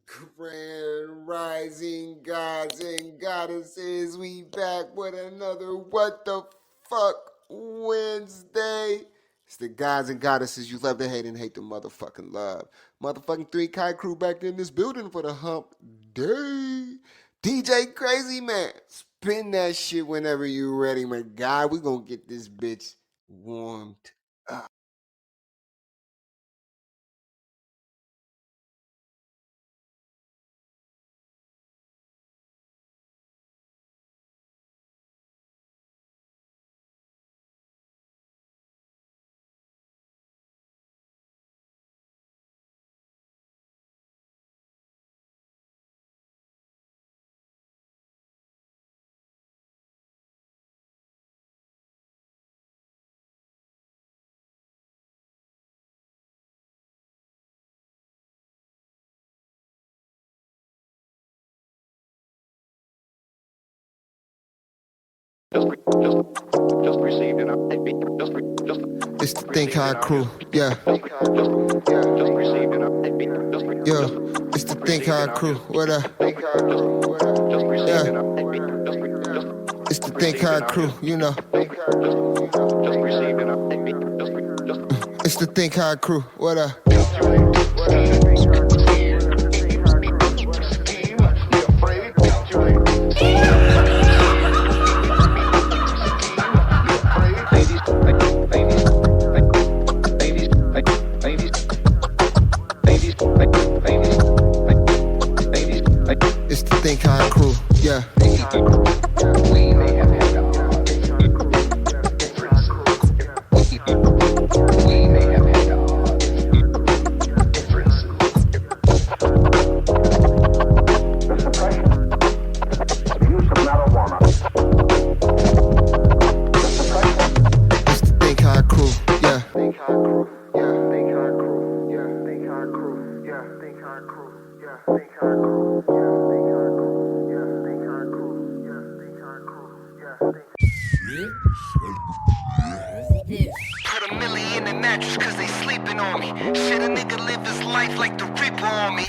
Grand rising gods and goddesses, we back with another What the Fuck Wednesday. It's the gods and goddesses you love to hate and hate the motherfucking love. Motherfucking 3 Kai crew back in this building for the hump day. DJ Crazy Man, spin that shit whenever you ready, my guy. We gonna get this bitch warmed up. Just received an It's the Think High crew, yeah. just received an Yo, it's the Think Hard crew. What up? Yeah, it's the Think Hard crew. You know, it's the Think Hard crew. What up? It's the Think Hard crew. Yeah. It's the Think Hard crew. Yeah. Think Hard crew. Yeah. Think Hard crew. Yeah. Think Hard crew. Yeah. Think Hard crew. Yeah. Think Hard crew. Yeah. Think Hard crew. Yeah. Think Hard crew. Yeah. Think Hard crew. Yeah. Put a milli in the mattress cause they sleeping on me. Shit, a nigga live his life like the Reaper on me.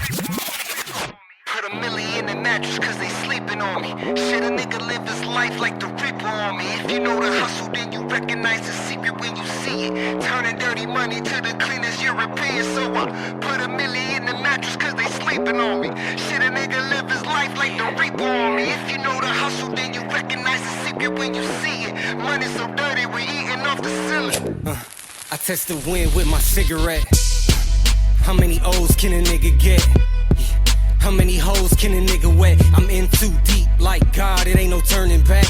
Put a milli in the mattress cause they sleeping on me. Shit, a nigga live his life like the Reaper on me. If you know the hustle, then you recognize the secret when you see it. Turning dirty money to the cleanest European. So I put a milli in the mattress cause they sleeping on me. Shit, a nigga live his life like the Reaper on me. If you know the hustle, then you recognize the secret when you see it. Money so dirty, we eating off the ceiling. I test the wind with my cigarette. How many O's can a nigga get? How many hoes can a nigga wet? I'm in too deep, like God, it ain't no turning back.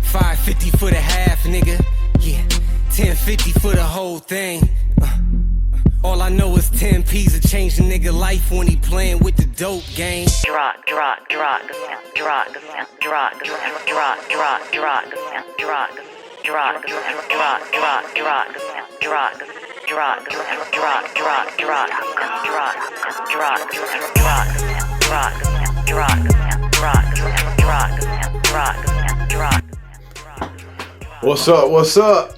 550 for the half, nigga. Yeah, 1050 for the whole thing. All I know is 10 P's to change a nigga life when he playing with the dope game. What's up? What's up?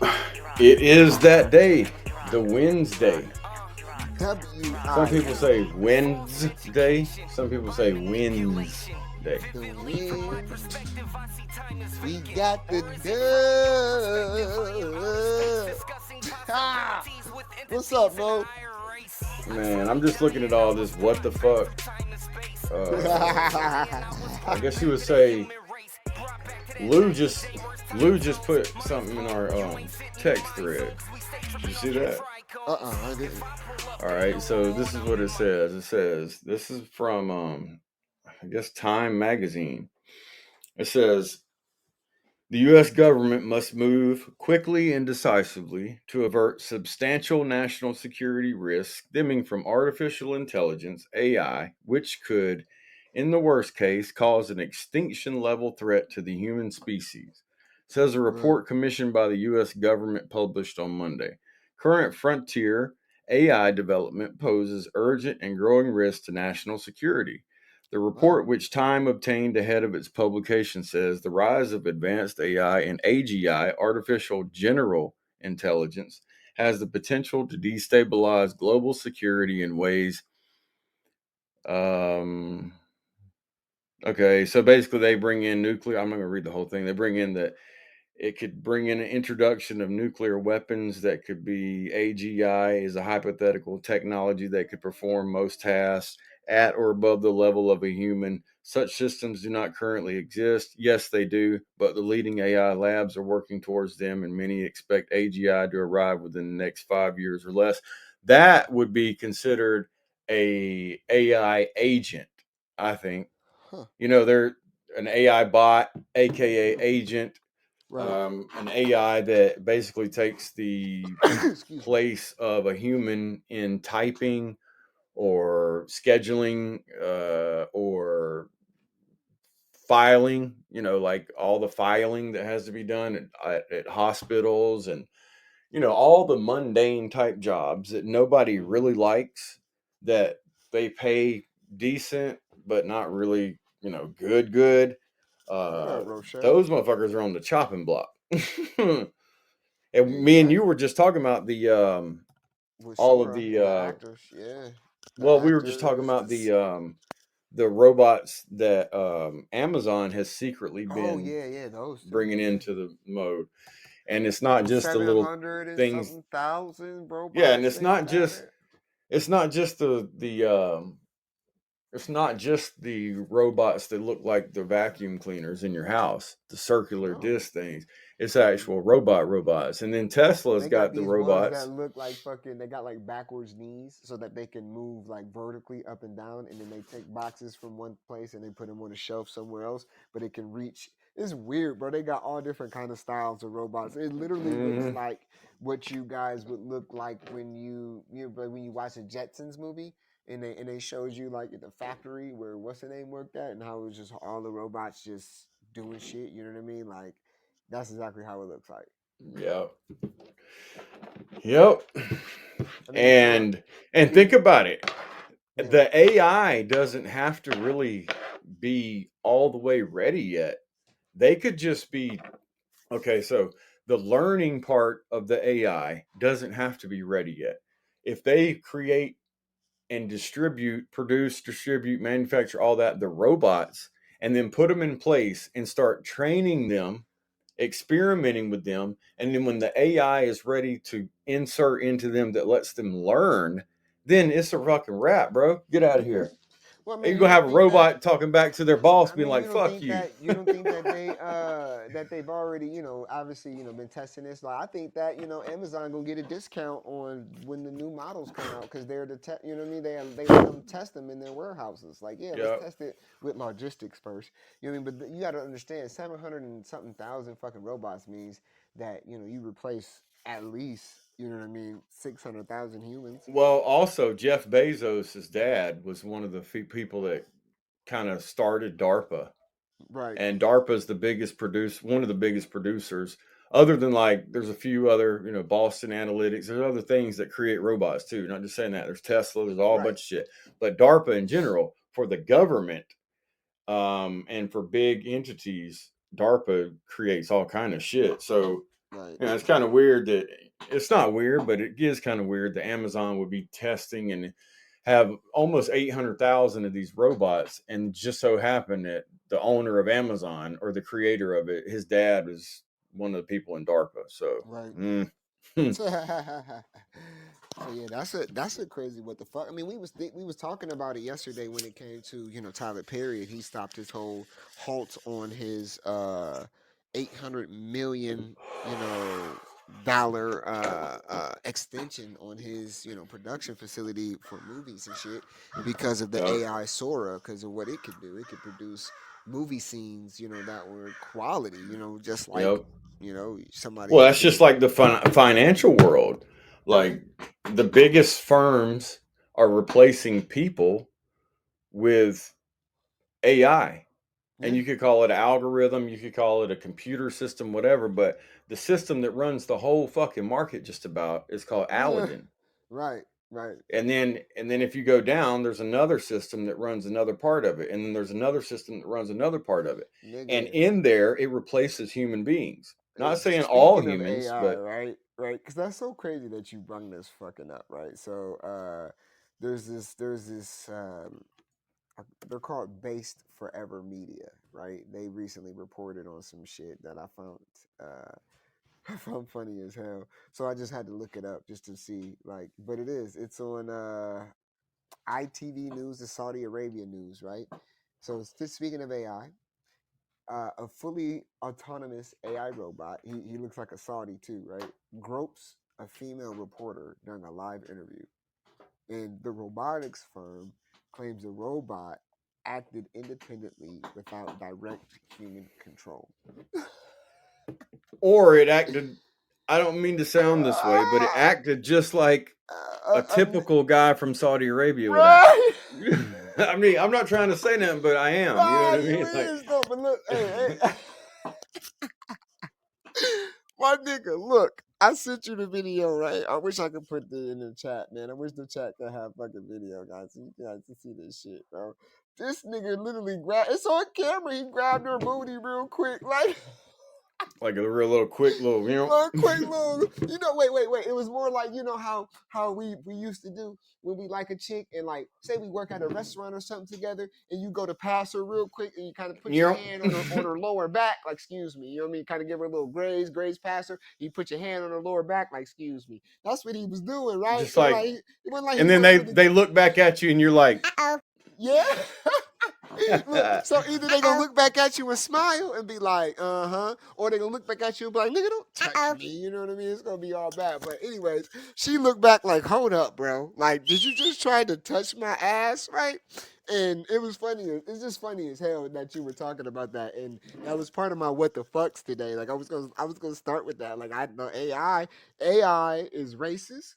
It is that day, the Wednesday. Some people say Wednesday. Some people say Wednesday. We got the dub. What's up, Mo? Man, I'm just looking at all this. What the fuck? I guess you would say Lou just put something in our text thread. Did you see that? I didn't. All right, so this is what it says. It says this is from I guess Time magazine. It says the U.S. government must move quickly and decisively to avert substantial national security risks stemming from artificial intelligence, AI, which could, in the worst case, cause an extinction-level threat to the human species, says a report commissioned by the U.S. government published on Monday. Current frontier AI development poses urgent and growing risks to national security. The report, which Time obtained ahead of its publication, says the rise of advanced AI and AGI, artificial general intelligence, has the potential to destabilize global security in ways Okay, so basically they bring in nuclear. I'm not going to read the whole thing. They bring in that it could bring in an introduction of nuclear weapons that could be AGI is a hypothetical technology that could perform most tasks at or above the level of a human. Such systems do not currently exist. Yes, they do, but the leading AI labs are working towards them, and many expect AGI to arrive within the next 5 years or less. That would be considered a AI agent, I think. Huh. They're an AI bot, aka agent, Right. an AI that basically takes the Excuse me. place of a human in typing or scheduling or filing, like all the filing that has to be done at hospitals and, all the mundane type jobs that nobody really likes, that they pay decent, but not really, good. What up, Uh, Rochelle? those motherfuckers are on the chopping block. And me and you Exactly. were just talking about the With all of Sora the and the actors, yeah, the well, we were just talking actors. about the robots that Amazon has secretly Oh been yeah, yeah, those too. bringing Yeah, into the mode. And it's not those just the seven little hundred and things. something thousand Yeah, and robots it's they not got just there. it's not just the robots that look like the vacuum cleaners in your house, the circular No, disc things. It's actual robots. And then Tesla's they got got the these ones that robots. look like fucking. They got like backwards knees so that they can move like vertically up and down, and then they take boxes from one place and they put them on a shelf somewhere else, but it can reach. It's weird, bro. They got all different kind of styles of robots. It literally looks Hmm. like what you guys would look like when when you watch a Jetsons movie and they showed you like at the factory where what's the name worked at and how it was just all the robots just doing shit. You know what I mean? Like that's exactly how it looks like. Yep. Yep. I mean, Trump. And think about it. Yeah. The AI doesn't have to really be all the way ready yet. They could just be okay, so the learning part of the AI doesn't have to be ready yet. If they create and distribute, manufacture all that, the robots, and then put them in place and start training them, experimenting with them, and then when the AI is ready to insert into them that lets them learn, then it's a fucking wrap, bro. Get out of here. Well, I And mean, you're you gonna have don't a think that. robot talking back to their boss, I being mean, like, "Fuck you." you don't think that that they've already obviously been testing this. Like I think that Amazon gonna get a discount on when the new models come out because they're the you know what I mean they let them test them in their warehouses. Like yeah, let's Yep. test it with logistics first. You know what I mean? But you got to understand, 700 and something thousand fucking robots means that you replace at least 600,000 humans. Well, also Jeff Bezos' dad was one of the people that kind of started DARPA, Right. and DARPA's one of the biggest producers. Other than like, there's a few other, Boston Analytics. There's other things that create robots too. Not just saying that. There's Tesla. There's all a Right. bunch of shit. But DARPA in general, for the government, and for big entities, DARPA creates all kind of shit. So Right. it's kind of weird that it's not weird, but it is kind of weird that Amazon would be testing and have almost 800,000 of these robots, and just so happen that the owner of Amazon or the creator of it, his dad was one of the people in DARPA. So, Right. mm. So yeah, that's a crazy what the fuck. I mean, we was talking about it yesterday when it came to Tyler Perry and he stopped his whole halt on his 800 million dollar extension on his production facility for movies and shit because of the Yep. AI Sora because of what it could do. It could produce movie scenes that were quality. Just like Yep. somebody Well, could that's just do. like the financial world. Yeah. Like, the biggest firms are replacing people with AI. And Yeah. you could call it an algorithm, you could call it a computer system, whatever, but the system that runs the whole fucking market just about is called Yeah. Aladdin. Right. Right. And then if you go down, there's another system that runs another part of it, and then there's another system that runs another part of it. And Nigga. in there it replaces human beings. Not saying all Speaking of humans, AI, but right? Right. Because that's so crazy that you brung this fucking up, right? So, there's this they're called Based Forever Media, right? They recently reported on some shit that I found I found funny as hell. So I just had to look it up just to see, like, but it's on ITV News, the Saudi Arabia news, right? So speaking of AI, a fully autonomous AI robot, he looks like a Saudi too, right? Gropes a female reporter during a live interview. And the robotics firm claims the robot acted independently without direct human control. Or it acted, I don't mean to sound this way, but it Ah, acted just like a typical guy from Saudi Arabia would act. right? I mean, I'm not trying to say nothing, but I am. You know Nah, what I you mean? Like, is though. But look, hey. My nigga, look, I sent you the video, right? I wish I could put it in the chat, man. I wish the chat could have fucking video, guys, so you guys can see this shit, bro. This nigga literally grabbed, it's on camera, he grabbed her booty real quick, like, like a real little quick little, you know. like quick little, wait. It was more like, how we used to do when we like a chick and like, say we work at a restaurant or something together and you go to pass her real quick and you kind of put your Yep. hand on her lower back, like, excuse me, you know what I mean? Kind of give her a little graze pass her. You put your hand on her lower back, like, excuse me. That's what he was doing, right? Just So like, like, it wasn't like he and then wasn't really, they look back at you and you're like, yeah. Look, so either they gonna look back at you and smile and be like, or they gonna look back at you and be like, nigga, don't touch me. You know what I mean? It's gonna be all bad. But anyways, she looked back like, hold up, bro. Like, did you just try to touch my ass, right? And it was funny. It's just funny as hell that you were talking about that, and that was part of my what the fucks today. Like, I was gonna start with that. Like, I know AI is racist,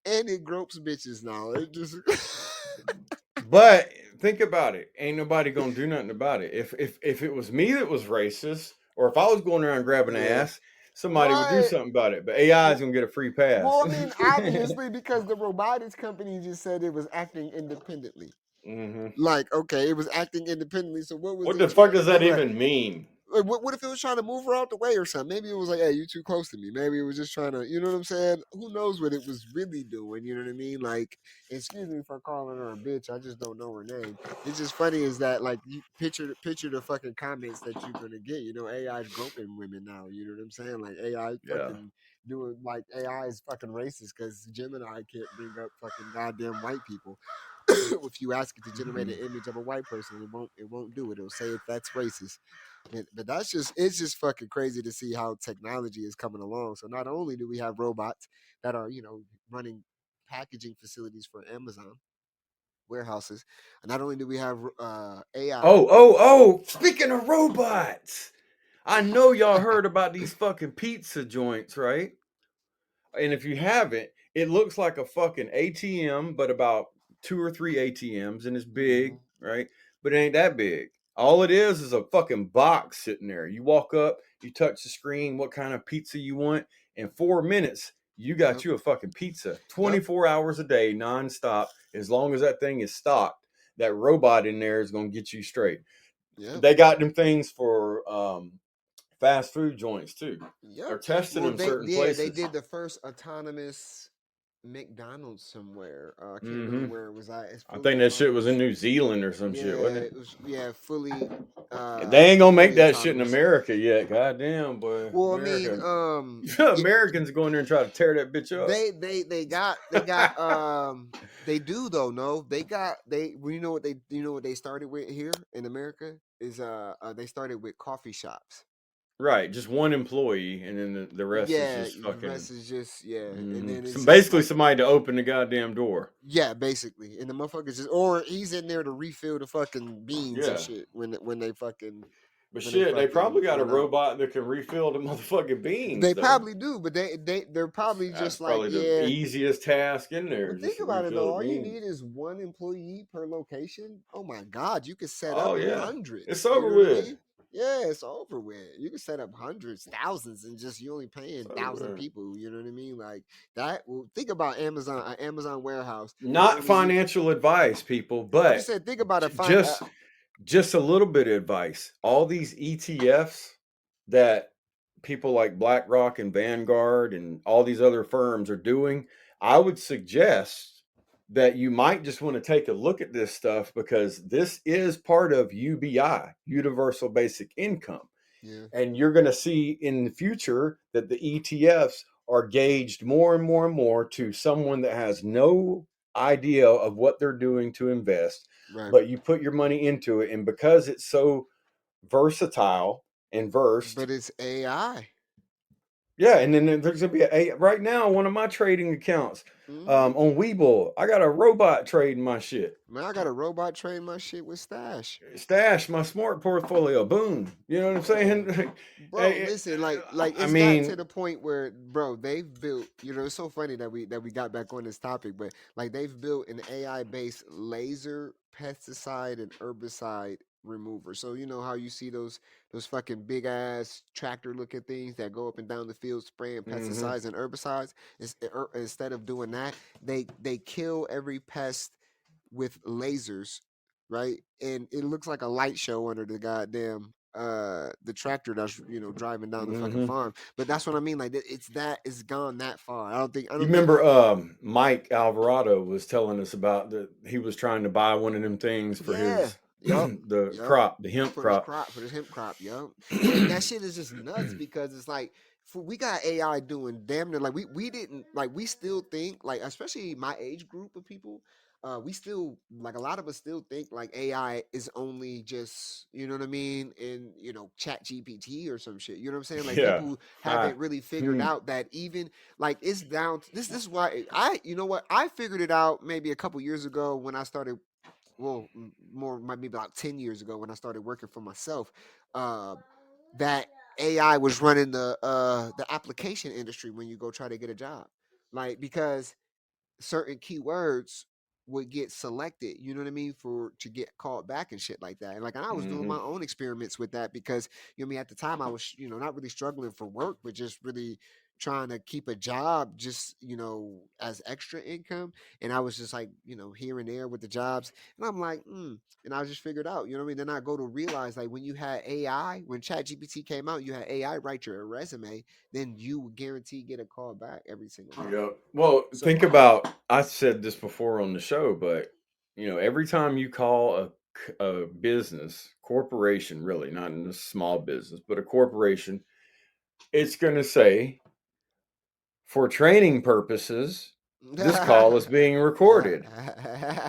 and it gropes bitches now. It just. but think about it. Ain't nobody gonna do nothing about it. If it was me that was racist, or if I was going around grabbing Yeah. ass, somebody would do Right. something about it. But AI is gonna get a free pass. Well, I mean, obviously, because the robotics company just said it was acting independently. hmm Like, okay, it was acting independently. So what was What it the fuck trying to does that do? Right? even mean? Like, what if it was trying to move her out the way or something? Maybe it was like, hey, you too close to me. Maybe it was just trying to, you know what I'm saying? Who knows what it was really doing? You know what I mean? Like, excuse me for calling her a bitch. I just don't know her name. It's just funny is that like you picture the fucking comments that you're gonna get. You know, AI is groping women now. You know what I'm saying? Like AI Yeah. fucking doing like AI is fucking racist because Gemini can't bring up fucking goddamn white people. If you ask it to generate an image of a white person, it won't do it. It'll say if that's racist. But that's just it's just fucking crazy to see how technology is coming along. So not only do we have robots that are running packaging facilities for Amazon warehouses, and not only do we have AI. Oh! Speaking of robots, I know y'all heard about these fucking pizza joints, right? And if you haven't, it looks like a fucking ATM, but about 2 or 3 ATMs, and it's big, Mhm. right? But it ain't that big. All it is a fucking box sitting there. You walk up, you touch the screen, what kind of pizza you want. In 4 minutes, you got Yep. you a fucking pizza. Yep. 24 hours a day, nonstop. As long as that thing is stocked, that robot in there is going to get you straight. Yep. They got them things for fast food joints too. Yep. They're testing Well, them certain they places. did the first autonomous McDonald's somewhere. I can't remember hmm where it was at. It's I fully think that shit was in autonomous. New Zealand or some Yeah, shit, wasn't it was. Yeah, it? They ain't gonna make fully that shit in autonomous. America yet. Goddamn, boy, Well, I mean, America. it, Americans go in there and try to tear that bitch up. they got they do though. No, they well, you know what they started with here in America is they started with coffee shops. Right, just one employee, and then the rest is Yeah, just the fucking. rest is just and then So it's just basically, like somebody to open the goddamn door. yeah, basically, and the motherfuckers just or he's in there to refill the fucking beans and Yeah, shit when they fucking but when they shit, they fucking probably got a run out. robot that can refill the motherfucking beans, They though. probably do, but they're probably That's just like probably the yeah. easiest task in there, But just think to about it though. refill the All you beans. need is one employee per location. Oh my God, you could set Oh up yeah, it's hundreds. You over know what I with. mean? Yeah, it's over with. You can set up hundreds, thousands, and just you only paying It's over 1,000 with. people. You know what I mean? Like that. Well, think about Amazon, an Amazon warehouse. It's Not only you. financial advice, people, I'm just but saying. Think about j- it. Fine. just just a little bit of advice. All these ETFs that people like BlackRock and Vanguard and all these other firms are doing, I would suggest that you might just want to take a look at this stuff because this is part of UBI, Universal Basic Income. Yeah. And you're going to see in the future that the ETFs are gauged more and more and more to someone that has no idea of what they're doing to invest, Right. but you put your money into it. And because it's so versatile and versed, But it's AI. yeah. And then there's going to be right now, one of my trading accounts Mm-hmm. on Webull, I got a robot trading my shit. Man, I got a robot trade my shit with Stash. Stash my smart portfolio. Boom. You know what I'm saying? Bro, listen, like I it's got to mean, the point where, bro, they've built. You know, it's so funny that we got back on this topic, but like they've built an AI based laser pesticide and herbicide remover. So you know how you see those fucking big ass tractor looking things that go up and down the field spraying mhm. pesticides and herbicides. Instead of doing that, they kill every pest with lasers, right? And it looks like a light show under the goddamn the tractor that's driving down the fucking Hmm. farm. But that's what I mean. Like it's gone that far. I You don't think. remember Mike Alvarado was telling us about that he was trying to buy one of them things for Yeah. his Yup. Yup. the hemp For his crop. crop, for his hemp crop, yup. And that shit is just nuts because it's like we got AI doing damn near like we didn't like we still think like especially my age group of people, we still like a lot of us still think like AI is only just what I mean in Chat GPT or some shit. You know what I'm saying? Like Yeah. people I, haven't really figured hmm. out that even like it's down. This is why I you know what I figured it out maybe a couple years ago when I started well, more might be about 10 years ago when I started working for myself, uh, that AI was running the application industry when you go try to get a job, like because certain keywords would get selected, you know what I mean, for to get called back and shit like that. And like I was doing Hmm. my own experiments with that because what I mean at the time I was, not really struggling for work, but just really trying to keep a job just, as extra income. And I was just like, here and there with the jobs. And I'm like, and I just figured out, you know what I mean? Then I go to realize like when you had AI, when ChatGPT came out, you had AI write your resume, then you would guarantee get a call back every single time. Yep. Well, So think about, I said this before on the show, but every time you call a business, corporation, really, not in a small business, but a corporation, it's going to say, for training purposes, this call is being recorded.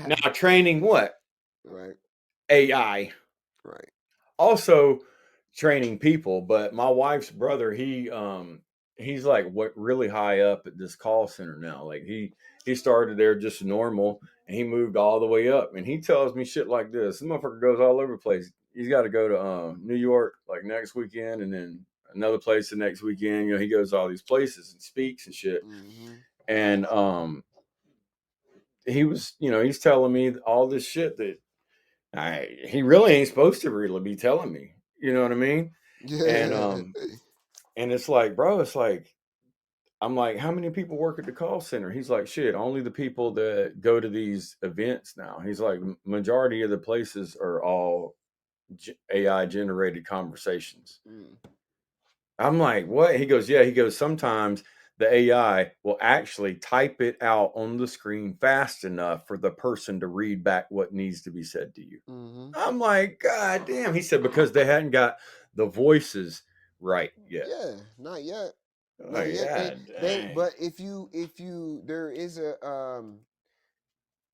Now, training what? right, AI. right. Also training people, but my wife's brother, he's like what really high up at this call center now. Like he started there just normal and he moved all the way up and he tells me shit like this. This motherfucker goes all over the place. He's got to go to New York like next weekend and then another place the next weekend. He goes to all these places and speaks and shit. Hmm. And he was, he's telling me all this shit that he really ain't supposed to really be telling me. You know what I mean? And Yeah. and it's like, bro, it's like I'm like, how many people work at the call center? He's like, shit, only the people that go to these events now. He's like, majority of the places are all AI generated conversations. Mm. I'm like, what? He goes, yeah. He goes, sometimes the AI will actually type it out on the screen fast enough for the person to read back what needs to be said to you. Hmm. I'm like, God damn. He said, because they hadn't got the voices right yet. Yeah, not yet. Not Like, yet. yeah, They dang. but if you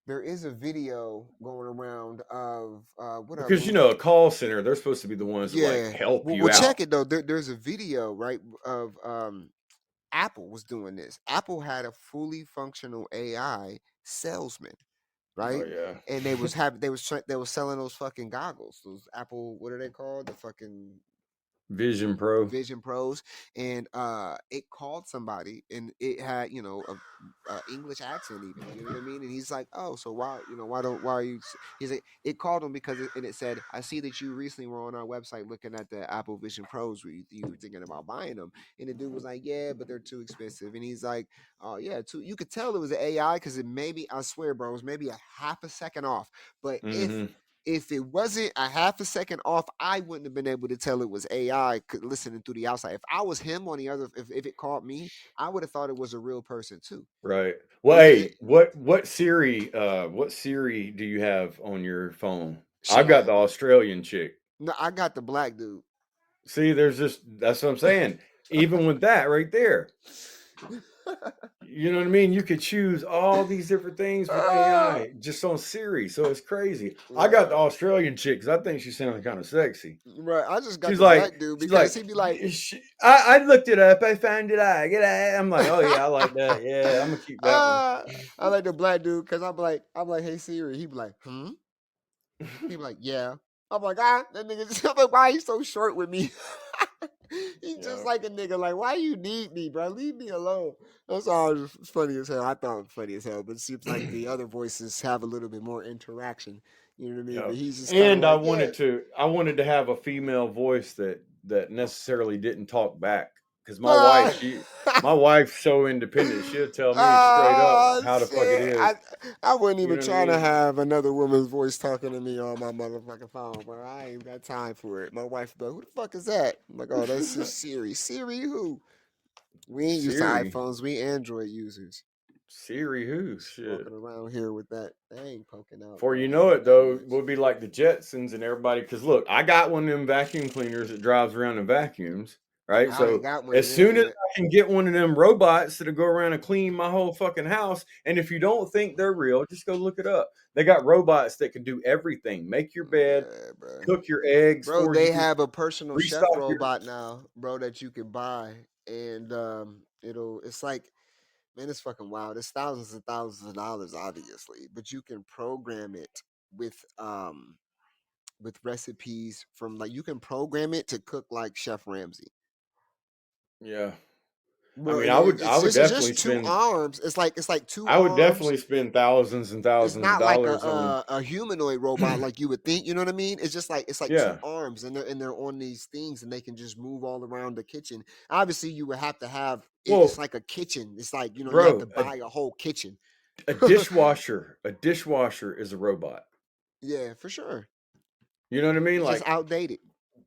there is a video going around of what up Because, when a call center, they're supposed to be the ones that like yeah. help Well, you out. check it though. There's a video right of Apple was doing this. Apple had a fully functional AI salesman, Oh, right? yeah. And they was selling those fucking goggles. Those Apple, what are they called? The fucking Vision Pro. Vision Pros, and it called somebody, and it had a English accent even. You know what I mean? And he's like, "Oh, so why are you?" He's like, it called him because it said, "I see that you recently were on our website looking at the Apple Vision Pros. You were thinking about buying them?" And the dude was like, "Yeah, but they're too expensive." And he's like, "Oh yeah, too." You could tell it was an AI because it maybe I swear, bro, it was maybe a half a second off, but if Mm-hmm. if it wasn't a half a second off, I wouldn't have been able to tell it was AI listening through the outside. If I was him on the other, if it called me, I would have thought it was a real person too. Right. Well, It hey, what Siri do you have on your phone? I've got shit. the Australian chick. No, I got the black dude. See, that's what I'm saying. Even with that right there, you know what I mean? You could choose all these different things with Ah, AI just on Siri. So it's crazy. I got the right, Australian chick because I think she sounds kind of sexy. right. I just got She's the like, black dude she's because like, he'd be like, I looked it up. I found it. I'm like, oh yeah, I like that. Yeah, I'm gonna keep that one. I like the black dude because I'm like, hey Siri. He'd be like, hmm. He'd be like, yeah. I'm like, that nigga. I'm like, why he so short with me? He's just Yeah. like a nigga. Like, why you need me, bro? Leave me alone. That's all. It's funny as hell. I thought it was funny as hell, but it seems like the other voices have a little bit more interaction. You know what I mean? Yeah. But he's just kind of And I like, yeah. wanted to have a female voice that necessarily didn't talk back because Ah, my wife's so independent. She'll tell me straight up how the fuck it shit. is. I wasn't You even know what I trying to mean? have another woman's voice talking to me on my motherfucking phone, bro. I ain't got time for it. My wife be like, who the fuck is that? I'm like, oh, that's just Siri. Siri who? We ain't used to Siri. iPhones. We Android users. Siri who? Just Shit. walking around here with that thing poking out, Before bro. you I don't know know it, what that though, is. we'll be like the Jetsons and everybody. Because look, I got one of them vacuum cleaners that drives around and vacuums, right? I ain't So got one of as them soon as yet. I can get one of them robots that'll go around and clean my whole fucking house, and if you don't think they're real, just go look it up. They got robots that can do everything: make your bed, Yeah, bro. cook your eggs Bro, for you, they have a personal chef restock your. robot now, bro, that you can buy, and it's like, man, it's fucking wild. It's thousands and thousands of dollars, obviously, but you can program it with recipes from, like, you can program it to cook like Chef Ramsay. Yeah, I Bro, mean, and I would it's definitely just two spend. arms. It's like two I would arms. definitely spend thousands and It's thousands of not like dollars on. a humanoid robot like you would think. You know what I mean? It's just like it's like two Yeah, arms, and they're on these things, and they can just move all around the kitchen. Obviously, you would have to have it, it's well, like a kitchen. It's like, you have to bro, buy a whole kitchen. a dishwasher is a robot. Yeah, for sure. You know what I mean? It's just Like outdated.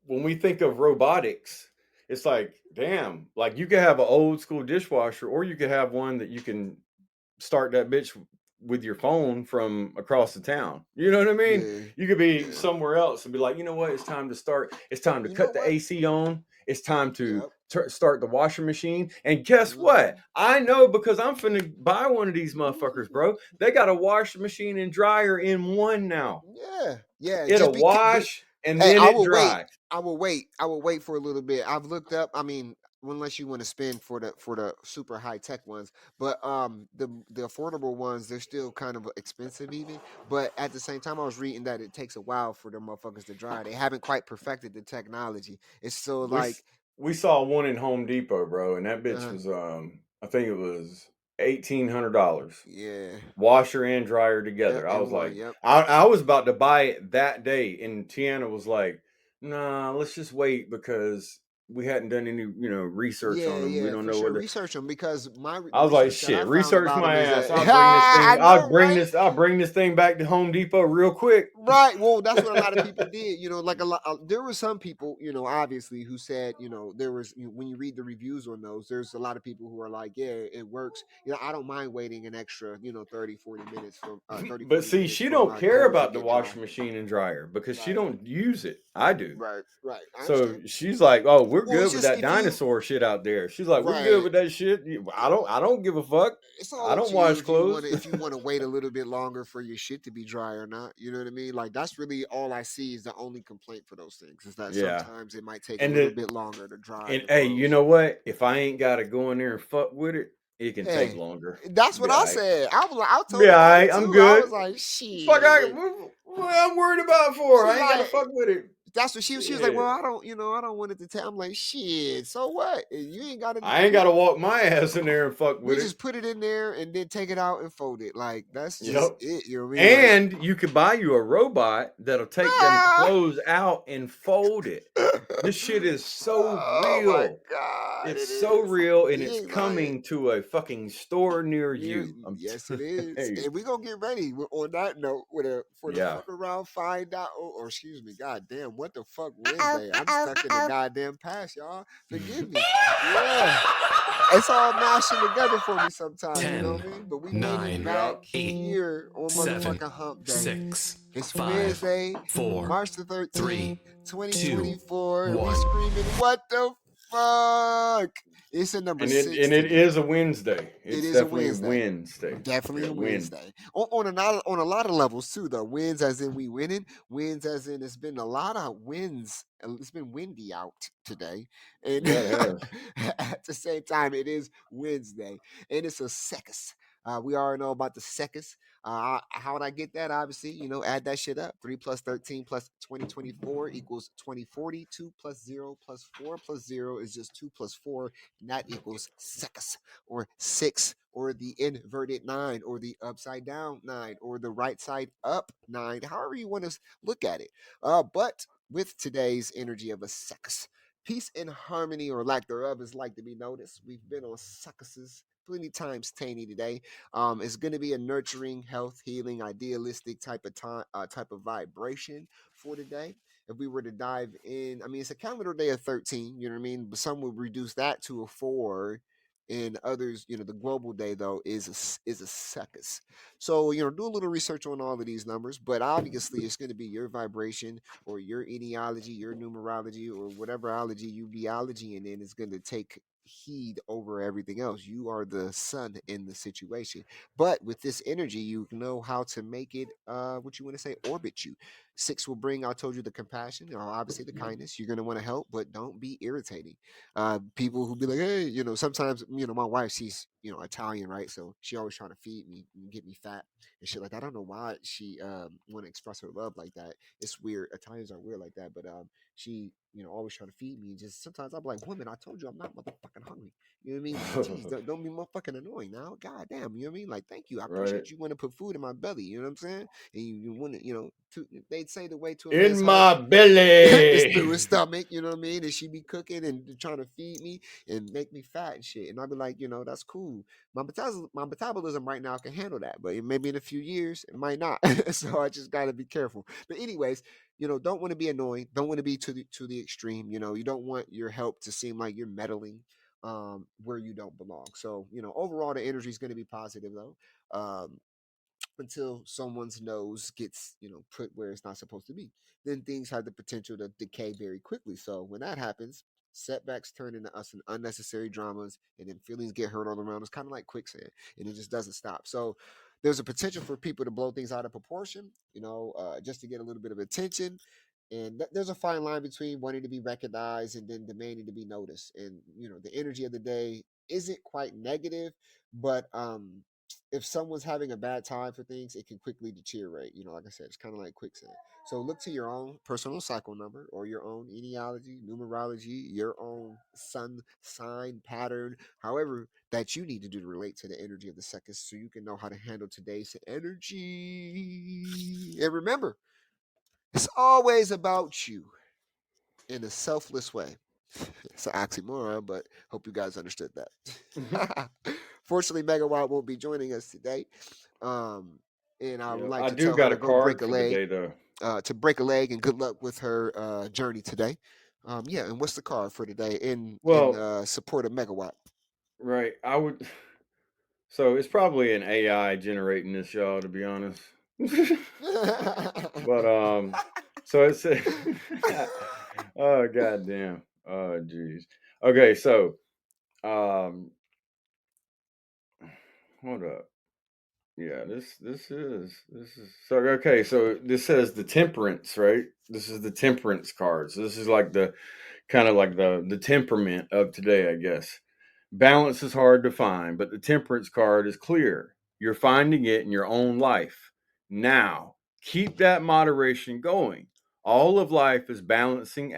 when we think of robotics, it's like, damn, like you could have an old school dishwasher, or you could have one that you can start that bitch with your phone from across the town. You know what I mean? Yeah, You could be yeah. somewhere else and be like, you know what? It's time to start. It's time to You know cut the what? AC on. It's time to Yep. start the washing machine. And guess what? Hmm. I know because I'm finna buy one of these motherfuckers, bro. They got a washing machine and dryer in one now. Yeah, yeah. It'll Just wash and hey, then I it will wait. dries. I will wait. I will wait for a little bit. I've looked up. I mean, unless you want to spend for the super high tech ones, but the affordable ones, they're still kind of expensive even. But at the same time, I was reading that it takes a while for the motherfuckers to dry. They haven't quite perfected the technology. It's still We like, we saw one in Home Depot, bro, and that bitch uh, was I think it was $1,800. yeah, Washer and dryer yep, together. I and was one, like, yep. I was about to buy it that day, and Tiana was like, "Nah, let's just wait because we hadn't done any, research on Yeah, them. We yeah, don't for know sure. whether." Research them because the I was like, research that I "Shit, found research about them my is ass. that I'll bring this I thing. know, right? I'll bring this thing back to Home Depot real quick." Right. Well, that's what a lot of people did. Like a lot. There were some people, obviously, who said, there was when you read the reviews on those, there's a lot of people who are like, yeah, it works. I don't mind waiting an extra, 30, 40 minutes from 30, But 40 see, minutes she for don't my care clothes to about the get dry. washing machine and dryer because she Right. don't use it. I do. Right. Right. I So understand. she's like, "Oh, we're Well, it's good with just that if you dinosaur shit out there." She's like, "We're good right. with that shit. I don't give a fuck. It's all I up don't to you wash if you want clothes." to wait a little bit longer for your shit to be dry or not. You know what I mean? Like, that's really all I see is the only complaint for those things is that Yeah, sometimes it might take a and little then bit longer to dry and the hey, you clothes. know what? If I ain't got to go in there and fuck with it, it can take Hey, longer. that's what Be I alright. said. I Be told her that alright. I'm too. I good. was like, Fuck, shit. what I'm worried about for? She I ain't got to like, fuck with it. That's what she was. She was like, "Well, I don't want it to tell." I'm like, "Shit, so what? You ain't got to. I ain't gotta walk my ass in there and fuck We with it. just put it in there and then take it out and fold it. Like that's just Yep. it. You know what I mean? Like, And you could buy you a robot that'll take them ah! clothes out and fold it. This shit is so Oh my real. god, It's it so is. real, and You it's ain't lying. coming to a fucking store near Yeah, you. yes, it is. Hey, And we're gonna get ready on that note for the yeah. fuck around, find out, or excuse me, god damn, what the fuck Wednesday? I'm stuck in the goddamn past, y'all. Forgive me. Yeah. It's all mashing together for me sometimes, you know what I mean? But we made it 9, back Yep. here on 7, motherfucking hump day. 6, It's 5, Wednesday, 4, March the 13th, 3, 2, 2024, and we 1. screaming, what the fuck? It's a number And 6 it today. is a Wednesday. It It's is a definitely Wednesday. Wednesday. Definitely Yeah, a win. Wednesday. On a lot of levels too, though. Wins as in we winning. Wins as in it's been a lot of wins. It's been windy out today, and Yeah, it has. at the same time, it is Wednesday, and it's a second. We already know about the seconds. How would I get that? Obviously, add that shit up. 3 plus 13 plus 2024 equals 2040. 2 plus 0 plus 4 plus 0 is just 2 plus 4, and that equals seconds or 6 or the inverted 9 or the upside down 9 or the right side up 9, however you want to look at it. But with today's energy of a sex, peace and harmony or lack thereof is like to be noticed. We've been on succuses plenty times Taney today. It's going to be a nurturing, health, healing, idealistic type of time, type of vibration for today. If we were to dive in, I mean, it's a calendar day of 13, you know what I mean? But some would reduce that to a 4, and others, the global day though is a second. So do a little research on all of these numbers, but obviously it's going to be your vibration or your etiology, your numerology, or whatever ology you biology, and then it's going to take heed over everything else. You are the sun in the situation, but with this energy, you know how to make it what you want to say orbit you. 6 will bring, I told you, the compassion, obviously the kindness. You're going to want to help, but don't be irritating. People who be like, hey, sometimes, my wife, she's, Italian, right? So she always trying to feed me and get me fat and shit like that. I don't know why she want to express her love like that. It's weird. Italians are weird like that, but she, always trying to feed me. And just sometimes I'm like, woman, I told you I'm not motherfucking hungry. You know what I mean? Like, geez, don't be motherfucking annoying now. God damn, you know what I mean? Like, thank you. I Right. appreciate you want to put food in my belly. You know what I'm saying? And you want to, they'd say the way to a In man's heart my is through belly. his stomach, you know what I mean? And she be cooking and trying to feed me and make me fat and shit. And I'd be like, that's cool. My metabolism right now can handle that, but maybe in a few years it might not. So I just gotta be careful. But anyways, don't want to be annoying. Don't want to be to the extreme. You don't want your help to seem like you're meddling where you don't belong. So overall the energy is going to be positive though. Until someone's nose gets put where it's not supposed to be, then things have the potential to decay very quickly. So when that happens, setbacks turn into us in unnecessary dramas, and then feelings get hurt all around. It's kind of like quicksand, and it just doesn't stop. So there's a potential for people to blow things out of proportion, just to get a little bit of attention. And there's a fine line between wanting to be recognized and then demanding to be noticed. And the energy of the day isn't quite negative, but if someone's having a bad time for things, it can quickly deteriorate. Like I said, it's kind of like quicksand. So look to your own personal cycle number or your own etiology, numerology, your own sun sign pattern, however that you need to do to relate to the energy of the seconds so you can know how to handle today's energy. And remember, it's always about you in a selfless way. It's an oxymoron, but hope you guys understood that. Fortunately, Megawatt won't be joining us today. Um, and I would Yeah, like I to do tell her got to a go break card a for the leg, day though. and good luck with her journey today. Yeah, and what's the card for today in Well, support of Megawatt? right. I would. So it's probably an AI generating this, y'all. To be honest. But so it said, oh goddamn, oh jeez. Okay, so hold up. Yeah, this is so okay. So this says the temperance, right? This is the temperance card. So this is like the kind of like the temperament of today, I guess. Balance is hard to find, but the temperance card is clear. You're finding it in your own life. Now, keep that moderation going. All of life is a balancing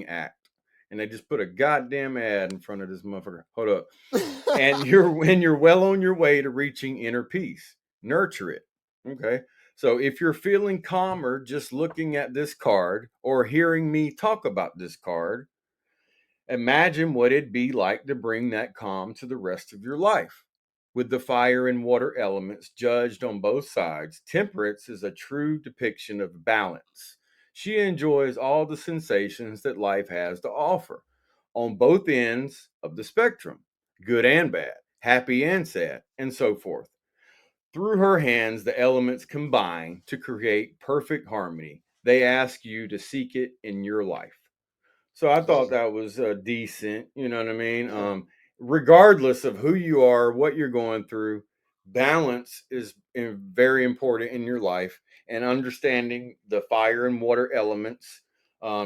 act. And they just put a goddamn ad in front of this motherfucker. Hold up. And you're well on your way to reaching inner peace. Nurture it. Okay. So if you're feeling calmer just looking at this card or hearing me talk about this card, imagine what it'd be like to bring that calm to the rest of your life. With the fire and water elements judged on both sides, Temperance is a true depiction of balance. She enjoys all the sensations that life has to offer on both ends of the spectrum, good and bad, happy and sad, and so forth. Through her hands, the elements combine to create perfect harmony. They ask you to seek it in your life. So I thought Hey, that was decent. You know what I mean? yeah, Regardless of who you are, what you're going through, balance is very important in your life. And understanding the fire and water elements,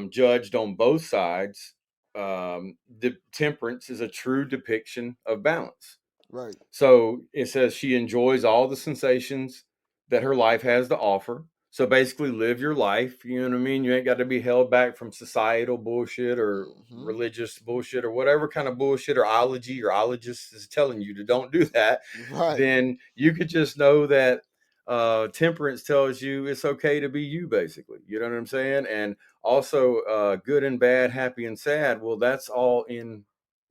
judged on both sides, the temperance is a true depiction of balance. right. So it says she enjoys all the sensations that her life has to offer. So basically, live your life. You know what I mean? You ain't got to be held back from societal bullshit or Hmm. religious bullshit or whatever kind of bullshit or ology your ologist is telling you to don't do that. Right. Then you could just know that temperance tells you it's okay to be you, basically. You know what I'm saying? And also, good and bad, happy and sad. Well, that's all in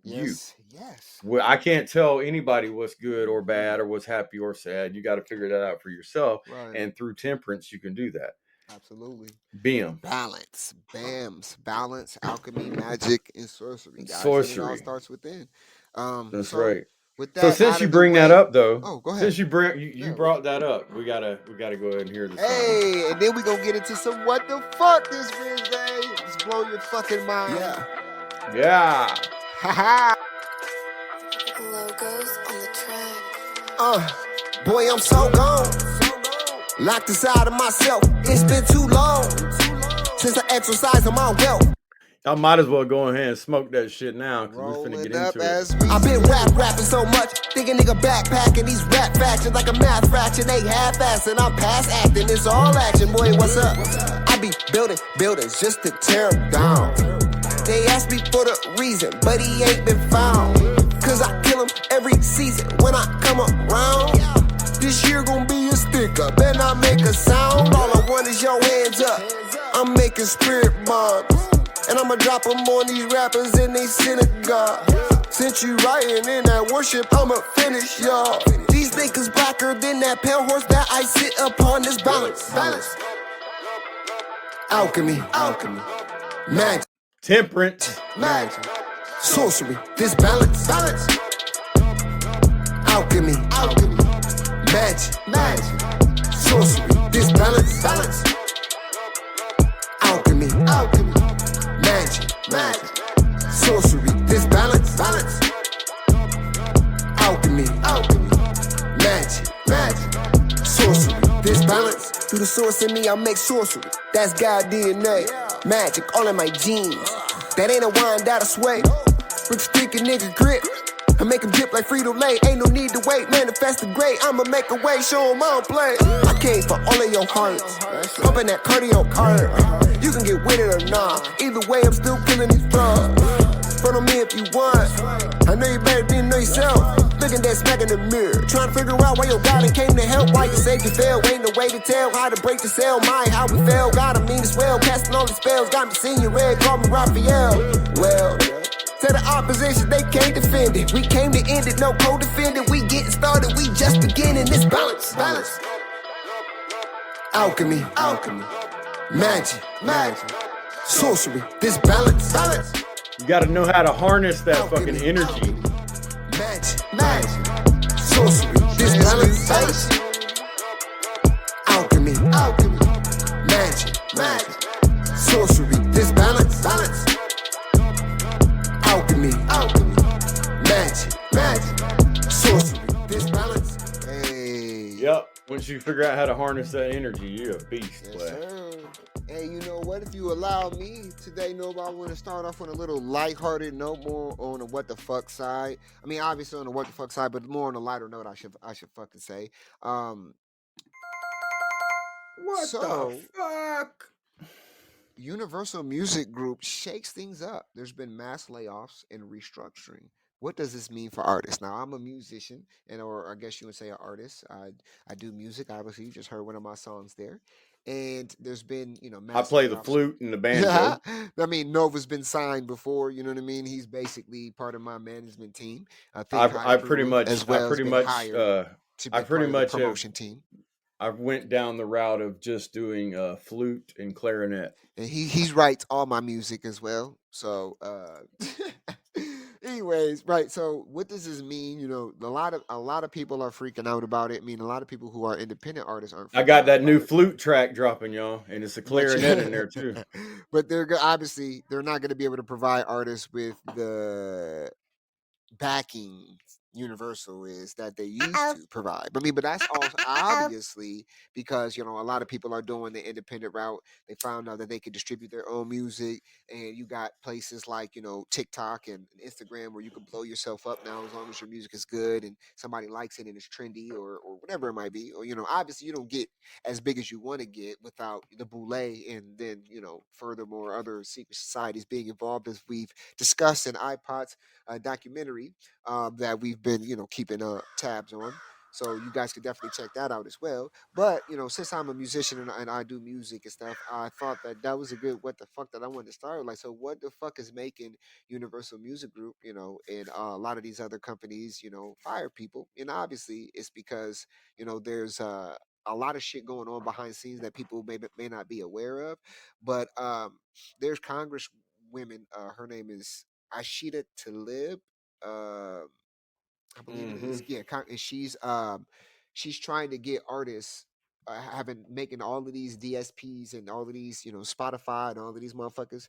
you. Yes. Yes. Well, I can't tell anybody what's good or Hmm. bad or what's happy or sad. You got to figure that out for yourself. Right. And through temperance, you can do that. Absolutely. Bim. Balance, BAMS, balance, alchemy, magic, and sorcery, guys, and it all Sorcery. starts within. That's So right. with So that since out you of the bring that way, up though, oh, go ahead. since you Yeah. brought that up, we gotta go ahead and hear the song. Hey, and then we gonna get into some what the fuck this Wednesday. Let's blow your fucking mind. Yeah. Yeah. Haha. Logos on the track. Boy, I'm so gone. Locked inside of myself. It's been too long since I exercised on my wealth. I might as well go ahead and smoke that shit now because we're finna Rolling get up into as it. we I've been rapping so much, thinking nigga backpacking these rap factions like a math fraction. They half-assed and I'm past acting. It's all action, boy. What's up? I be building buildings just to tear them down. They ask me for the reason, but he ain't been found. Cause I kill him every season when I come around. This year gon' be a stick up and I make a sound. All I want is your hands up. I'm making spirit bombs. And I'ma drop them on these rappers in they synagogue. Since you writing in that worship, I'ma finish y'all. These niggas blacker than that pale horse that I sit upon this balance. Alchemy, magic, Temperance. sorcery, this balance. Alchemy, magic, sorcery, this balance. Alchemy, magic, sorcery, this balance. Alchemy, magic, sorcery, this balance. Through the source in me, I make sorcery. That's God DNA. Magic all in my genes. That ain't a wine that I sway. Rick Streaky nigga grip. I make him dip like Frito-Lay. Ain't no need to wait. Manifest the great. I'ma make a way. Show him I don't play. I came for all of your hearts. Pumping that cardio card. You can get with it or not. Either way, I'm still killing these drugs. Front on me if you want. I know you better than know yourself. Looking that smack in the mirror. Trying to figure out why your God came to help. Why you saved you fail. Ain't no way to tell how to break the cell. Mind how we fell. God, I mean as well. Casting all the spells. Got me seeing you red. Call me Raphael. Well, to the opposition, they can't defend it. We came to end it. No co-defendant. We getting started. We just beginning. This balance. Alchemy. Magic. Sorcery. This balance. You got to know how to harness that fucking energy. Magic, sorcery, this balance. Alchemy, magic, sorcery, this balance. Alchemy, magic, sorcery, this balance. Hey. Yep. Once you figure out how to harness that energy, you're a beast, Yes, boy. sir. Hey, you know what? If you allow me today, I want to start off on a little lighthearted note, more on the what the fuck side. I mean, obviously on the what the fuck side, but more on a lighter note. I should fucking say. What So, the fuck? Universal Music Group shakes things up. There's been mass layoffs and restructuring. What does this mean for artists? Now, I'm a musician, and or I guess you would say an artist. I do music. Obviously, you just heard one of my songs there, and there's been I mass play the layoffs. flute and the Yeah, banjo. I mean Nova's been signed before. You know what I mean? He's basically part of my management team. Think High I pretty Crew much as well has been hired to I be pretty part of the much have promotion team. I went down the route of just doing flute and clarinet. And he writes all my music as well. So anyways, right. So what does this mean? A lot of people are freaking out about it. I mean, a lot of people who are independent artists aren't I freaking got out that new about it. flute track dropping, y'all, and it's a But clarinet in there too. but obviously they're not going to be able to provide artists with the backing Universal is that they used to provide. But I mean, but that's also obviously because a lot of people are doing the independent route. They found out that they could distribute their own music, and you got places like TikTok and Instagram where you can blow yourself up now as long as your music is good and somebody likes it and it's trendy or whatever it might be. Or obviously you don't get as big as you want to get without the boule and then furthermore other secret societies being involved as we've discussed in iPods documentary that we've been keeping tabs on. So you guys could definitely check that out as well. But since I'm a musician and I do music and stuff, I thought that was a good what the fuck that I wanted to start with. Like, so what the fuck is making Universal Music Group, and a lot of these other companies, fire people? And obviously, it's because there's a lot of shit going on behind the scenes that people may not be aware of. But there's Congress women. Her name is Ashita Talib. Uh, I believe it Hmm. is. Yeah, and she's trying to get artists having making all of these DSPs and all of these Spotify and all of these motherfuckers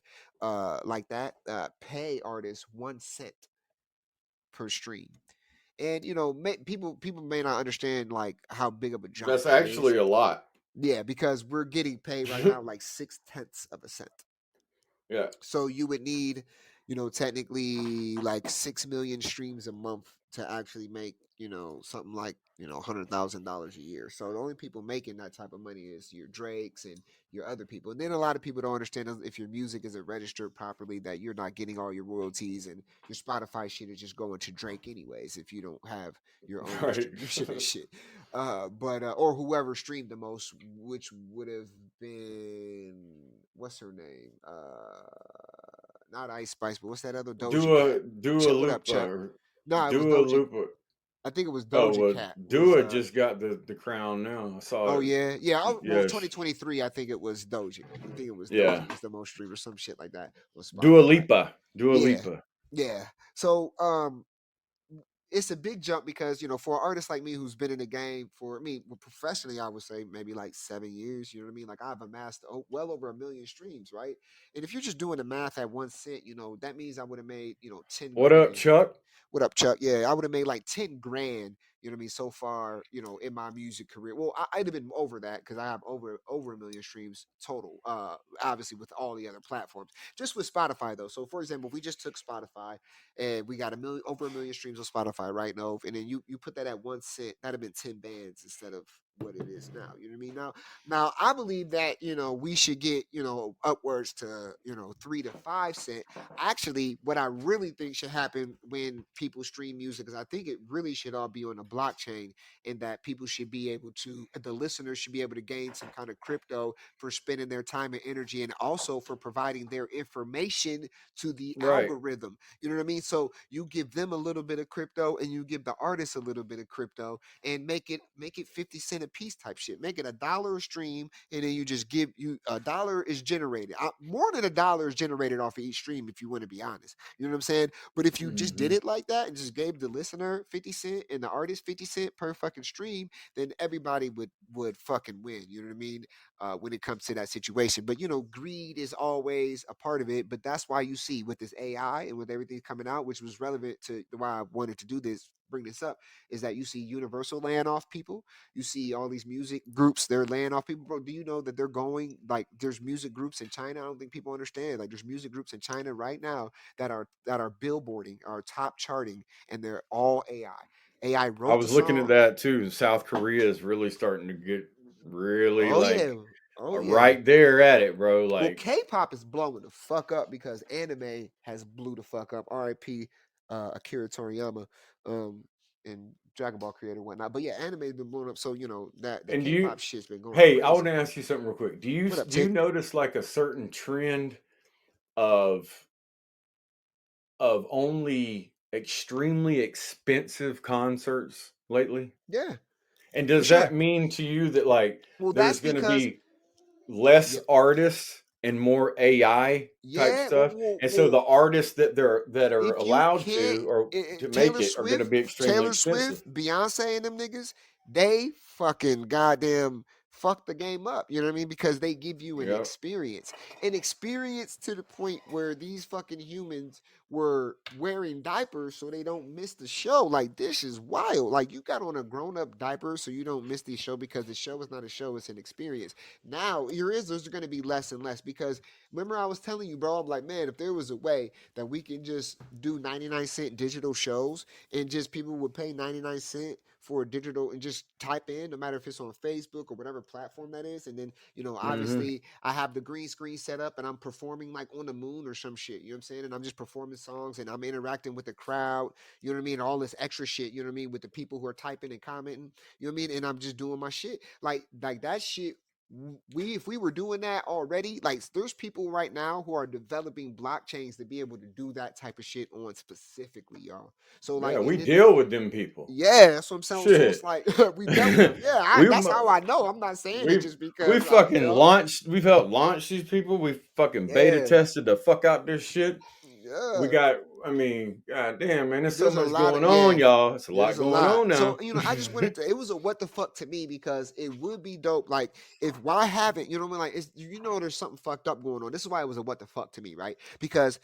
like that pay artists 1 cent per stream. And people may not understand like how big of a jump That's that is. actually a lot. Yeah, because we're getting paid right now like 6/10 of a cent. Yeah. So you would need, technically like 6 million streams a month to actually make, something like, $100,000 a year. So the only people making that type of money is your Drakes and your other people. And then a lot of people don't understand if your music isn't registered properly, that you're not getting all your royalties and your Spotify shit is just going to Drake anyways if you don't have your own Right. distribution and shit. But or whoever streamed the most, which would have been what's her name? Not Ice Spice, but what's that other Doja Cat? Dua Chuck, what up, Chuck? Lipa. No, it was Dua Doja. Lipa. I think it was Oh Doja well, Cat. Was Dua just got the crown now. I saw Oh it. yeah, yeah. Well, Yes. 2023. I think it was Doja. I think it was Yeah. Doja was the most streamed or some shit like that on Dua Spotify. Lipa. Dua Yeah, Lipa. yeah. So it's a big jump because for an artist like me who's been in the game for me professionally, I would say maybe like 7 years. You know what I mean? Like I've amassed well over 1 million streams, right? And if you're just doing the math at 1 cent, that means I would have made 10 What up, grand. Chuck? What up, Chuck? Yeah, I would have made like 10 grand. You know what I mean? So far, in my music career. Well, I'd have been over that because I have over 1 million streams total. Obviously with all the other platforms. Just with Spotify though. So for example, if we just took Spotify and we got over 1 million streams on Spotify right now, and then you put that at 1 cent, that'd have been 10 bands instead of what it is now. You know what I mean? Now I believe that we should get upwards to 3 to 5 cent. Actually, what I really think should happen when people stream music is I think it really should all be on a blockchain, and that people should be able to, the listeners should be able to gain some kind of crypto for spending their time and energy, and also for providing their information to the Right. algorithm. You know what I mean? So you give them a little bit of crypto and you give the artist a little bit of crypto, and make it 50 cent a piece type shit. Make it $1 a stream, and then you just give you $1 is generated. More than $1 is generated off of each stream if you want to be honest. You know what I'm saying? But if you just did Hmm. it like that and just gave the listener 50 cent and the artist 50 cent per fucking stream, then everybody would fucking win. You know what I mean? When it comes to that situation. But greed is always a part of it. But that's why you see with this AI and with everything coming out, which was relevant to why I wanted to do this, bring this up, is that you see Universal laying off people. You see all these music groups, they're laying off people. Bro, do you know that they're going like there's music groups in China? I don't think people understand. Like there's music groups in China right now that are billboarding, are top charting, and they're all AI. AI I wrote the was looking at song. that too. South Korea is really starting to get really Oh yeah, like Oh are yeah. right there at it, bro. Well, Like, K-pop is blowing the fuck up because anime has blew the fuck up. R.I.P. Akira Toriyama, um, and Dragon Ball creator and whatnot. But yeah, anime's been blowing up. So that the and do you? K-pop shit's been going Hey, I want crazy. to ask you something real quick. What up, Do you Tick? notice like a certain trend of only extremely expensive concerts lately? Yeah, And for does sure. that mean to you that like Well, that's there's going to because be less yeah, artists and more AI type yeah. stuff? And so the artists that are If you allowed can't, to or to make Taylor it are going to Swift, be extremely Taylor expensive. Swift, Beyonce, and them niggas, they fucking goddamn fuck the game up. You know what I mean? Because they give you Yep. an experience to the point where these fucking humans were wearing diapers so they don't miss the show. Like this is wild. Like you got on a grown up diaper so you don't miss the show because the show is not a show; it's an experience. Now your is are going to be less and less because remember I was telling you, bro. I'm like, man, if there was a way that we can just do 99-cent digital shows and just people would pay 99 cents for a digital and just type in no matter if it's on Facebook or whatever platform that is, and then Hmm. obviously I have the green screen set up and I'm performing like on the moon or some shit, you know what I'm saying, and I'm just performing songs and I'm interacting with the crowd, you know what I mean, all this extra shit, you know what I mean, with the people who are typing and commenting, you know what I mean, and I'm just doing my shit like that shit. We if we were doing that already, like there's people right now who are developing blockchains to be able to do that type of shit on specifically, y'all. So Yeah, like, we and then deal with them people. yeah, that's what I'm saying. So it's Shit. like we dealt with them. Yeah, we that's how I know. I'm not saying it we just we because like fucking launched. We've helped launch these people. We fucking beta yeah, tested the fuck out this shit. We yeah. got. I mean, god damn, man, there's so There's a much lot of going on, yeah. y'all. It's a lot There's a going lot. on So, now. I just wanted to, it was a what the fuck to me because it would be dope. Like, if why haven't, you know what I mean? Like, it's, there's something fucked up going on. This is why it was a what the fuck to me, right? Because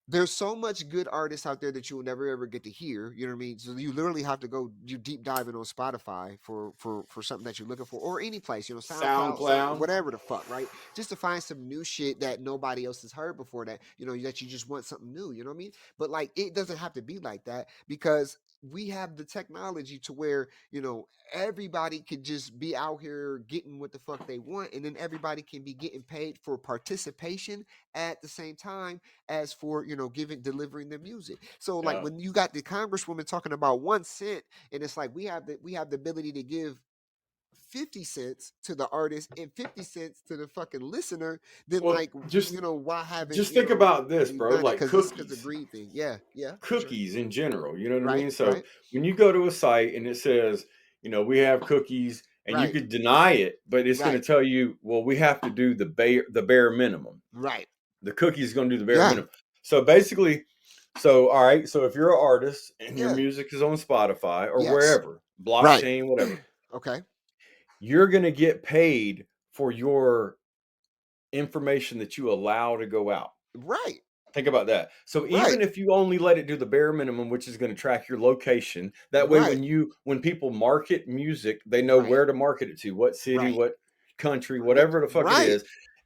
there's so much good artists out there that you will never ever get to hear. You know what I mean? So you literally have to go you deep diving on Spotify for something that you're looking for, or any place, SoundCloud, SoundCloud. whatever the fuck, right? Just to find some new shit that nobody else has heard before that that you just want something new. You know what I mean? But like it doesn't have to be like that because we have the technology to where everybody could just be out here getting what the fuck they want, and then everybody can be getting paid for participation at the same time as for giving delivering the music. So like Yeah. when you got the congresswoman talking about 1 cent, and it's like we have the ability to give 50 cents to the artist and 50 cents to the fucking listener, then Well, like why haven't think about this, we bro. done it? Like Because this because the cookies, greed thing. Yeah, yeah, for sure. cookies in general. You know what I Right, mean? So right, when you go to a site and it says, we have cookies, and you right, could deny it, but it's going to right, tell you, well, we have to do the bare minimum. right. The cookie is going to do the bare Yeah, minimum. So basically, all right. So if you're an artist and your yeah, music is on Spotify or yes, wherever, right. blockchain, whatever, Okay, you're going to get paid for your information that you allow to go out. right, Think about that. So right, even if you only let it do the bare minimum, which is going to track your location, that way right, when people market music, they know right, where to market it to, what city, right. what country, whatever the fuck it Right. is.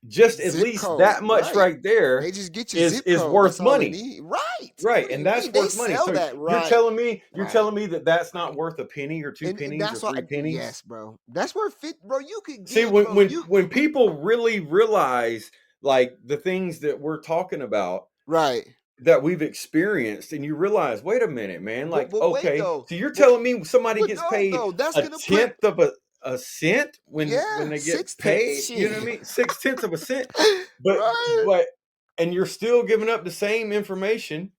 Just at Zip least code. that much Right. right there They just get your is zip is code. worth That's all they money. need. Right. Right, What do and you that's mean? They worth money. sell So that you're right. telling me you're Right. telling me that that's not worth a penny or two And pennies or that's why, three pennies? yes, bro. That's where fit, bro. You could See, get, when bro. when You when people really realize like the things that we're talking about right. that we've experienced, and you realize, wait a minute, man, like, But wait okay, though. so you're But telling me somebody but gets no paid though. That's a gonna put tenth of a cent when yeah they get 6 tenths paid, you know what shit. I mean? 6 tenths of a cent, but Right. but and you're still giving up the same information.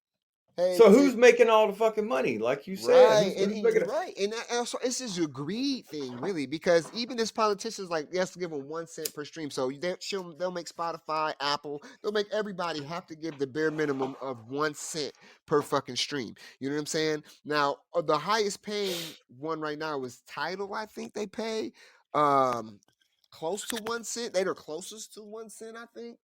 Hey, So who's Tick. making all the fucking money? Like you said, Right, who's making it? right, and also it's just a greed thing, really, because even as politicians, like, yes, give them 1 cent per stream, so they'll make Spotify, Apple, they'll make everybody have to give the bare minimum of 1 cent per fucking stream. You know what I'm saying? Now, the highest paying one right now is Tidal. I think they pay um close to 1 cent. They're the closest to 1 cent, I think.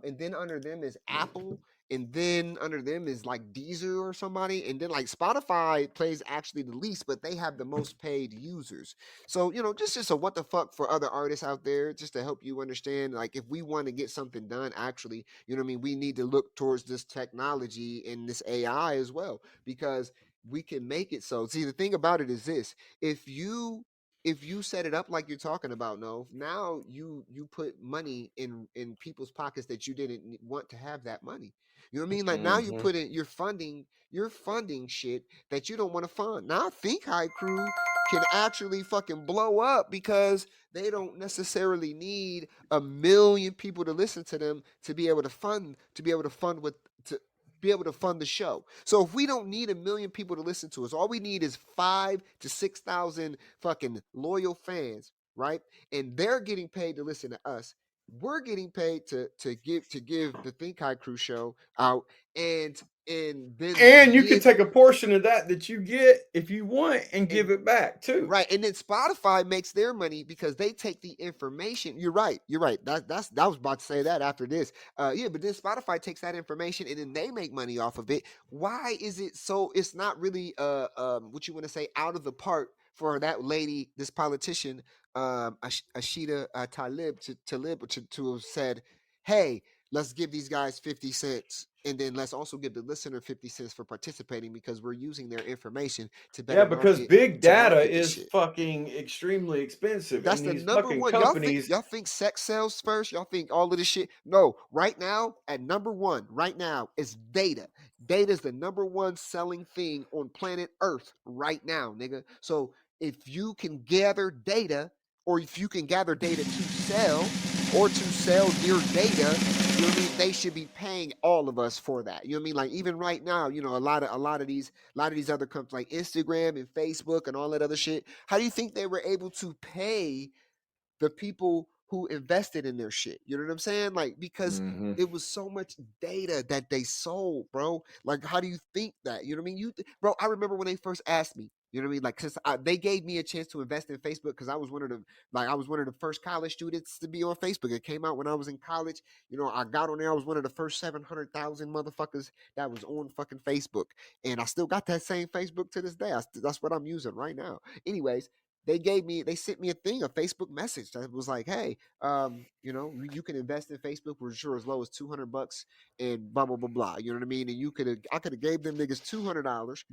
And then under them is Apple, and then under them is like Deezer or somebody, and then like Spotify plays actually the least, but they have the most paid users. So just a what the fuck for other artists out there, just to help you understand. Like if we want to get something done, actually, what I mean, we need to look towards this technology and this AI as well, because we can make it so. See, the thing about it is this: if you if you set it up like you're talking about, no, now you put money in people's pockets that you didn't want to have that money. You know what I mean? Like now you Mm-hmm. put in you're funding shit that you don't want to fund. Now I think High Crew can actually fucking blow up because they don't necessarily need a million people to listen to them to be able to fund what to be able to fund the show. So if we don't need a million people to listen to us, all we need is 5 to 6 thousand fucking loyal fans, right? And they're getting paid to listen to us. We're getting paid to give the Think High Crew show out, and then And we you can get take a portion of that you get if you want and and give it back too. right, and then Spotify makes their money because they take the information. You're right. You're right. I was about to say that after this. Yeah, but then Spotify takes that information and then they make money off of it. Why is it so? It's not really what you want to say out of the park for that lady, this politician, Ashita to have said, "Hey, let's give these guys 50 cents." And then let's also give the listener 50 cents for participating because we're using their information to Yeah, better because market big to data market this is shit. fucking extremely expensive, That's and the these number fucking one. Y'all think companies. y'all think sex sells first? Y'all think all of this shit? No, right now at number one, right now is data. Data is the number one selling thing on planet Earth right now, nigga. So if you can gather data, or if you can gather data to sell, or to sell your data, you know what I mean? They should be paying all of us for that. You know what I mean? Like even right now, a lot of these other companies like Instagram and Facebook and all that other shit. How do you think they were able to pay the people who invested in their shit? You know what I'm saying? Like because Mm-hmm. it was so much data that they sold, bro. Like how do you think that? You know what I mean? Bro, I remember when they first asked me. You know what I mean? Like, cause they gave me a chance to invest in Facebook because I was one of the first college students to be on Facebook. It came out when I was in college. You know, I got on there. I was one of the first 700,000 motherfuckers that was on fucking Facebook, and I still got that same Facebook to this day. That's what I'm using right now. Anyways, they sent me a Facebook message that was like, hey, you can invest in Facebook for sure as low as $200 and blah blah blah blah. You know what I mean? And I could have gave them niggas $200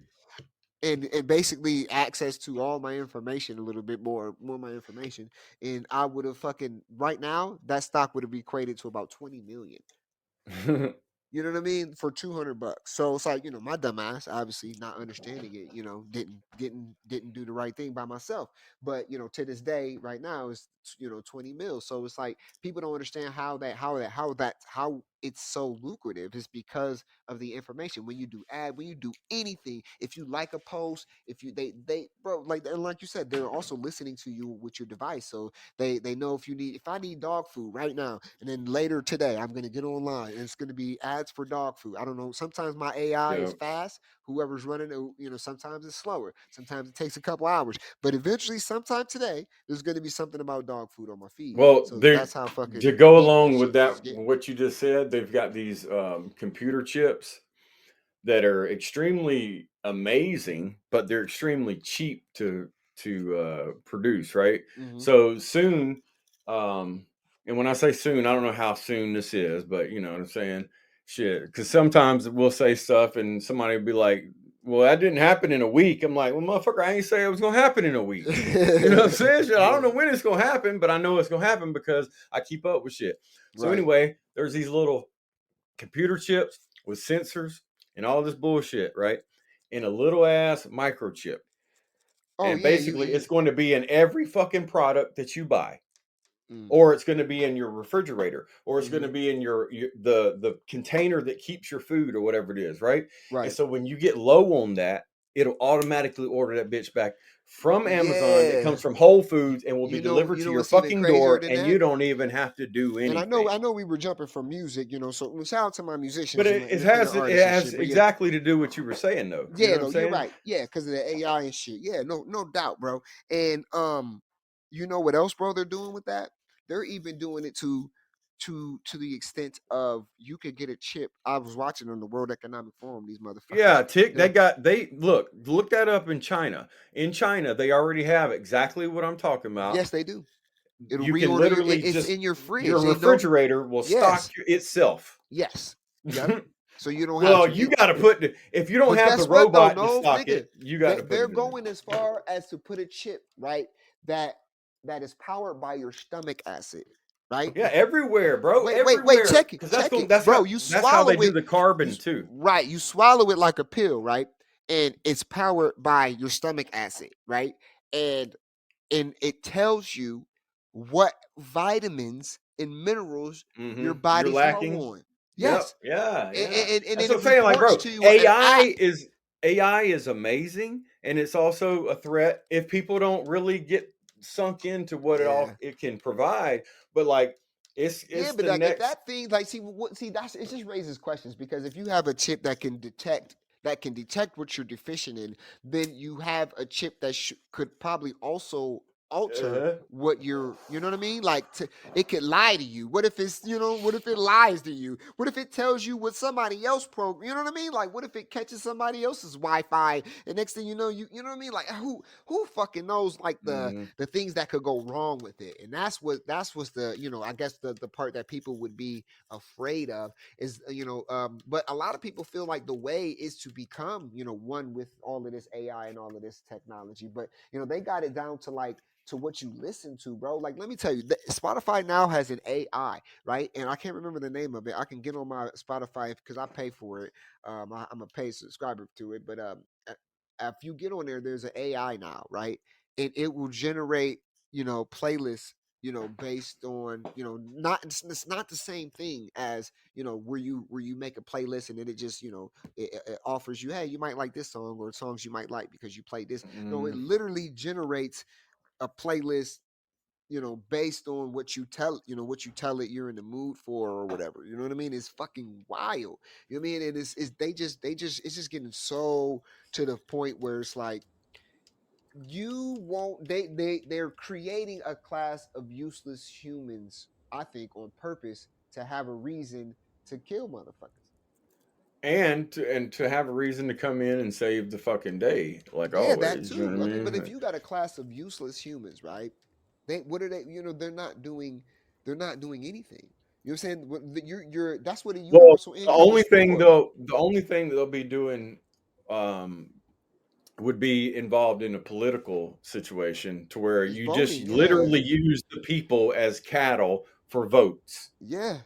and basically access to all my information, a little bit more of my information, and I would have fucking right now that stock would have equated to about 20 million. You know what I mean? For $200. So it's like, my dumb ass, obviously not understanding it, didn't do the right thing by myself. But to this day, right now, it's 20 mil. So it's like people don't understand how it's so lucrative. It's because of the information. When you do anything, if you like a post, if you they bro, like you said, they're also listening to you with your device. So they know if I need dog food right now, and then later today I'm gonna get online and it's gonna be ads for dog food. I don't know. Sometimes my AI is Yeah. fast. Whoever's running it, sometimes it's slower. Sometimes it takes a couple hours. But eventually, sometime today, there's gonna be something about dog food on my feed. Well, So they that's how to fucking go deep this along with shit is that, getting. what you just said, they've got these computer chips that are extremely amazing, but they're extremely cheap to produce, right? Hmm. So soon, um, and when I say soon, I don't know how soon this is, but you know what I'm saying. Shit, because sometimes we'll say stuff and somebody will be like, "Well, that didn't happen in a week." I'm like, "Well, motherfucker, I ain't say it was gonna happen in a week." You know what I'm saying? Shit, I don't Yeah. know when it's gonna happen, but I know it's gonna happen because I keep up with shit. So Right. anyway, there's these little computer chips with sensors and all this bullshit, right? In a little ass microchip. Oh And yeah. basically, it's going to be in every fucking product that you buy, Mm, or it's going to be in your refrigerator, or it's going to hmm. be in the container that keeps your food or whatever it is, right? And Right. so when you get low on that, it'll automatically order that bitch back from Amazon that Yeah. comes from Whole Foods and will be You know. delivered You to know your what's even fucking crazier door, than and you that? don't even have to do And I know, anything. I know, we were jumping from music, so shout out to my But musicians and, it, my, it and the has it artists and has shit. But yeah, exactly to do what you were saying, though. You know yeah, what I'm no, you're saying? right. Yeah, because of the AI and shit. Yeah, no doubt, bro. And you know what else, bro? They're doing with that. They're even doing it to the extent of you could get a chip. I was watching on the World Economic Forum. These Yeah, motherfuckers. tick. They're They look that up in China. In China, they already have exactly what I'm talking about. yes, they do. It'll You can reorder your. literally It's just in your your fridge. They know. refrigerator will stock Yes. itself. Yes. Yep. So you don't have Well, to you get. got to put if you don't But have the guess what though? robot to No, stock nigga, it, you got to put they're it in there. going as far as to put a chip right that that is powered by your stomach acid, right? Yeah, everywhere, bro, Wait, everywhere. check it, Because check it, that's bro. how You they swallow do it, the carbon too. right? You swallow it like a pill, right? And it's powered by your stomach acid, right? And it tells you what vitamins and minerals your You're body's low lacking. on. Yep. Yes, Yeah. and, Yeah. and That's then what it I'm saying. Like, reports bro, to you an AI app. is AI is amazing, and it's also a threat if people don't really get sunk into what Yeah. it can provide. But like, Yeah, it's but the like if next. that thing, like, see, that's it. Just raises questions because if you have a chip that can detect what you're deficient in, then you have a chip that could probably also alter Uh-huh. what you know what I mean? Like, it could lie to you. What if it's, what if it lies to you? What if it tells you what somebody else you know what I mean? Like, what if it catches somebody else's Wi-Fi and next thing you know, you know what I mean? Like, who fucking knows, like, Mhm. the things that could go wrong with it. And that's what's the, I guess the part that people would be afraid of is, but a lot of people feel like the way is to become, one with all of this AI and all of this technology. But they got it down to like to what you listen to, bro. Like, let me tell you, Spotify now has an AI, right? And I can't remember the name of it. I can get on my Spotify because I pay for it. I'm a paid subscriber to it, but if you get on there, there's an AI now, right? And it will generate, playlists, based on, not it's not the same thing as, where you make a playlist and then it just, it offers you, hey, you might like this song or songs you might like because you played this. No, it Mhm. literally generates a playlist, based on what you tell it you're in the mood for or whatever. You know what I mean? It's fucking wild. You know what I mean? And it's they just it's just getting so to the point where it's like you won't they're creating a class of useless humans, I think, on purpose to have a reason to kill motherfuckers. And to have a reason to come in and save the fucking day, like Yeah, that always. You know too. what I I mean, but if mean? you got a class of useless humans, right? They what are they? They're not doing anything. You know what I'm saying? You're that's what a Well, universal income is for. the only thing that they'll be doing um, would be involved in a political situation to where Is you just voting. Yeah, literally use the people as cattle for votes. yeah.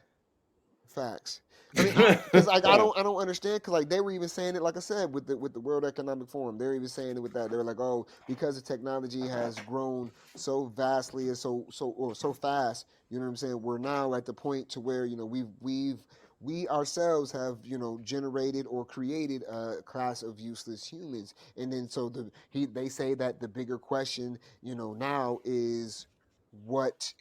Facts. I mean, because like I don't understand because like they were even saying it, like I said, with the World Economic Forum, they're even saying it with that. They were like, oh, because the technology has grown so vastly and so fast, you know what I'm saying? We're now at the point to where we ourselves have generated or created a class of useless humans, and then so they say that the bigger question now is what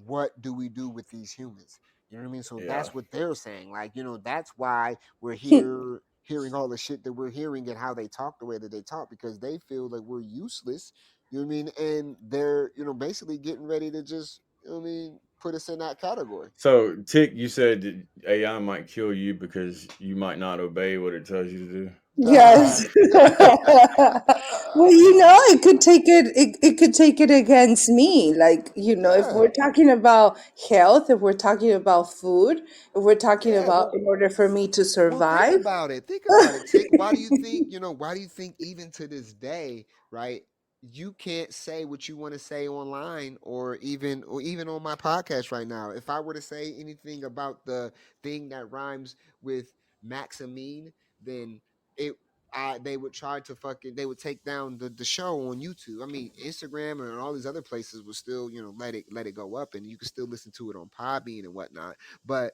what do we do with these humans? You know what I mean? So Yeah. that's what they're saying. Like, that's why we're here hearing all the shit that we're hearing and how they talk the way that they talk because they feel like we're useless. You know what I mean? And they're, basically getting ready to just, put us in that category. So, Tick, you said that AI might kill you because you might not obey what it tells you to do. Yes. Well, it could take it could take it against me. Like, if Yeah. we're talking about health, if we're talking about food, if we're talking Yeah. about in order for me to Well, think survive. about it. Think about it, Tick. Why do you think, why do you think even to this day, right? You can't say what you want to say online or even on my podcast right now. If I were to say anything about the thing that rhymes with Maximine, then it they would try to they would take down the show on YouTube. I mean, Instagram and all these other places would still, let it go up and you can still listen to it on Podbean and whatnot, but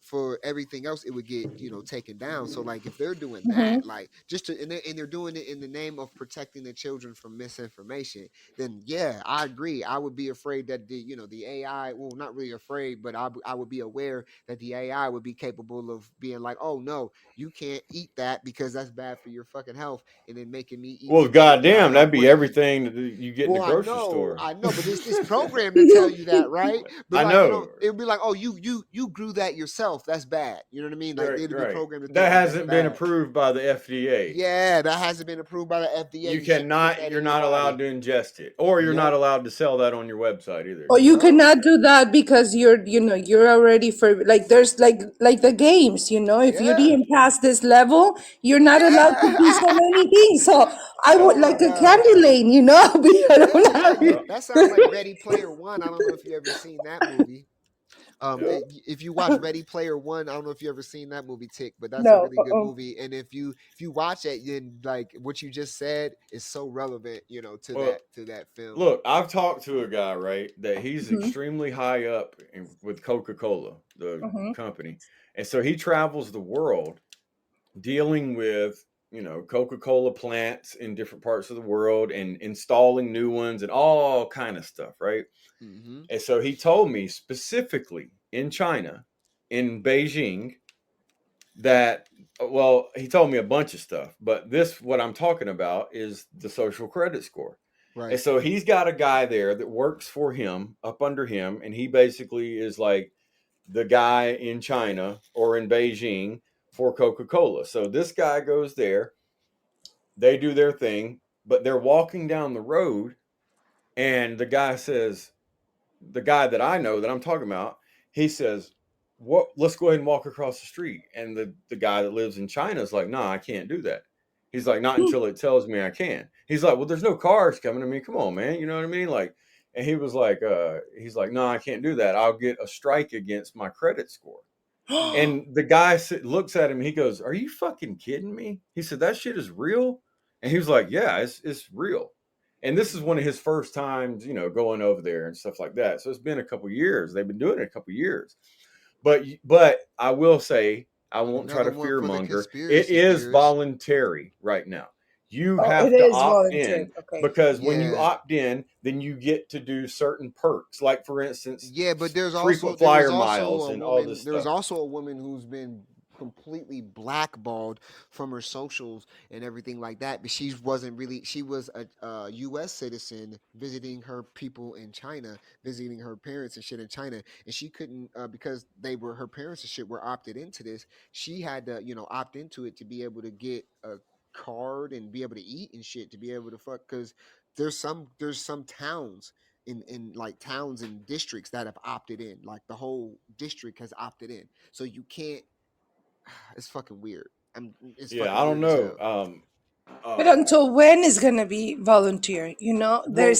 for everything else it would get taken down. So like if they're doing that, Mhm. like just to and they're doing it in the name of protecting the children from misinformation, then yeah, I agree. I would be afraid that the AI, well, not really afraid, but I would be aware that the AI would be capable of being like, oh no, you can't eat that because that's bad for your your fucking health and then making me eat Well, some shit that goddamn, I'm not that'd be supposed to eat. everything that you get in the Well, grocery store. I know, but it's this program to tell you that, right? But I like, know. it would be like, oh, you grew that yourself. That's bad. You know what I mean? Like, Right, they'd be right. programmed to think That that that's hasn't been bad. approved by the FDA. Yeah, that hasn't been approved by the FDA. You You shouldn't put cannot, that you're in your not allowed body. to ingest it, or you're not Yep. allowed to sell that on your website either. Or you Yep. cannot do that because you're already for like there's like the games, if you Yeah. didn't pass this level, you're not allowed to do so Yeah. many things. So I Yep. would Oh my like a god. candy lane, because I Yeah, don't have exactly. it. Yep. That sounds like Ready Player One. I don't know if you ever seen that movie. Yep. If you watch Ready Player One, I don't know if you ever seen that movie, Tick, but that's a No. really good movie. And if you watch it, then like what you just said is so relevant, to Well, that film. look, I've talked to a guy, right, that he's Mhm, extremely high up with Coca Cola, the mhm. company. And so he travels the world dealing with, Coca Cola plants in different parts of the world and installing new ones and all kind of stuff, right? Mm-hmm. And so he told me specifically in China, in Beijing, that well, he told me a bunch of stuff, but this what I'm talking about is the social credit score. And Right. so he's got a guy there that works for him up under him, and he basically is like the guy in China or in Beijing for Coca-Cola. So this guy goes there, they do their thing, but they're walking down the road, and the guy says, the guy that I know that I'm talking about, he says, "What? Let's go ahead and walk across the street." And the guy that lives in China is like, "Nah, I can't do that." He's like, "Not until it tells me I can." He's like, "Well, there's no cars coming. I mean, come on, man. You know what I mean?" Like, and he was like, he's like, "No, I can't do that. I'll get a strike against my credit score." And the guy looks at him. He goes, "Are you fucking kidding me?" He said, "That shit is real." And he was like, "Yeah, it's real." And this is one of his first times, going over there and stuff like that. So it's been a couple years. They've been doing it a couple years. But I will say, I won't try Another to one for the fearmonger. It conspiracy is theorists. voluntary right now. You Oh, it have to is opt volunteer. in Okay. because when you Yeah. opt in, then you get to do certain perks, like for instance, Yeah, but frequent there was flyer also miles a and all this woman. There was stuff. also a woman who's been completely blackballed from her socials and everything like that. But she wasn't really. She was a U.S. citizen visiting her people in China, visiting her parents and shit in China, and she couldn't because her parents and shit were opted into this. She had to opt into it to be able to get a card and be able to eat and shit to be able to fuck because there's some towns in like towns and districts that have opted in. Like the whole district has opted in. So you can't. It's fucking weird. It's Yeah, fucking I don't weird as know. hell. But Uh, until when is gonna be volunteer? Well,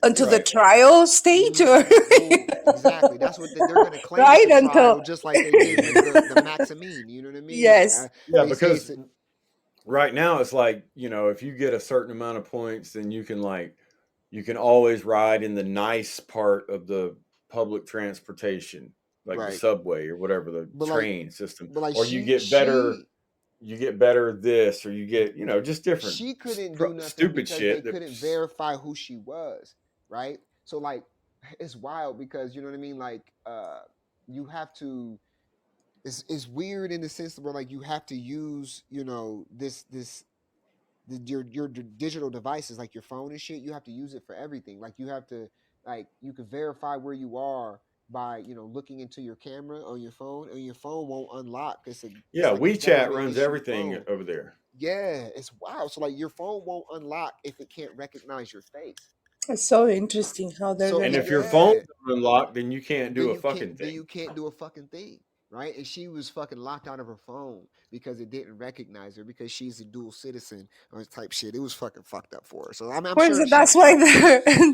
Until the it's right. trial stage, or well exactly. That's what they're gonna claim it's right a until trial, just like they did with the Maximine. You know what I mean? yes. Yeah, They say because it's right now it's like, if you get a certain amount of points, then you can always ride in the nice part of the public transportation, like the right, subway or whatever, the but like, train system, but like or you get better this, or you get, just different she couldn't do nothing stupid because they shit that couldn't verify who she was, right? So like it's wild because you know what I mean. Like you have to. It's weird in the sense where like you have to use your digital devices like your phone and shit. You have to use it for everything. Like you have to you can verify where you are by looking into your camera on your phone, and your phone won't unlock. It's yeah, like a WeChat government runs issued everything phone. over there. Yeah, it's wild. So like your phone won't unlock if it can't recognize your face. It's so interesting how they're So And gonna. if your phone's yeah, unlocked, then you can't do then a you can't fucking then thing. you can't do a fucking thing, right? And she was fucking locked out of her phone because it didn't recognize her because she's a dual citizen or type shit. It was fucking fucked up for her. So I'm Of course, sure that's why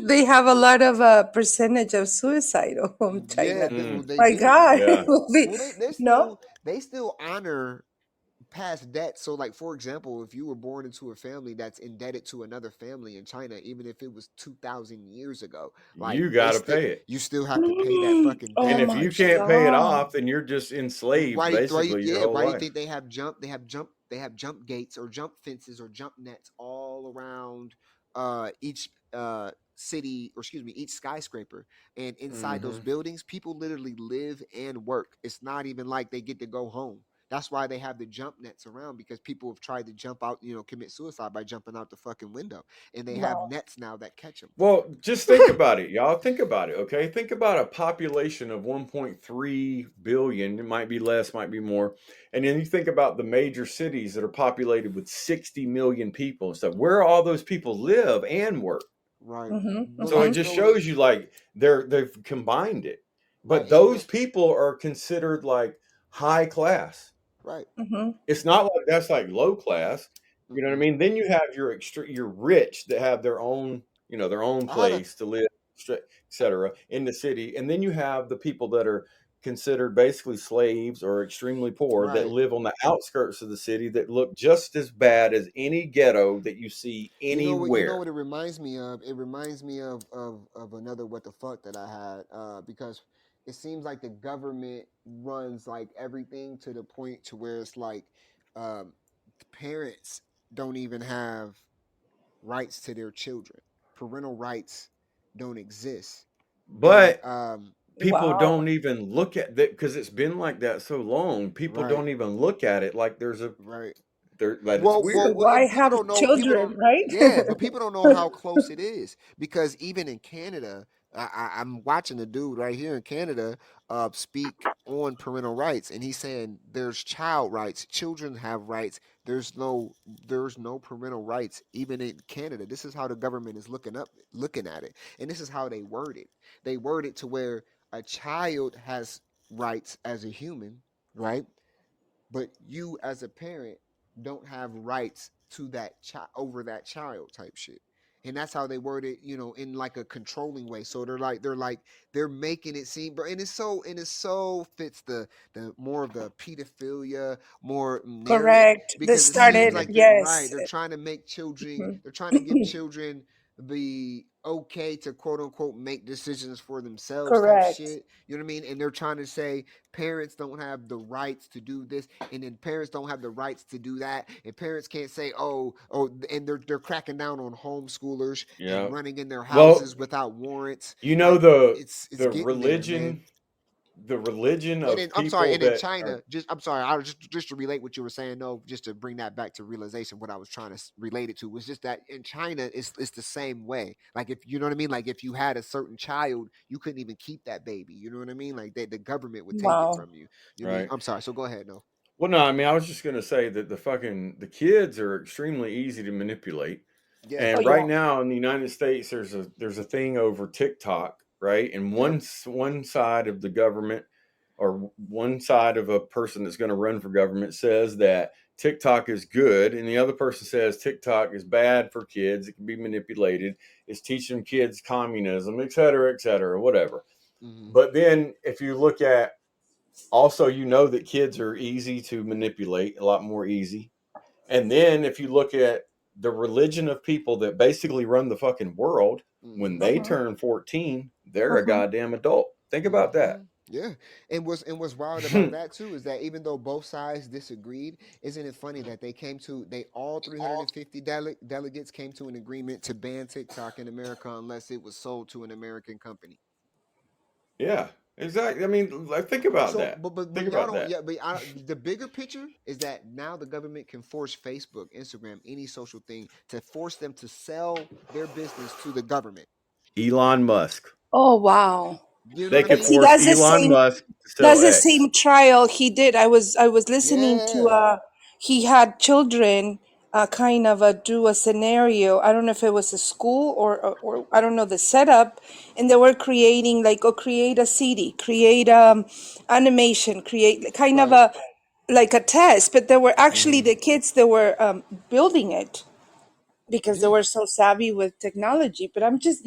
they have a lot of percentage of suicide from yeah, China. well, Mm, they My do. God, yeah. Well, they no. still honor past debt. So, like for example, if you were born into a family that's indebted to another family in China, even if it was 2,000 years ago, like You got to pay it. you still have to pay that fucking Oh And debt. if my you can't pay it God. off, then you're just enslaved basically your Yeah, whole why do you life. think they have jump gates or jump fences or jump nets all around each city, or excuse me, each skyscraper, and inside those Hmm. buildings people literally live and work. It's not even like they get to go home. That's why they have the jump nets around, because people have tried to jump out, commit suicide by jumping out the fucking window, and they have Wow. nets now that catch them. Well, just think about it, y'all. Think about it, okay? Think about a population of 1.3 billion. It might be less, might be more. And then you think about the major cities that are populated with 60 million people and stuff. Where all those people live and work. Right. Mm-hmm. Well, So it Mm-hmm. just what it shows you like they've combined it. right, But and those people are considered like high class. right. Mm-hmm. It's not like that's like low class. You know what I Mm-mm. mean? Then you have your rich that have their own, their own I had a place to live, etc. in the city, and then you have the people that are considered basically slaves or extremely poor that right. live on the outskirts of the city that look just as bad as any ghetto that you see You know what anywhere. it reminds me of? It reminds me of another what the fuck that I had, because it seems like the government runs like everything to the point to where it's like, um, parents don't even have rights to their children. Parental rights don't exist, and But people Wow. don't even look at that because it's been like that so long. People right, don't even look at it like right. that it's Well, weird. Why people have don't know. People don't. children, right? Yeah, but people don't know how close it is, because even in Canada, I'm watching a dude right here in Canada speak on parental rights, and he's saying there's child rights. Children have rights. There's no parental rights even in Canada. This is how the government is looking at it, and this is how they word it. They word it to where a child has rights as a human, right? But you as a parent don't have rights to that child, over that child, type shit. And that's how they word it, in like a controlling way. So they're making it seem, bro, and it's so fits the more of the pedophilia, more narrative, Correct. This because it seems started, Mhm. like they're right. yes. They're trying to make children. Mhm. They're trying to give children the okay to quote unquote make decisions for themselves, type Correct. shit. You know what I mean? And they're trying to say parents don't have the rights to do this, and then parents don't have the rights to do that, and parents can't say and they're cracking down on homeschoolers and Yeah. running in their Well, houses without warrants. you know Like the it's the getting there, man. religion, the religion And then of I'm sorry, people and in that are China, I'm sorry, I was just to relate what you were saying. No, just to bring that back to realization, what I was trying to relate it to was just that in China, it's the same way. Like if you know what I mean, like if you had a certain child, you couldn't even keep that baby. You know what I mean? Like the government would take it Wow. from you. You know what I mean? right. I'm sorry. So go ahead. No. Well, no, I mean I was just gonna say that the kids are extremely easy to manipulate. Yeah. Oh And yeah. right now in the United States, there's a thing over TikTok, right? And Yep. one side of the government or one side of a person that's going to run for government says that TikTok is good, and the other person says TikTok is bad for kids. It can be manipulated. It's teaching kids communism, et cetera, whatever. Hmm. But then if you look at also, that kids are easy to manipulate, a lot more easy. And then if you look at the religion of people that basically run the fucking world, when Hmm. they Uh-huh. turn 14, they're a Uh-huh. goddamn adult. Think about Hmm. that. Yeah, and what's wild about that too is that even though both sides disagreed, isn't it funny that they all 350 delegates came to an agreement to ban TikTok in America unless it was sold to an American company. Yeah, exactly. I mean, like, think about So, that. but Think y'all about don't. that. Yeah, the bigger picture is that now the government can force Facebook, Instagram, any social thing to force them to sell their business to the government. Elon Musk. Oh wow. You know They what I could But see, mean? force that's the Elon same. Musk to That's sell the X. same trial he did. I was listening to Yeah. he had children kind of do a scenario. I don't know if it was a school or I don't know the setup, and they were creating like create a CD, create animation, create kind of Right. a like a test, but they were actually Hmm. the kids that were building it because they Yeah. were so savvy with technology. But I'm just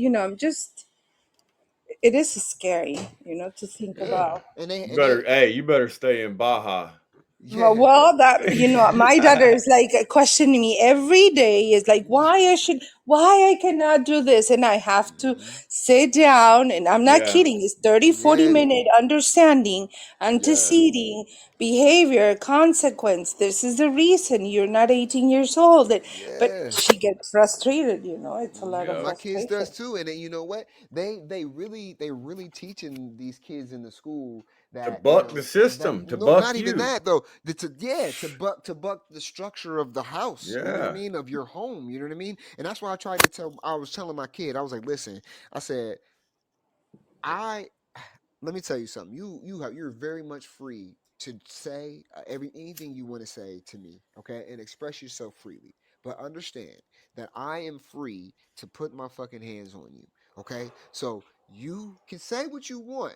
it is scary, to think Yeah. about. You better stay in Baja. Well, that my daughter is like questioning me every day. Is like, why I should? why I cannot do this, and I have to Mhm. sit down, and I'm not Yeah, kidding, it's 30-40 Yeah, minute understanding, yeah, anteceding, behavior, consequence. This is the reason you're not 18 years old. But yeah. she gets frustrated, it's a lot of yeah. My kids does frustration. too, and then you know what? They really teaching these kids in the school To that buck the that system, to no, not buck even you. that though. To buck the structure of the house. You know what I Yeah, mean? Of your home. You know what I mean? And that's why I tried to tell. I was telling my kid. I was like, listen. I said, I let me tell you something. You're very much free to say anything you want to say to me, okay, and express yourself freely. But understand that I am free to put my fucking hands on you, okay? So you can say what you want.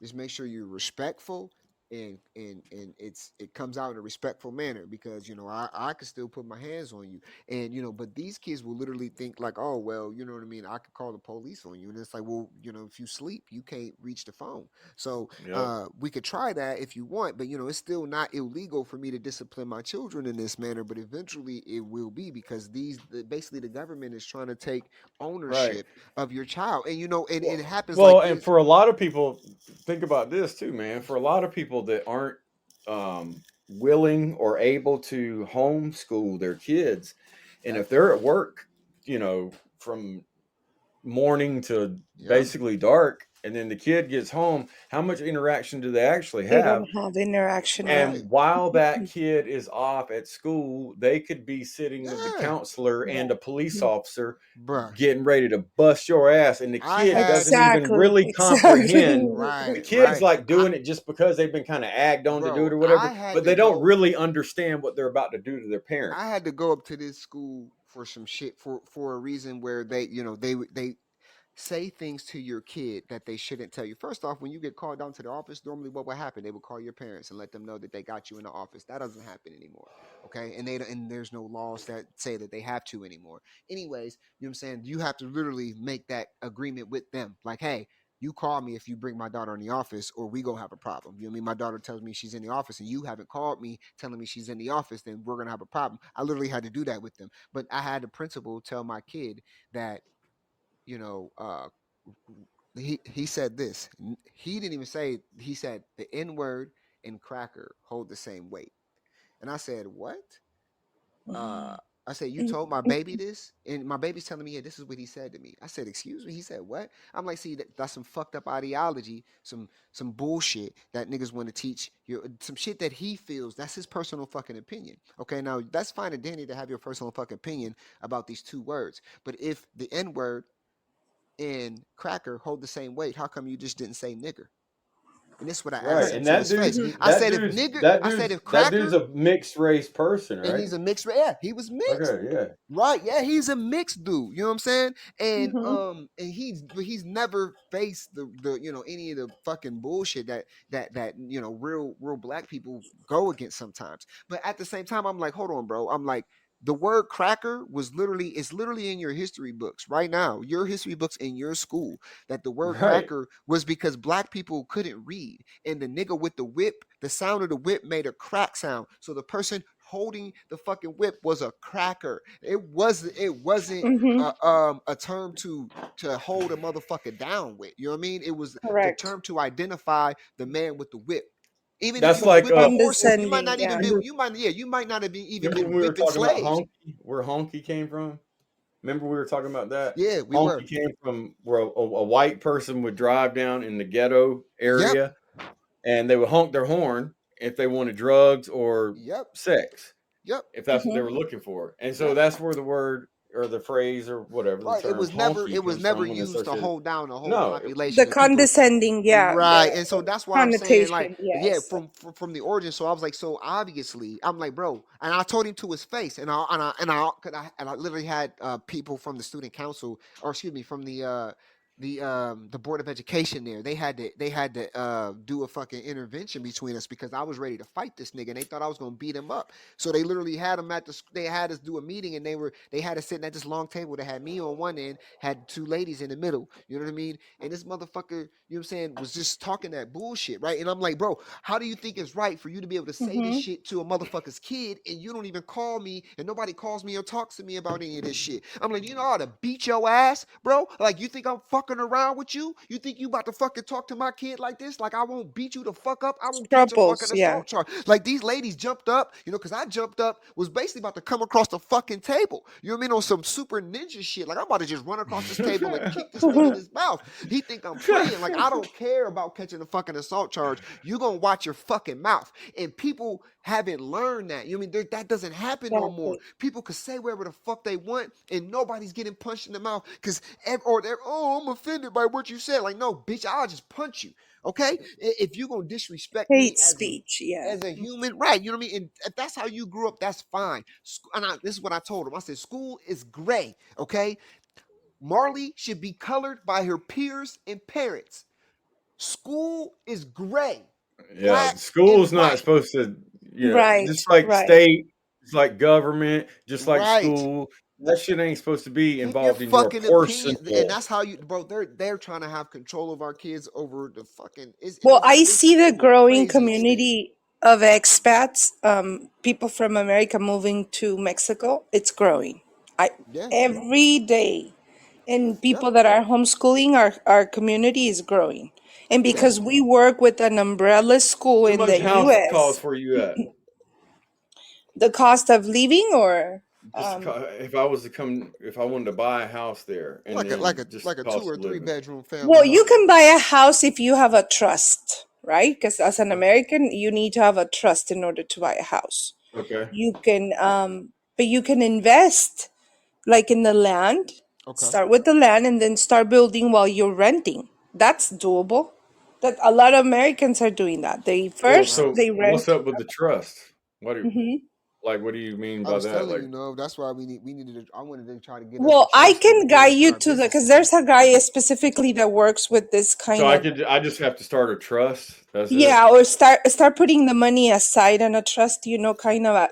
Just make sure you're respectful and it comes out in a respectful manner because I can still put my hands on you and but these kids will literally think like, oh well, you know what I mean, I could call the police on you, and it's like, well, if you sleep you can't reach the phone. So yep, we could try that if you want, but it's still not illegal for me to discipline my children in this manner. But eventually it will be because basically the government is trying to take right. ownership of your child, and and it Well, happens well, like and this. for a lot of people, think about this too, man. For a lot of people that aren't willing or able to homeschool their kids, and Yep. if they're at work, from morning to Yep. basically dark, and then the kid gets home, how much interaction do they actually They don't have? have interaction, yeah. Right. And while that kid is off at school, they could be sitting with the Yeah. counselor and Yeah. a police Mhm. officer Bruh. getting ready to bust your ass. And the I kid had doesn't even Exactly, really comprehend. exactly. The right, kid's right. like I doing it just because they've been kind of agged on to do it bro, or I whatever, had but to they don't go really understand what they're about to do to their parent. I had to go up to this school for some shit for a reason where they say things to your kid that they shouldn't tell you. First off, when you get called down to the office, normally what would happen? They would call your parents and let them know that they got you in the office. That doesn't happen anymore. Okay. And there's no laws that say that they have to anymore. Anyways, you know what I'm saying? You have to literally make that agreement with them. Like, hey, you call me if you bring my daughter in the office or we gonna have a problem. You know what I mean? My daughter tells me she's in the office and you haven't called me telling me she's in the office, then we're gonna have a problem. I literally had to do that with them. But I had the principal tell my kid that, you know, he said this. He didn't even say, he said the N word and cracker hold the same weight. And I said, what? Uh, I said, you told my baby this? And my baby's telling me, yeah, this is what he said to me. I said, excuse me? He said, what? I'm like, see, that's some fucked up ideology, some bullshit that niggas want to teach you, some shit that he feels, that's his personal fucking opinion. Okay, now that's fine and dandy to have your personal fucking opinion about these two words. But if the N word and cracker hold the same weight, how come you just didn't say nigger? And this is what I Right. asked him And to his face. I said, if nigger, I said, if that dude's cracker, a mixed race person, and right? he's a mixed, yeah, he was mixed. Okay, yeah. Right, yeah, he's a mixed dude. You know what I'm saying? Mhm. And he's never faced the any of the fucking bullshit that real black people go against sometimes. But at the same time, I'm like, hold on, bro. I'm like, the word cracker it's literally in your history books right now. Your history books in your school that the word Right. cracker was because black people couldn't read, and the nigga with the whip, the sound of the whip made a crack sound. So the person holding the fucking whip was a cracker. It wasn't Mhm. a term to hold a motherfucker down with. You know what I mean? It was the Correct. term to identify the man with the whip. Even if That's you was like whipping horses, you might Condescending, not even yeah. be you might not have been even remember been when we were whipping talking about slaves. honky, where honky came from? Remember we were talking about that? Yeah, we were. Honky came from where a white person would drive down in the ghetto Yep. area and they would honk their horn if they wanted drugs or Yep. sex, Yep. if that's what they Mhm. were looking for. And so Yep. that's where the word or the phrase or whatever the Right. It term was never honky it was comes never from when used to associated. hold down the whole No, The population of people. condescending, yeah, Right. And so the that's why I'm saying, like, connotation, yeah, yes. from the origin. So I was like, so obviously, I'm like, bro, and I told him to his face, and I literally had people from the student council, or excuse me, from the the board of education there. They had to do a fucking intervention between us because I was ready to fight this nigga and they thought I was gonna beat him up. So they literally had him they had us do a meeting and they had us sitting at this long table that had me on one end, had two ladies in the middle. You know what I mean? And this motherfucker, you know what I'm saying, was just talking that bullshit, right? And I'm like, bro, how do you think it's right for you to be able to say this Mm-hmm. shit to a motherfucker's kid and you don't even call me and nobody calls me or talks to me about any of this shit? I'm like, you know how to beat your ass, bro? Like, you think I'm fucking around with you? You think you about to fucking talk to my kid like this? Like, I won't beat you the fuck up. I won't catch a fucking Scruples, yeah. assault charge. Like, these ladies jumped up, you know, because I jumped up, was basically about to come across the fucking table. You know what I mean? On some super ninja shit. Like, I'm about to just run across this table and kick this nigga in his mouth. He think I'm playing. Like, I don't care about catching a fucking assault charge. You gonna watch your fucking mouth. And people haven't learned that. You know what I mean? That doesn't happen no more. Exactly. People can say whatever the fuck they want, and nobody's getting punched in the mouth because or they're, oh, I'm offended by what you said. Like, no, bitch, I'll just punch you. Okay? If you're gonna disrespect me Hate speech, yeah. as a human, right? You know what I mean? And if that's how you grew up, that's fine. This is what I told him. I said, school is gray. Okay? Marley should be colored by her peers and parents. School is gray, Yeah, black school's and not white. supposed to, Right, just like right. state, just like government, just like Right. school. That shit ain't supposed to be Keep your involved in your fucking opinion, and personal. that's how you, bro. They're trying to have control of our kids over the fucking. It Well, is I it's see the to a growing crazy extent. community of expats, people from America moving to Mexico. It's growing. I Yeah. every day, and Yep. people that are homeschooling, our community is growing. And Yeah. because we work with an umbrella school How in much the house calls U.S., for you at? the cost of living or If I was to come, if I wanted to buy a house there, and Like a like then a just like the a two cost or of three living. bedroom family well, you home. can buy a house if you have a trust, right? Because as an American, you need to have a trust in order to buy a house. Okay. You can, but you can invest like in the land, Okay. start with the land and then start building while you're renting. That's doable. That a lot of Americans are doing that. They Well, first Right. so they what's rent. up with the trust? What do Mhm. what do you mean I by was that? telling Like, you, no. That's why we needed to. I wanted to try to get us a Well, I trust to can be able to guide put you our to the because businesses in. there's a guy specifically that works with this so kind of. I just have to start a trust. That's it. Yeah, or start putting the money aside in a trust, kind of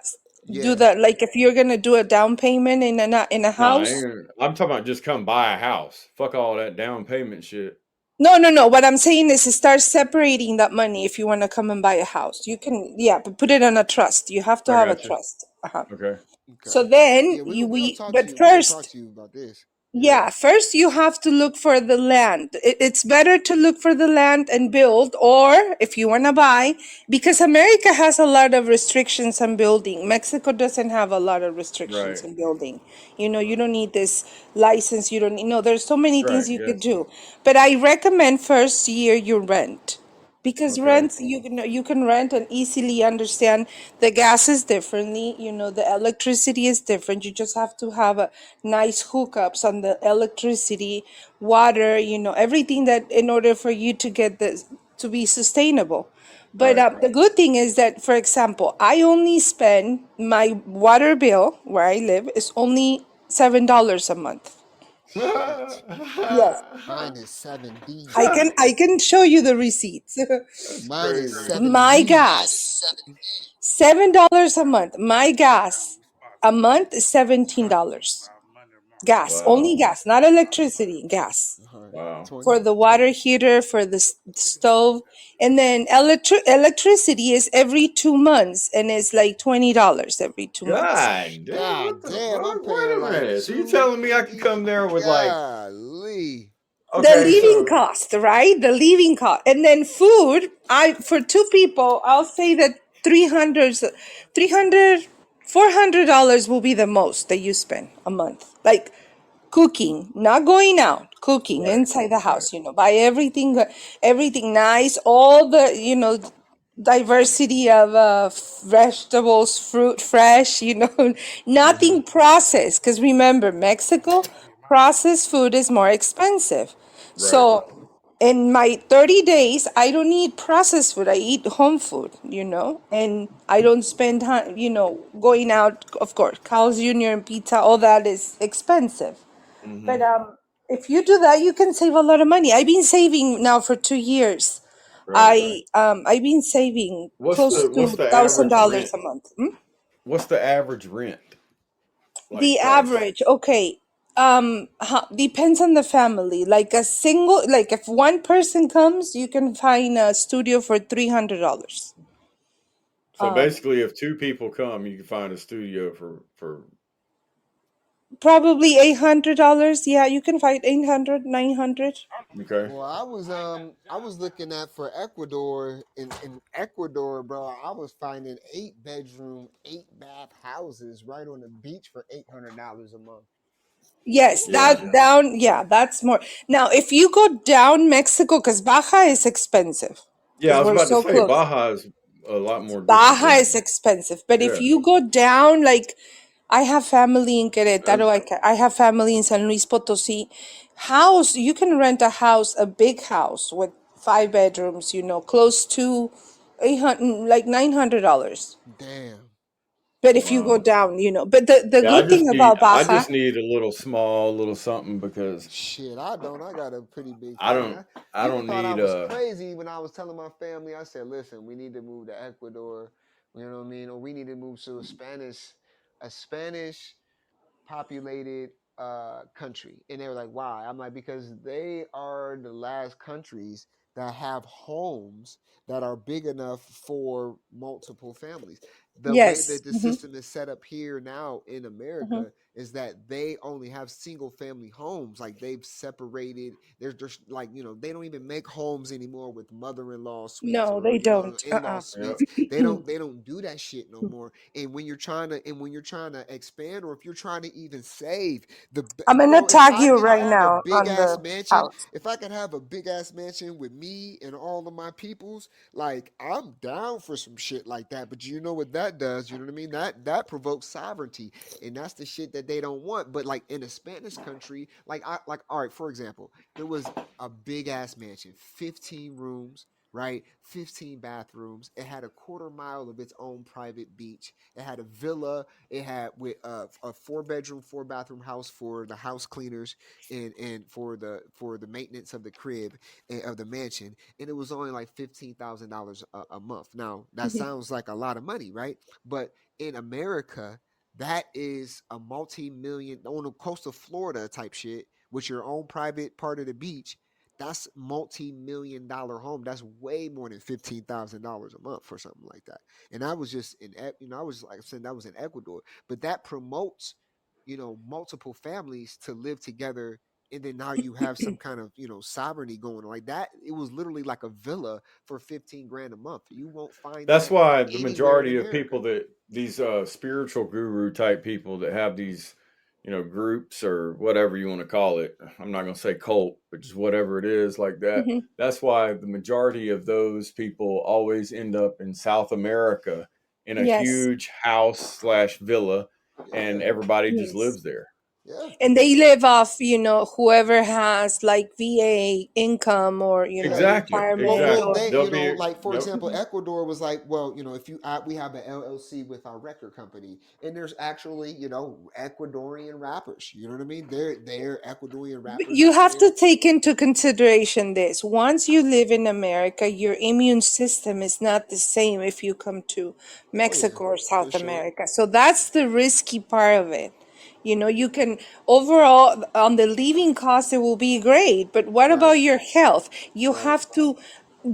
do Yeah. that. Like if you're gonna do a down payment in a No, house. I'm talking about just come buy a house. Fuck all that down payment shit. No, no, no. What I'm saying is to start separating that money if you want to come and buy a house. You can, yeah, but put it on a trust. You have to I have a got you. trust. Uh-huh. Okay. So Okay. then Yeah. We'll we, talk to but you. We'll talk first, to you about this. Yeah. yeah, first you have to look for the land. It's better to look for the land and build, or if you want to buy, because America has a lot of restrictions on building. Mexico doesn't have a lot of restrictions Right. on building. You don't need this license. You don't need, no, there's so many things Right. you could Got you. do. But I recommend first year you rent. Because Okay. rents, you can rent and easily understand the gas is differently, the electricity is different. You just have to have a nice hookups on the electricity, water, everything that in order for you to get this to be sustainable. But Right. the good thing is that, for example, I only spend my water bill where I live is only $7 a month. Shit. Yes, Mine is 7B. I can show you the receipts. That's Mine is crazy. My 7B. gas. $7 a month. My gas a month is $17. Gas, Wow. only gas, not electricity, gas. All right. Wow. 20. For the water heater, for the stove. And then electricity is every 2 months and it's like $20 every 2 months. God damn, what God the damn, I'm fuck? Wait paying a like minute. So you telling me I could 250. come there with like, Golly. The okay, living so cost, right? The living cost. And then food, I for two people, I'll say that 300 300 $400 will be the most that you spend a month. Like cooking, not going out, cooking right, inside the right. house, buy everything nice, all the, diversity of vegetables, fruit fresh, Hmm. nothing processed. Because remember, Mexico, processed food is more expensive. Right. So in my 30 days, I don't eat processed food. I eat home food, and I don't spend time, going out. Of course, Carl's Jr. and pizza, all that is expensive. But Hmm. If you do that, you can save a lot of money. I've been saving now for 2 years. Right. I've been saving close What's to the thousand average dollars rent? a month. Hmm? What's the average rent like The price? average, okay, depends on the family. Like a single, like if one person comes, you can find a studio for $300. So basically, if two people come, you can find a studio for Probably $800. Yeah, you can find 800, 900. okay. Well, I was looking at for Ecuador in Ecuador, bro. I was finding 8 bedroom, 8 bath houses right on the beach for $800 a month. Yes, Yeah. that down, yeah, that's more. Now, if you go down Mexico, because Baja is expensive, Yeah, I because was we're about to so say close. Baja is a lot more different Baja than is expensive, but if yeah. you go down, like I have family in Uh, Querétaro, I have family in San Luis Potosí. House, you can rent a house, a big house with 5 bedrooms, close to 800, like $900. Damn. But if you go wow. down, but the Yeah, good thing about I Baja, just need a little small little something because Shit, I don't. I got a pretty big I family. don't I People don't thought I need was crazy when I was telling my family. I said, "Listen, we need to move to Ecuador. You know what I mean? Or we need to move to a Spanish populated country." And they were like, "Why?" I'm like, "Because they are the last countries that have homes that are big enough for multiple families. The way yes. that the system is set up here now in America is that they only have single family homes. Like they've separated. There's just like they don't even make homes anymore with mother-in-law suites No, or they don't. in-law Yep. suites. They don't do that shit no more. And when you're trying to expand, or if you're trying to even save I'm gonna bro, if tag I you could right have a now big on ass the mansion, house. if I could have a big ass mansion with me and all of my peoples, like I'm down for some shit like that. But you know what that does? You know what I mean? That provokes sovereignty, and that's the shit that they don't want. But like in a Spanish country, like all right, for example, there was a big ass mansion, 15 rooms, right? 15 bathrooms. It had a quarter mile of its own private beach. It had a villa. It had with a 4 bedroom, 4 bathroom house for the house cleaners and for the maintenance of the crib and of the mansion. And it was only like $15,000 a month. Now that sounds like a lot of money, right? But in America, that is a multi-million on the coast of Florida type shit with your own private part of the beach. That's multi-million-dollar home. That's way more than $15,000 a month for something like that. And I was just I was like I said, that was in Ecuador, but that promotes, multiple families to live together. And then now you have some kind of, sovereignty going on like that. It was literally like a villa for 15 grand a month. You won't find That's that why the anywhere in majority of America. people that these spiritual guru type people that have these, groups or whatever you want to call it. I'm not going to say cult, but just whatever it is like that. Mhm. That's why the majority of those people always end up in South America in a Yes. huge house slash villa, and Yeah. everybody just Yes. lives there. Yeah. And they live off, whoever has like VA income or, Yeah. Exactly, retirement Well, exactly. or. they, They'll be like for nope. example, Ecuador was like, well, if we have an LLC with our record company, and there's actually, Ecuadorian rappers. You know what I mean? They're Ecuadorian But rappers you out have there. to take into consideration this. Once you live in America, your immune system is not the same if you come to Oh yeah, Mexico or for South sure. America. So that's the risky part of it. You can overall on the living cost it will be great, but what Right. about your health? You Right. have to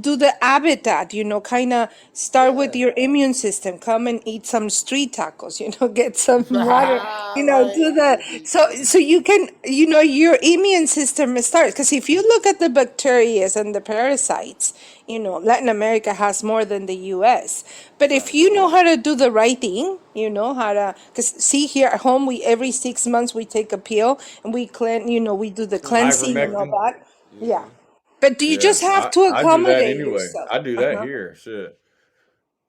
do the habitat, kind of start with Yeah. your immune system. Come and eat some street tacos, get some water, Right. do the You need. so you can, your immune system starts. Because if you look at the bacteria and the parasites, Latin America has more than the US. But if Right. you know how to do the right thing, you know how to, because see here at home, we every 6 months we take a pill and we cleanse, we do the Cleanse the cleansing and all blood. Ivermectin. that. Yeah. Yeah. But do you Yeah, just have to I do that accommodate anyway. yourself? I do that Uh-huh. here. Shit.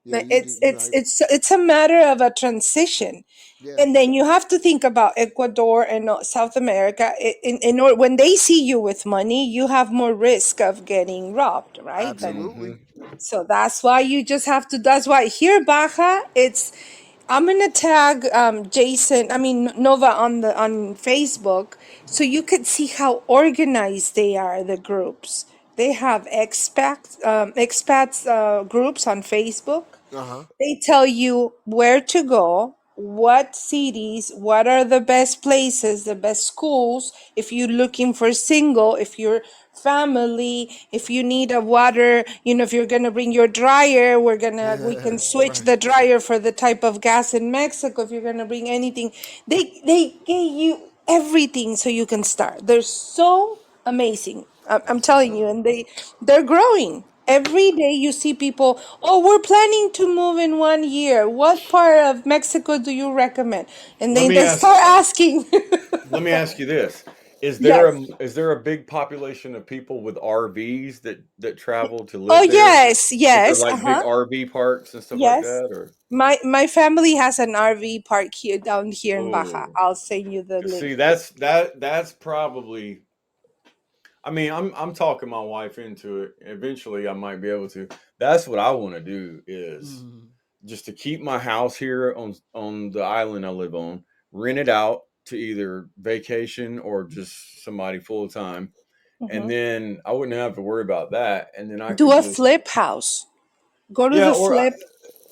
Yeah. Like, You do. It's You it's right. it's it's a matter of a transition, Yeah. and then you have to think about Ecuador and South America. In order, when they see you with money, you have more risk of getting robbed, right? Than Absolutely. Hmm. so that's why you just have to. That's why here Baja, it's I'm gonna tag Jason. I mean Nova on Facebook, so you could see how organized they are. The groups they have expats groups on Facebook. Uh huh. They tell you where to go, what cities, what are the best places, the best schools. If you're looking for single, if you're family, if you need a water, if you're gonna bring your dryer, we can switch Right. the dryer for the type of gas in Mexico. If you're gonna bring anything, they gave you everything so you can start. They're so amazing. I'm That's what's telling up. you, and they're growing. Every day you see people, oh, we're planning to move in 1 year. What part of Mexico do you recommend? And Let then me they ask. start asking. Let me ask you this: Yes. is there a big population of people with RVs that travel to Oh, live there? yes, Is there yes. like big Uh-huh. RV parks and stuff like Yes. that, or My family has an RV park here down here in Baja. oh, I'll send you the see link. that's probably. I mean, I'm talking my wife into it. Eventually, I might be able to. That's what I want to do is Mm. just to keep my house here on the island I live on, rent it out to either vacation or just somebody full time, and Mhm. then I wouldn't have to worry about that, and then I Do could a just flip house. Go to yeah, the or flip.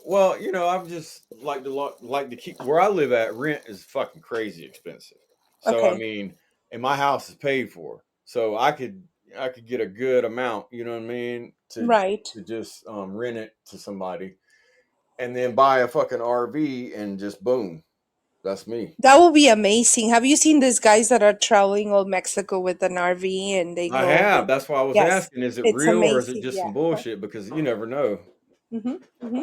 well, I'm just like to keep where I live at. Rent is fucking crazy expensive, so I Okay. mean, and my house is paid for, so I could get a good amount, you know what I mean, Right. to just rent it to somebody, and then buy a fucking RV and just boom, that's me. That would be amazing. Have you seen these guys that are traveling all Mexico with an RV and they I go? have. That's why I was Yes, asking: is it it's real or is it amazing. just Yeah. some bullshit? Because you never know. Hmm. Hmm.